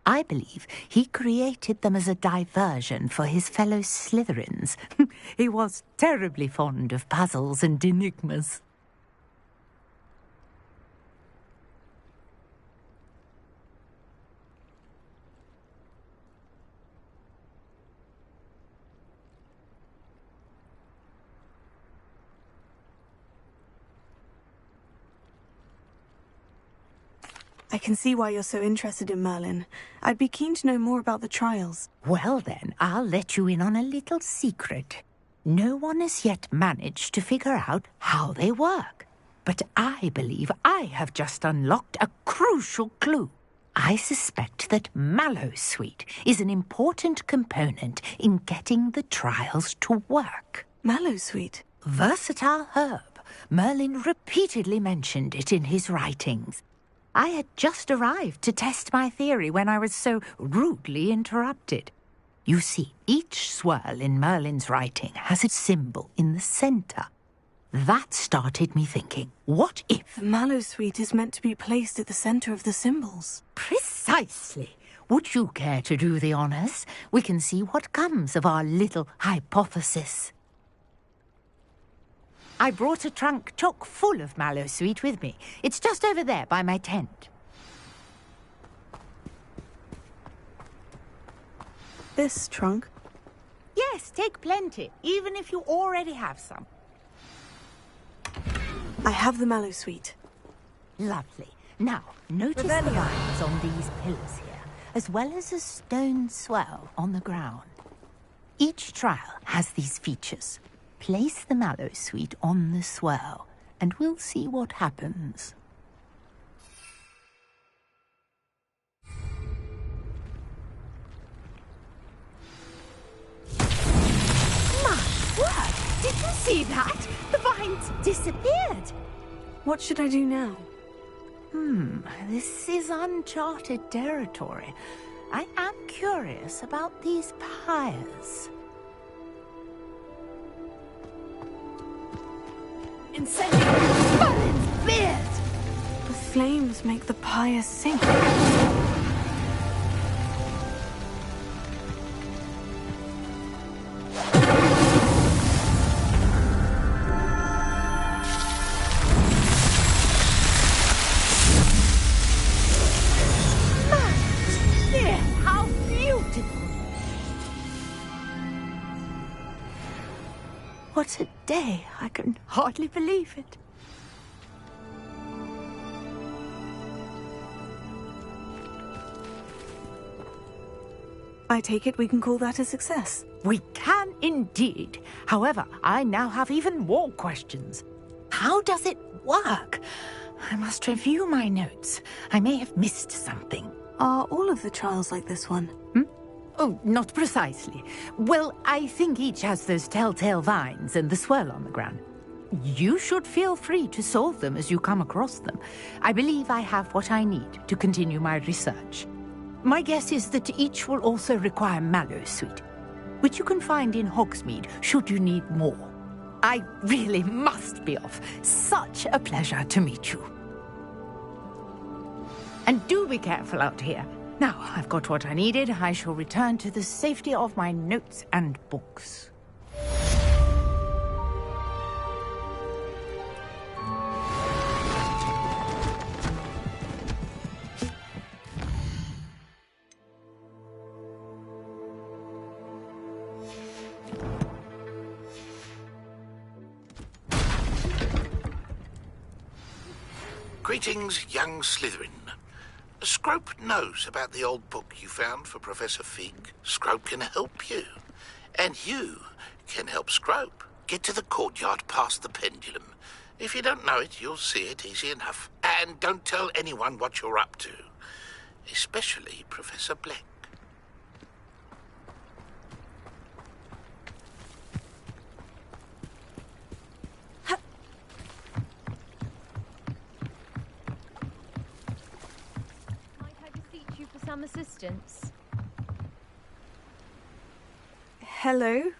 I believe he created them as a diversion for his fellow Slytherins. He was terribly fond of puzzles and enigmas. I can see why you're so interested in Merlin. I'd be keen to know more about the trials. Well then, I'll let you in on a little secret. No one has yet managed to figure out how they work. But I believe I have just unlocked a crucial clue. I suspect that mallowsweet is an important component in getting the trials to work. Mallowsweet? Versatile herb. Merlin repeatedly mentioned it in his writings. I had just arrived to test my theory when I was so rudely interrupted. You see, each swirl in Merlin's writing has a symbol in the centre. That started me thinking, what if... The mallowsweet is meant to be placed at the centre of the symbols. Precisely. Would you care to do the honours? We can see what comes of our little hypothesis. I brought a trunk chock full of mallowsweet with me. It's just over there by my tent. This trunk? Yes, take plenty, even if you already have some. I have the mallowsweet. Lovely. Now, notice the lines on these pillars here, as well as a stone swell on the ground. Each trial has these features. Place the mallowsweet on the swirl, and we'll see what happens. My word! Did you see that? The vines disappeared. What should I do now? This is uncharted territory. I am curious about these pyres. Merlin's beard! The flames make the pyre sink. How beautiful! What a day! I can hardly believe it. I take it we can call that a success. We can indeed. However, I now have even more questions. How does it work? I must review my notes. I may have missed something. Are all of the trials like this one? Oh, not precisely. Well, I think each has those telltale vines and the swirl on the ground. You should feel free to solve them as you come across them. I believe I have what I need to continue my research. My guess is that each will also require mallowsweet, which you can find in Hogsmeade should you need more. I really must be off. Such a pleasure to meet you. And do be careful out here. Now, I've got what I needed. I shall return to the safety of my notes and books. Greetings, young Slytherin. Scrope knows about the old book you found for Professor Fig. Scrope can help you. And you can help Scrope. Get to the courtyard past the pendulum. If you don't know it, you'll see it easy enough. And don't tell anyone what you're up to. Especially Professor Black. Might I beseech you for some assistance? Hello?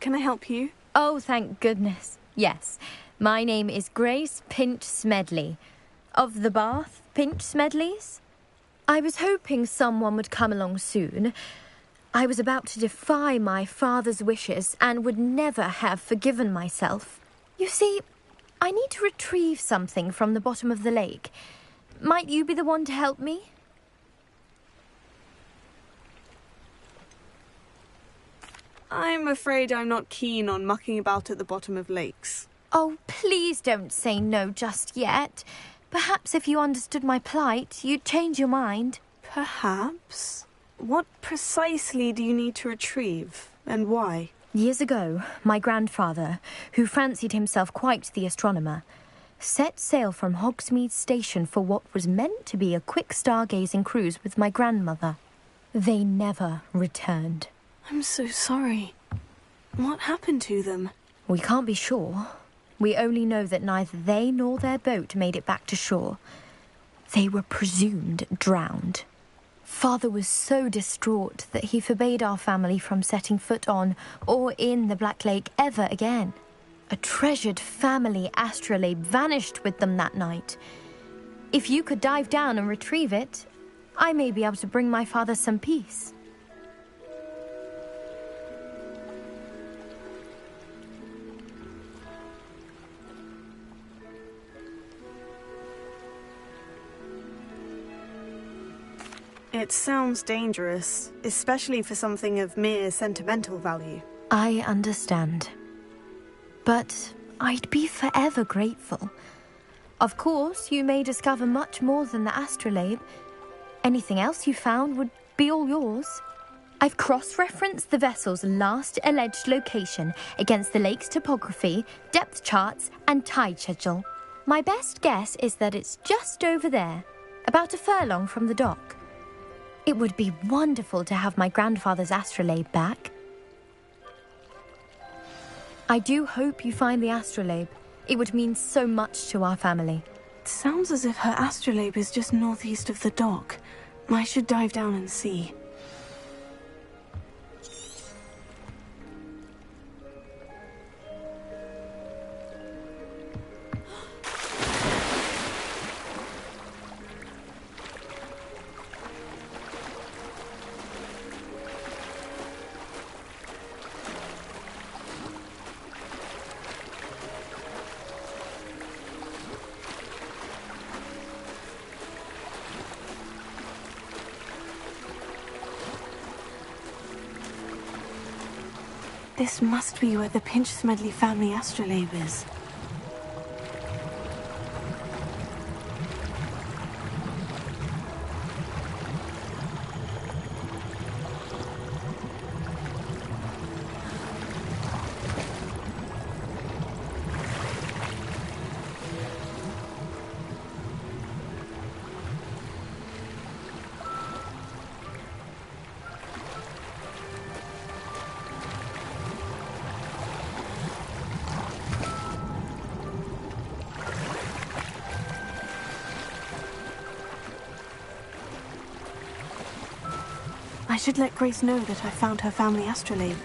Can I help you? Oh, thank goodness. Yes. My name is Grace Pinch Smedley. Of the Bath Pinch Smedleys? I was hoping someone would come along soon. I was about to defy my father's wishes and would never have forgiven myself. You see, I need to retrieve something from the bottom of the lake. Might you be the one to help me? I'm afraid I'm not keen on mucking about at the bottom of lakes. Oh, please don't say no just yet. Perhaps if you understood my plight, you'd change your mind. Perhaps? What precisely do you need to retrieve, and why? Years ago, my grandfather, who fancied himself quite the astronomer, set sail from Hogsmeade Station for what was meant to be a quick stargazing cruise with my grandmother. They never returned. I'm so sorry. What happened to them? We can't be sure. We only know that neither they nor their boat made it back to shore. They were presumed drowned. Father was so distraught that he forbade our family from setting foot on or in the Black Lake ever again. A treasured family astrolabe vanished with them that night. If you could dive down and retrieve it, I may be able to bring my father some peace. It sounds dangerous, especially for something of mere sentimental value. I understand. But I'd be forever grateful. Of course, you may discover much more than the astrolabe. Anything else you found would be all yours. I've cross-referenced the vessel's last alleged location against the lake's topography, depth charts, and tide schedule. My best guess is that it's just over there, about a furlong from the dock. It would be wonderful to have my grandfather's astrolabe back. I do hope you find the astrolabe. It would mean so much to our family. It sounds as if her astrolabe is just northeast of the dock. I should dive down and see. This must be where the Pinch Smedley family astrolabe is. I should let Grace know that I found her family astrolabe.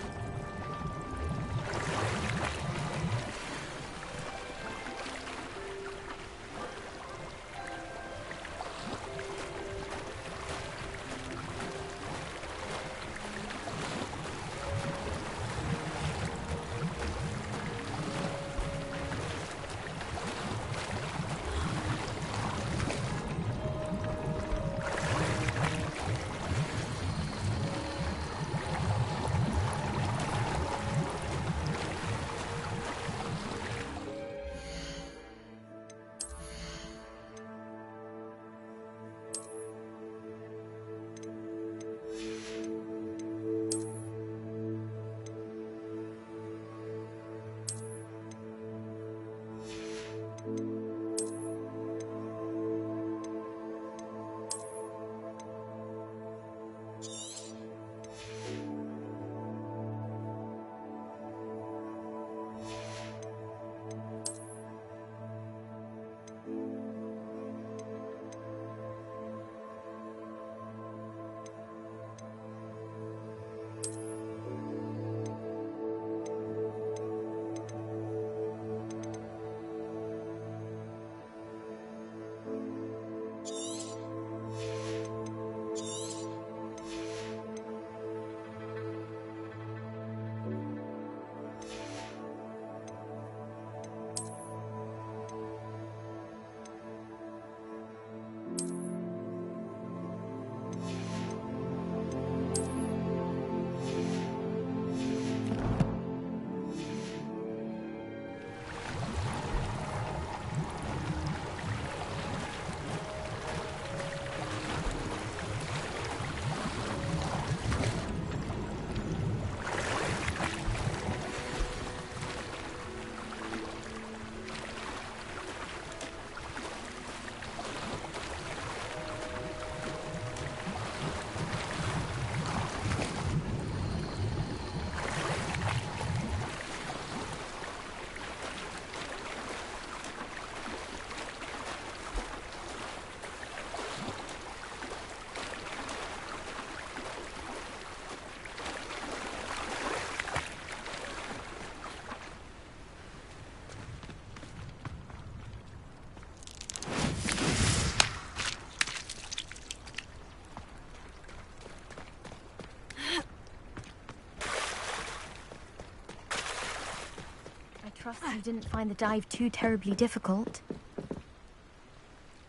you didn't find the dive too terribly difficult.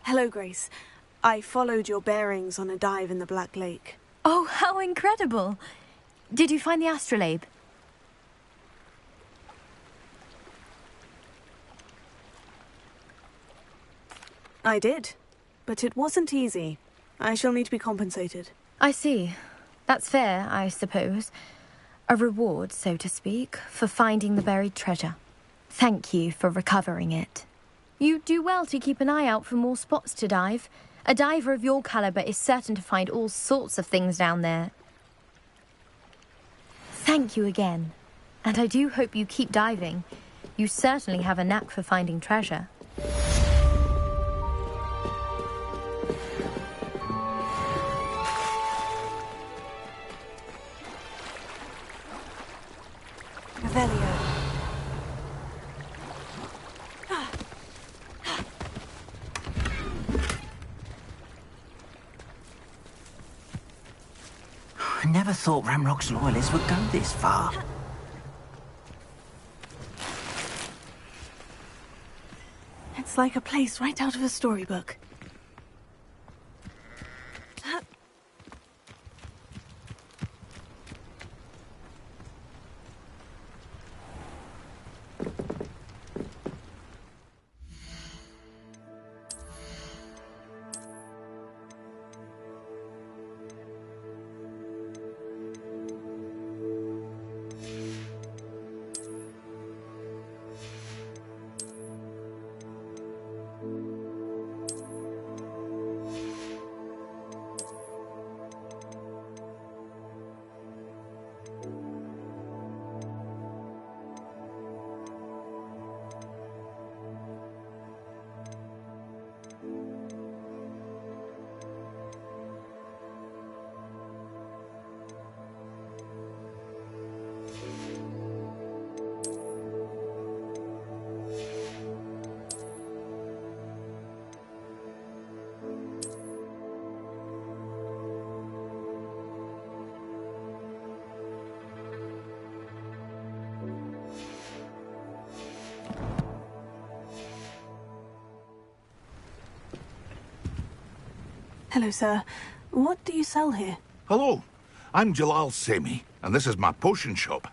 Hello, Grace. I followed your bearings on a dive in the Black Lake. Oh, how incredible! Did you find the astrolabe? I did, but it wasn't easy. I shall need to be compensated. I see. That's fair, I suppose. A reward, so to speak, for finding the buried treasure. Thank you for recovering it. You do well to keep an eye out for more spots to dive. A diver of your caliber is certain to find all sorts of things down there. Thank you again. And I do hope you keep diving. You certainly have a knack for finding treasure. Revelio. I never thought Ramrock's loyalists would go this far. It's like a place right out of a storybook. Hello, sir. What do you sell here? Hello, I'm Jalal Semi, and this is my potion shop.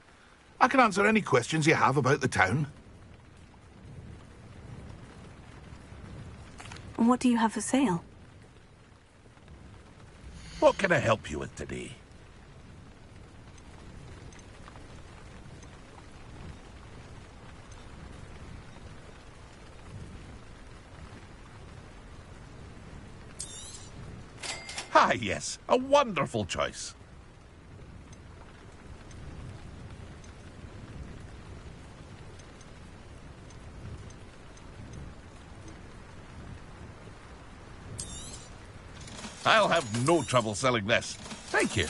I can answer any questions you have about the town. What do you have for sale? What can I help you with today? Ah, yes, a wonderful choice. I'll have no trouble selling this. Thank you.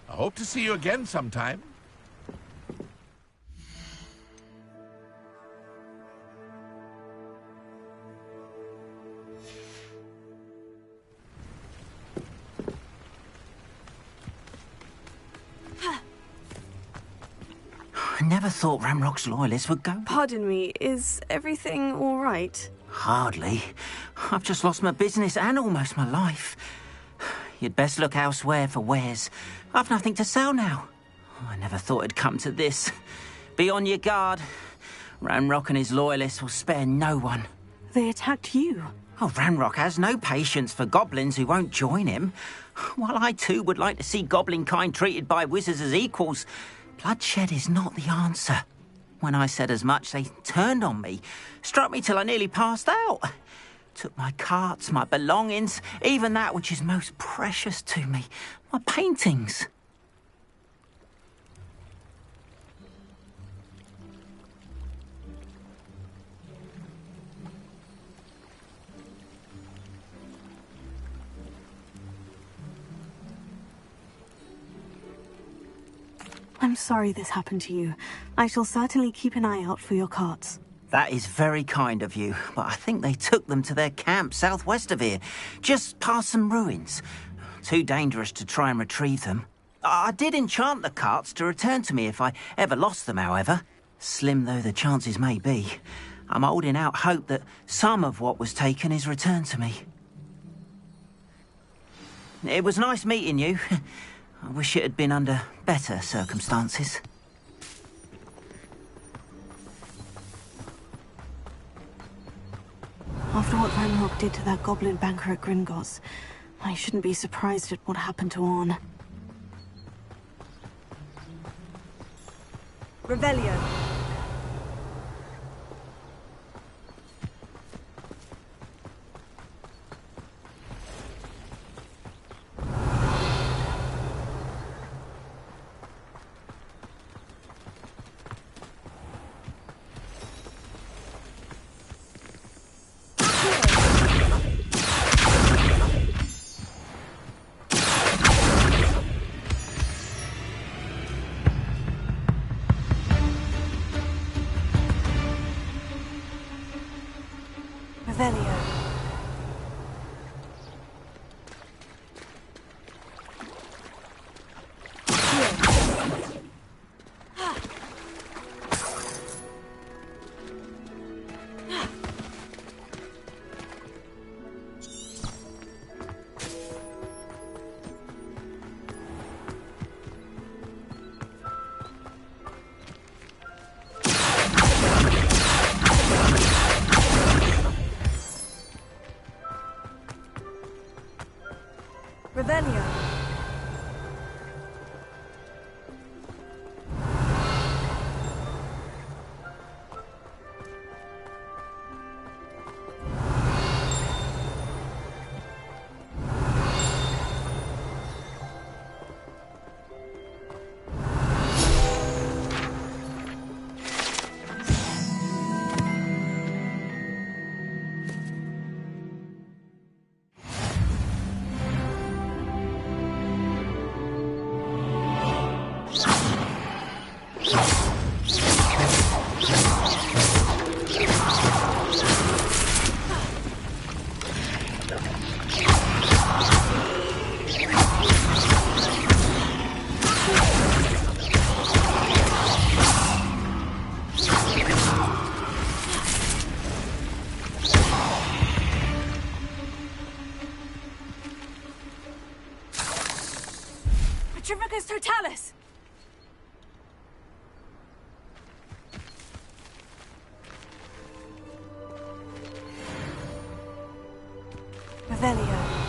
I hope to see you again sometime. I never thought Ramrock's loyalists would go. Pardon me, is everything all right? Hardly. I've just lost my business and almost my life. You'd best look elsewhere for wares. I've nothing to sell now. I never thought it'd come to this. Be on your guard. Ramrock and his loyalists will spare no one. They attacked you. Oh, Ramrock has no patience for goblins who won't join him. While I too would like to see goblin kind treated by wizards as equals, bloodshed is not the answer. When I said as much, they turned on me, struck me till I nearly passed out. Took my carts, my belongings, even that which is most precious to me, my paintings. I'm sorry this happened to you. I shall certainly keep an eye out for your carts. That is very kind of you, but I think they took them to their camp southwest of here, just past some ruins. Too dangerous to try and retrieve them. I did enchant the carts to return to me if I ever lost them, however. Slim though the chances may be, I'm holding out hope that some of what was taken is returned to me. It was nice meeting you. I wish it had been under better circumstances. After what Ranrock did to that goblin banker at Gringotts, I shouldn't be surprised at what happened to Orn. Revelio. Revelio. Petrificus totalis! Revelio.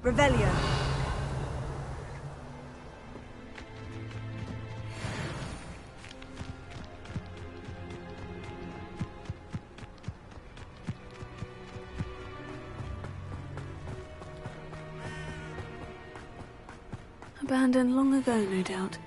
Revelio. Abandoned long ago, no doubt.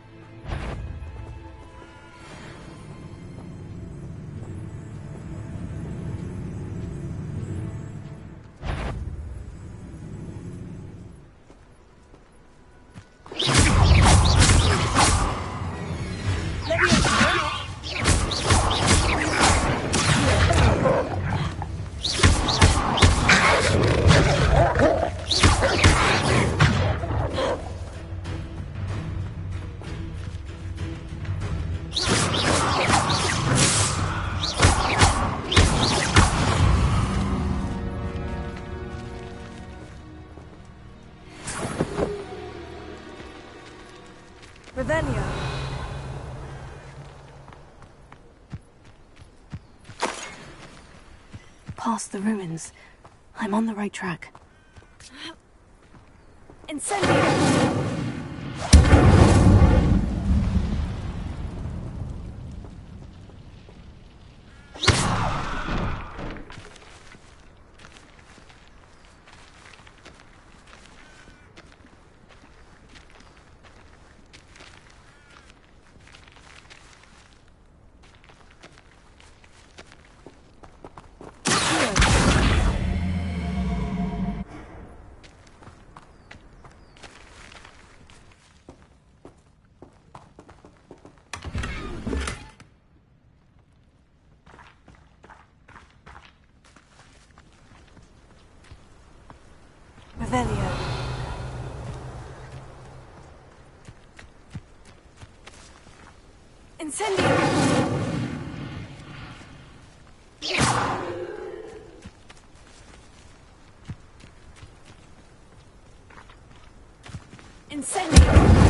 Revelio. Past the ruins. I'm on the right track. Incendio! Revelio. Incendio! Incendio!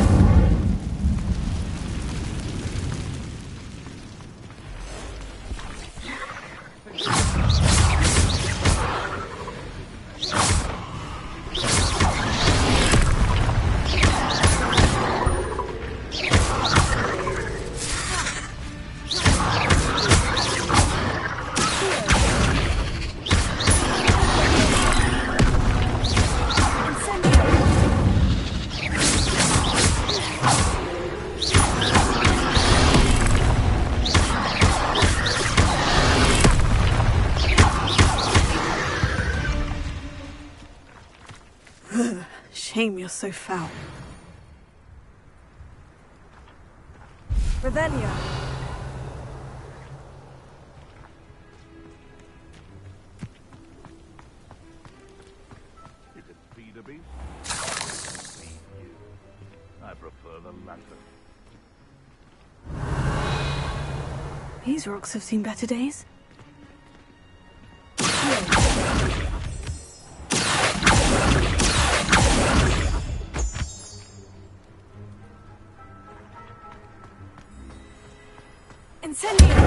Shame you're so foul. Revelio. Is it feed a beast? Feed you. I prefer the latter. These rocks have seen better days. Incendio!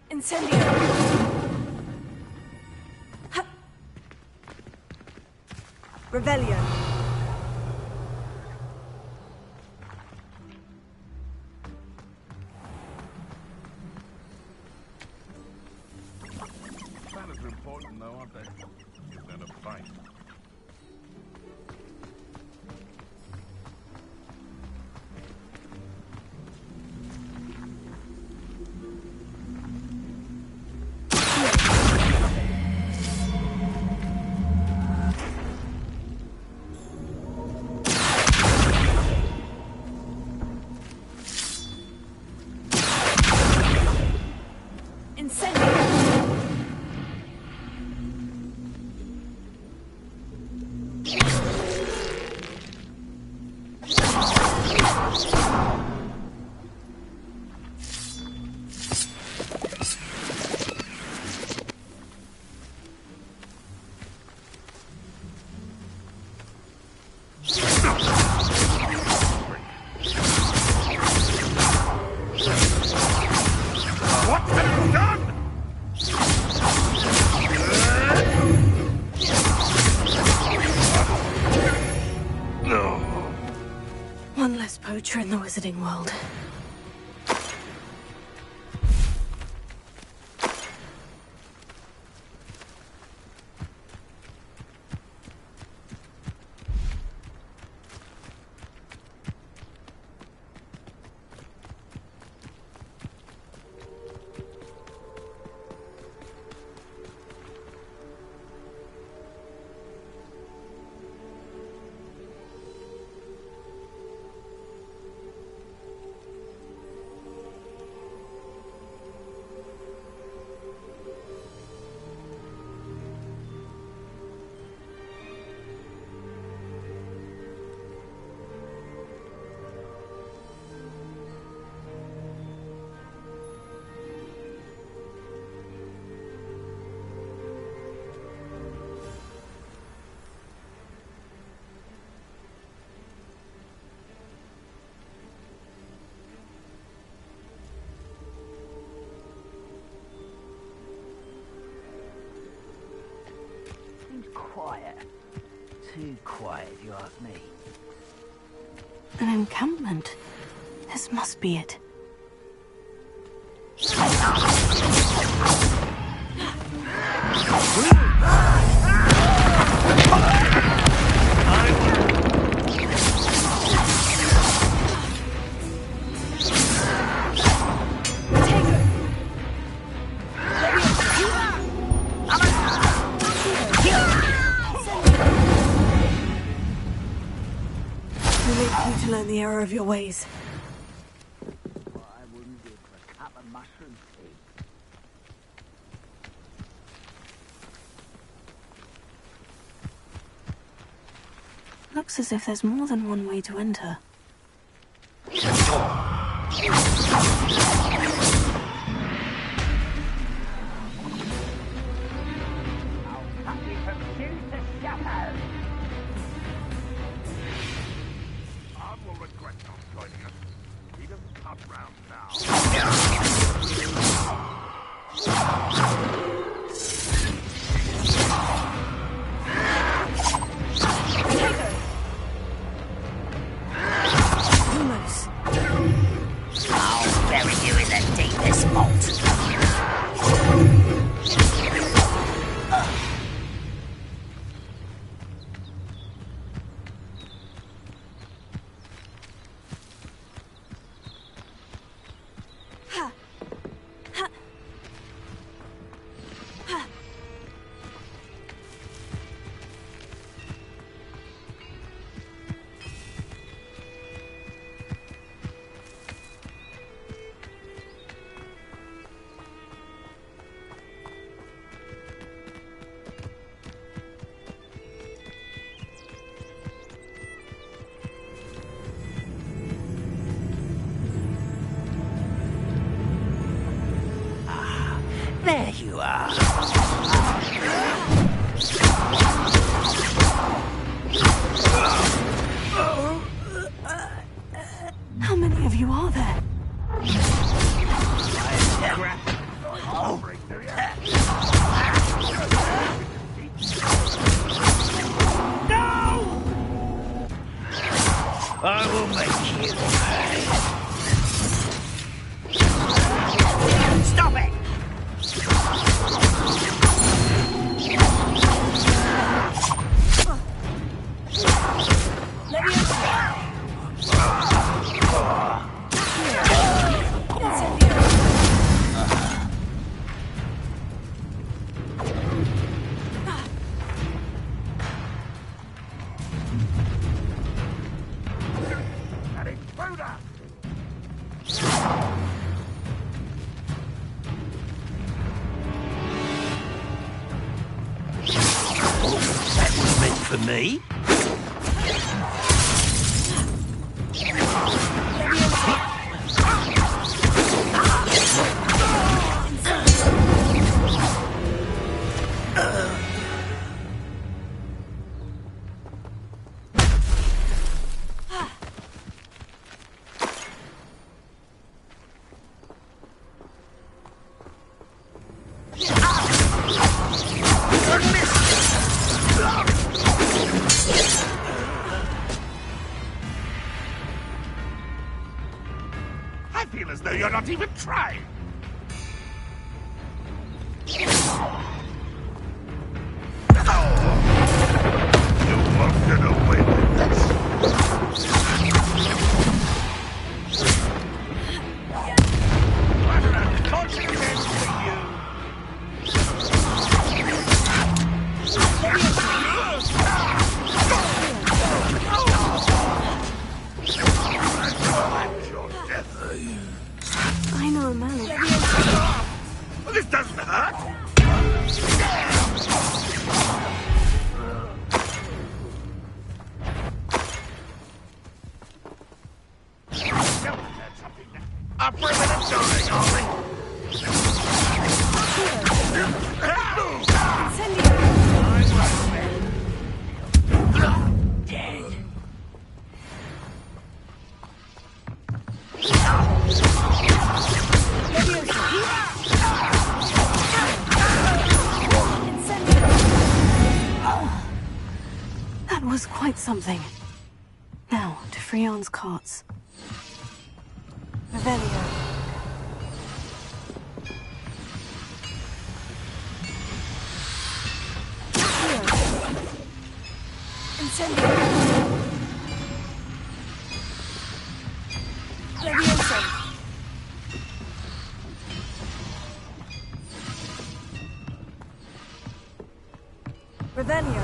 Incendio! Ha! Revelio! Manners are important, though, aren't they? You're going to fight. poacher in the wizarding world. Quiet. Too quiet, if you ask me. An encampment. This must be it. To learn the error of your ways. I wouldn't give a cup of mushroom tea. Looks as if there's more than one way to enter. There you are. How many of you are there? I will make you pay. Stop it! For me? I feel as though you're not even trying. You won't get away with this. What a consequence for you! I know a man. This doesn't hurt. Up for a minute, darling, are we? Dead. That was quite something. Now, to Freon's carts. Revelio. Incendio. Levioso. Revelio.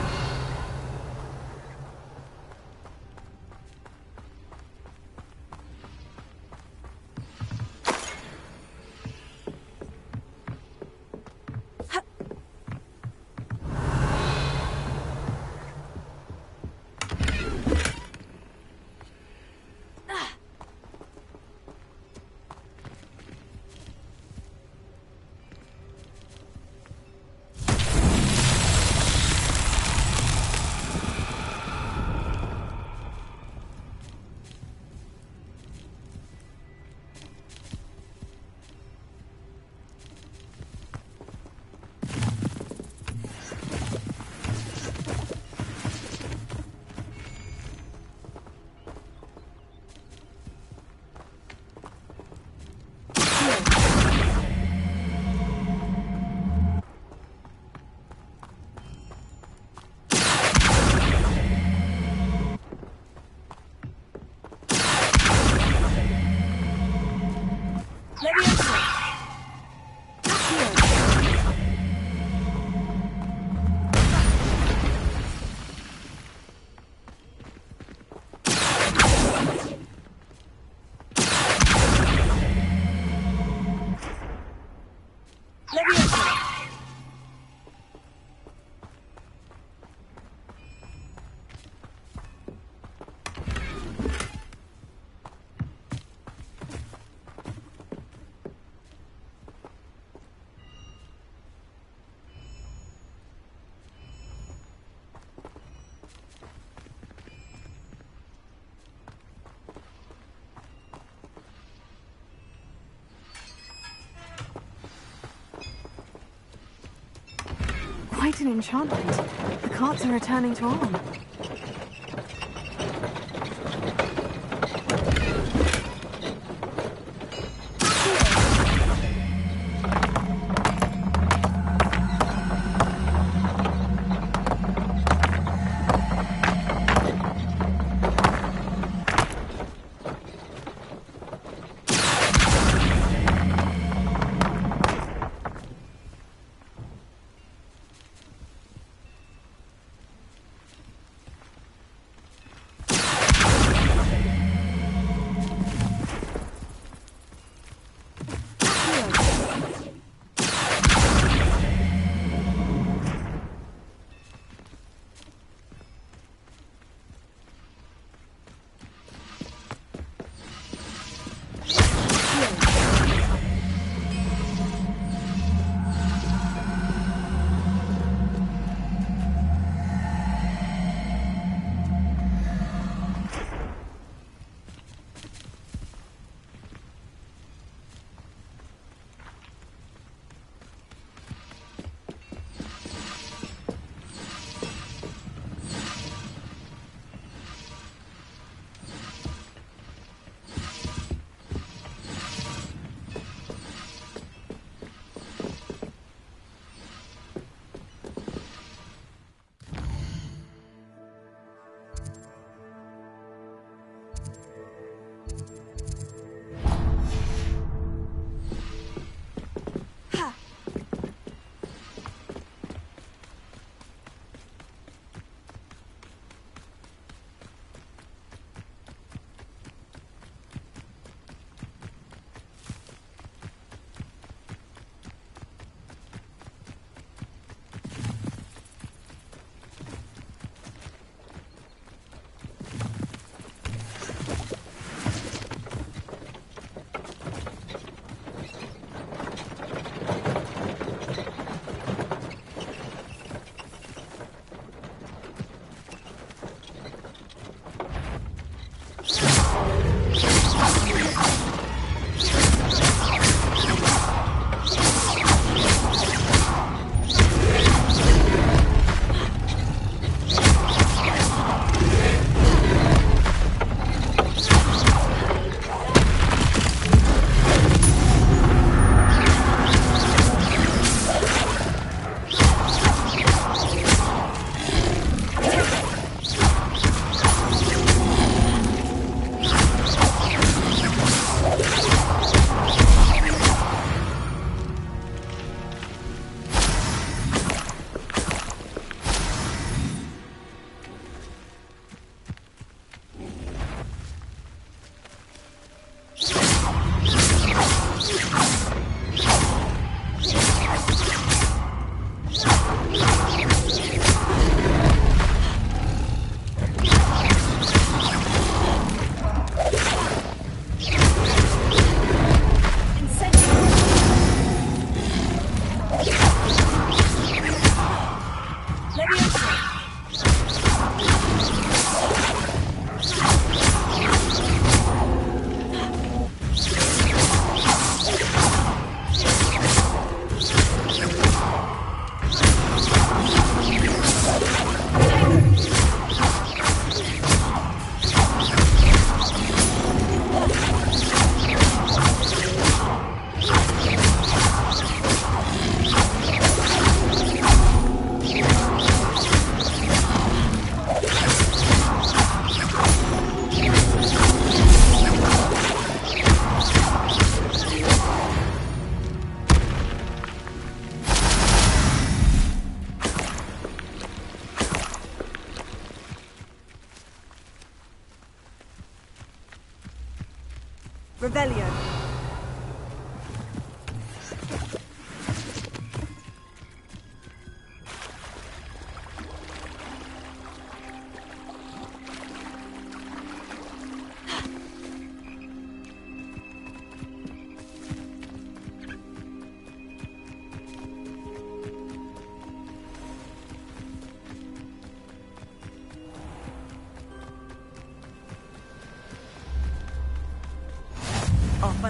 Quite an enchantment. The carts are returning to Arm.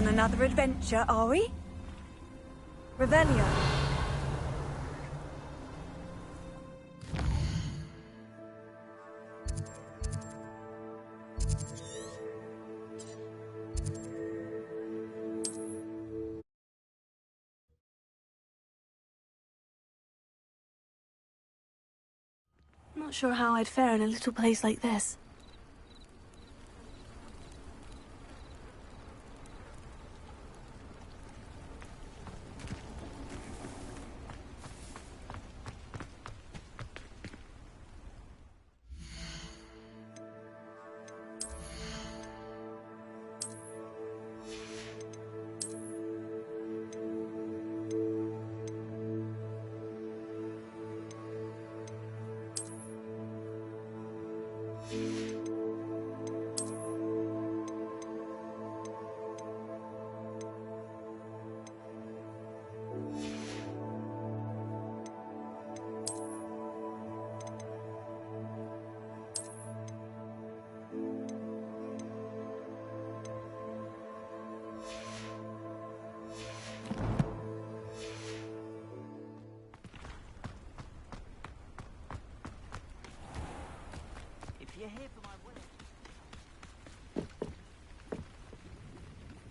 on another adventure, are we? Revelio. Not sure how I'd fare in a little place like this.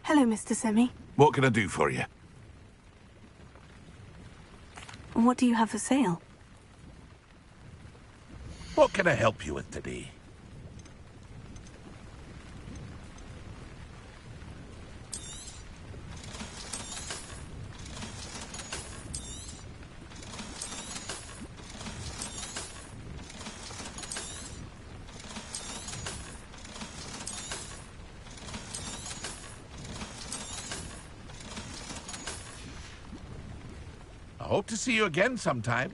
Hello, Mr. Semi. What can I do for you? What do you have for sale? What can I help you with today? I hope to see you again sometime.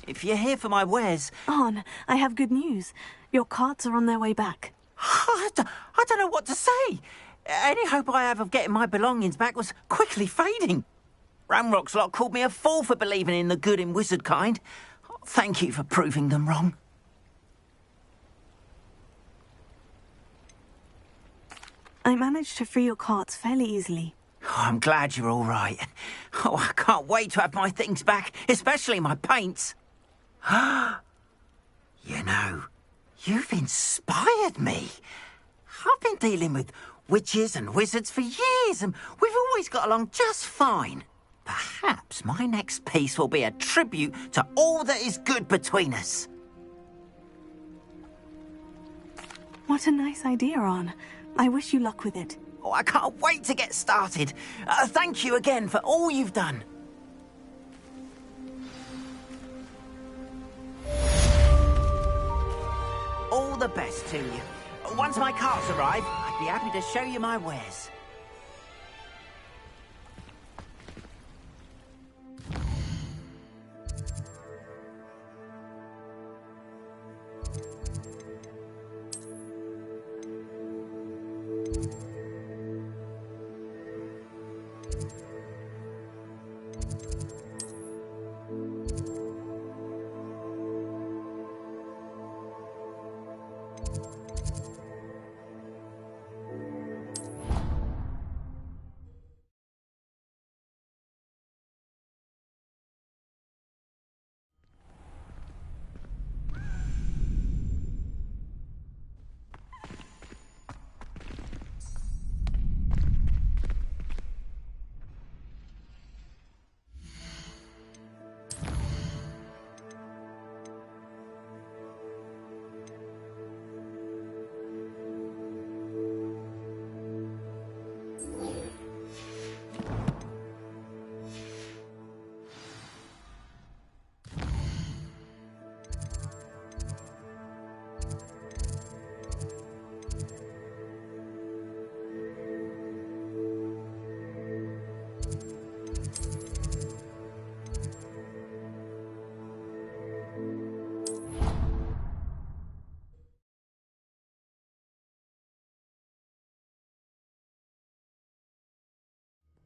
If you're here for my wares... Arn, I have good news. Your carts are on their way back. I don't know what to say. Any hope I have of getting my belongings back was quickly fading. Ramrock's lot called me a fool for believing in the good in wizard kind. Thank you for proving them wrong. I managed to free your carts fairly easily. Oh, I'm glad you're all right. Oh, I can't wait to have my things back, especially my paints. You know, you've inspired me. I've been dealing with witches and wizards for years, and we've always got along just fine. Perhaps my next piece will be a tribute to all that is good between us. What a nice idea, Arn. I wish you luck with it. Oh, I can't wait to get started. Thank you again for all you've done. All the best to you. Once my carts arrive, I'd be happy to show you my wares.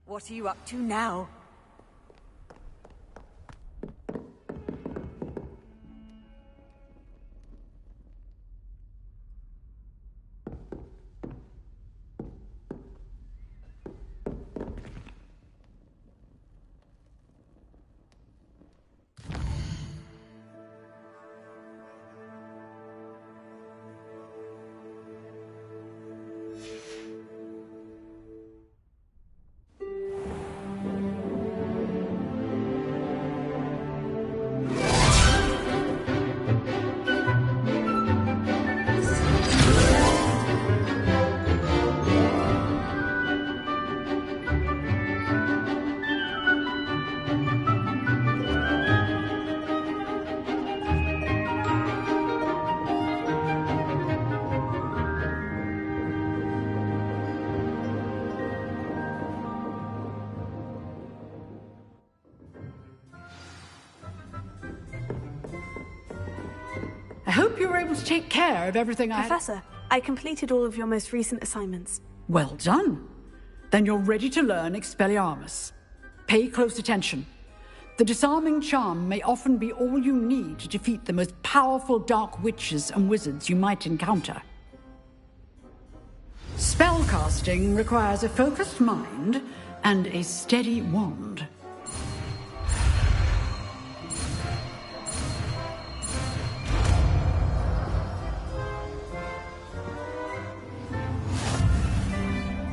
What are you up to now? you were able to take care of everything Professor, I completed all of your most recent assignments. Well done. Then you're ready to learn Expelliarmus. Pay close attention. The disarming charm may often be all you need to defeat the most powerful dark witches and wizards you might encounter. Spellcasting requires a focused mind and a steady wand.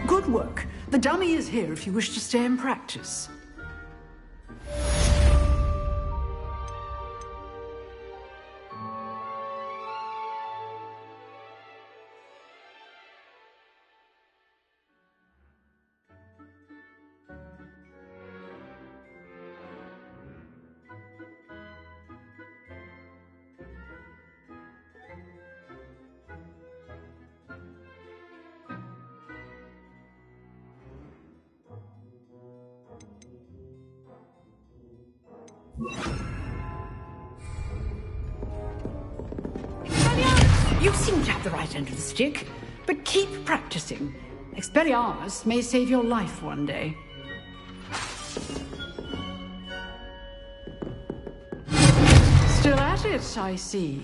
Good work. The dummy is here if you wish to stay and practice. You seem to have the right end of the stick, but keep practicing. Expelliarmus may save your life one day. Still at it, I see.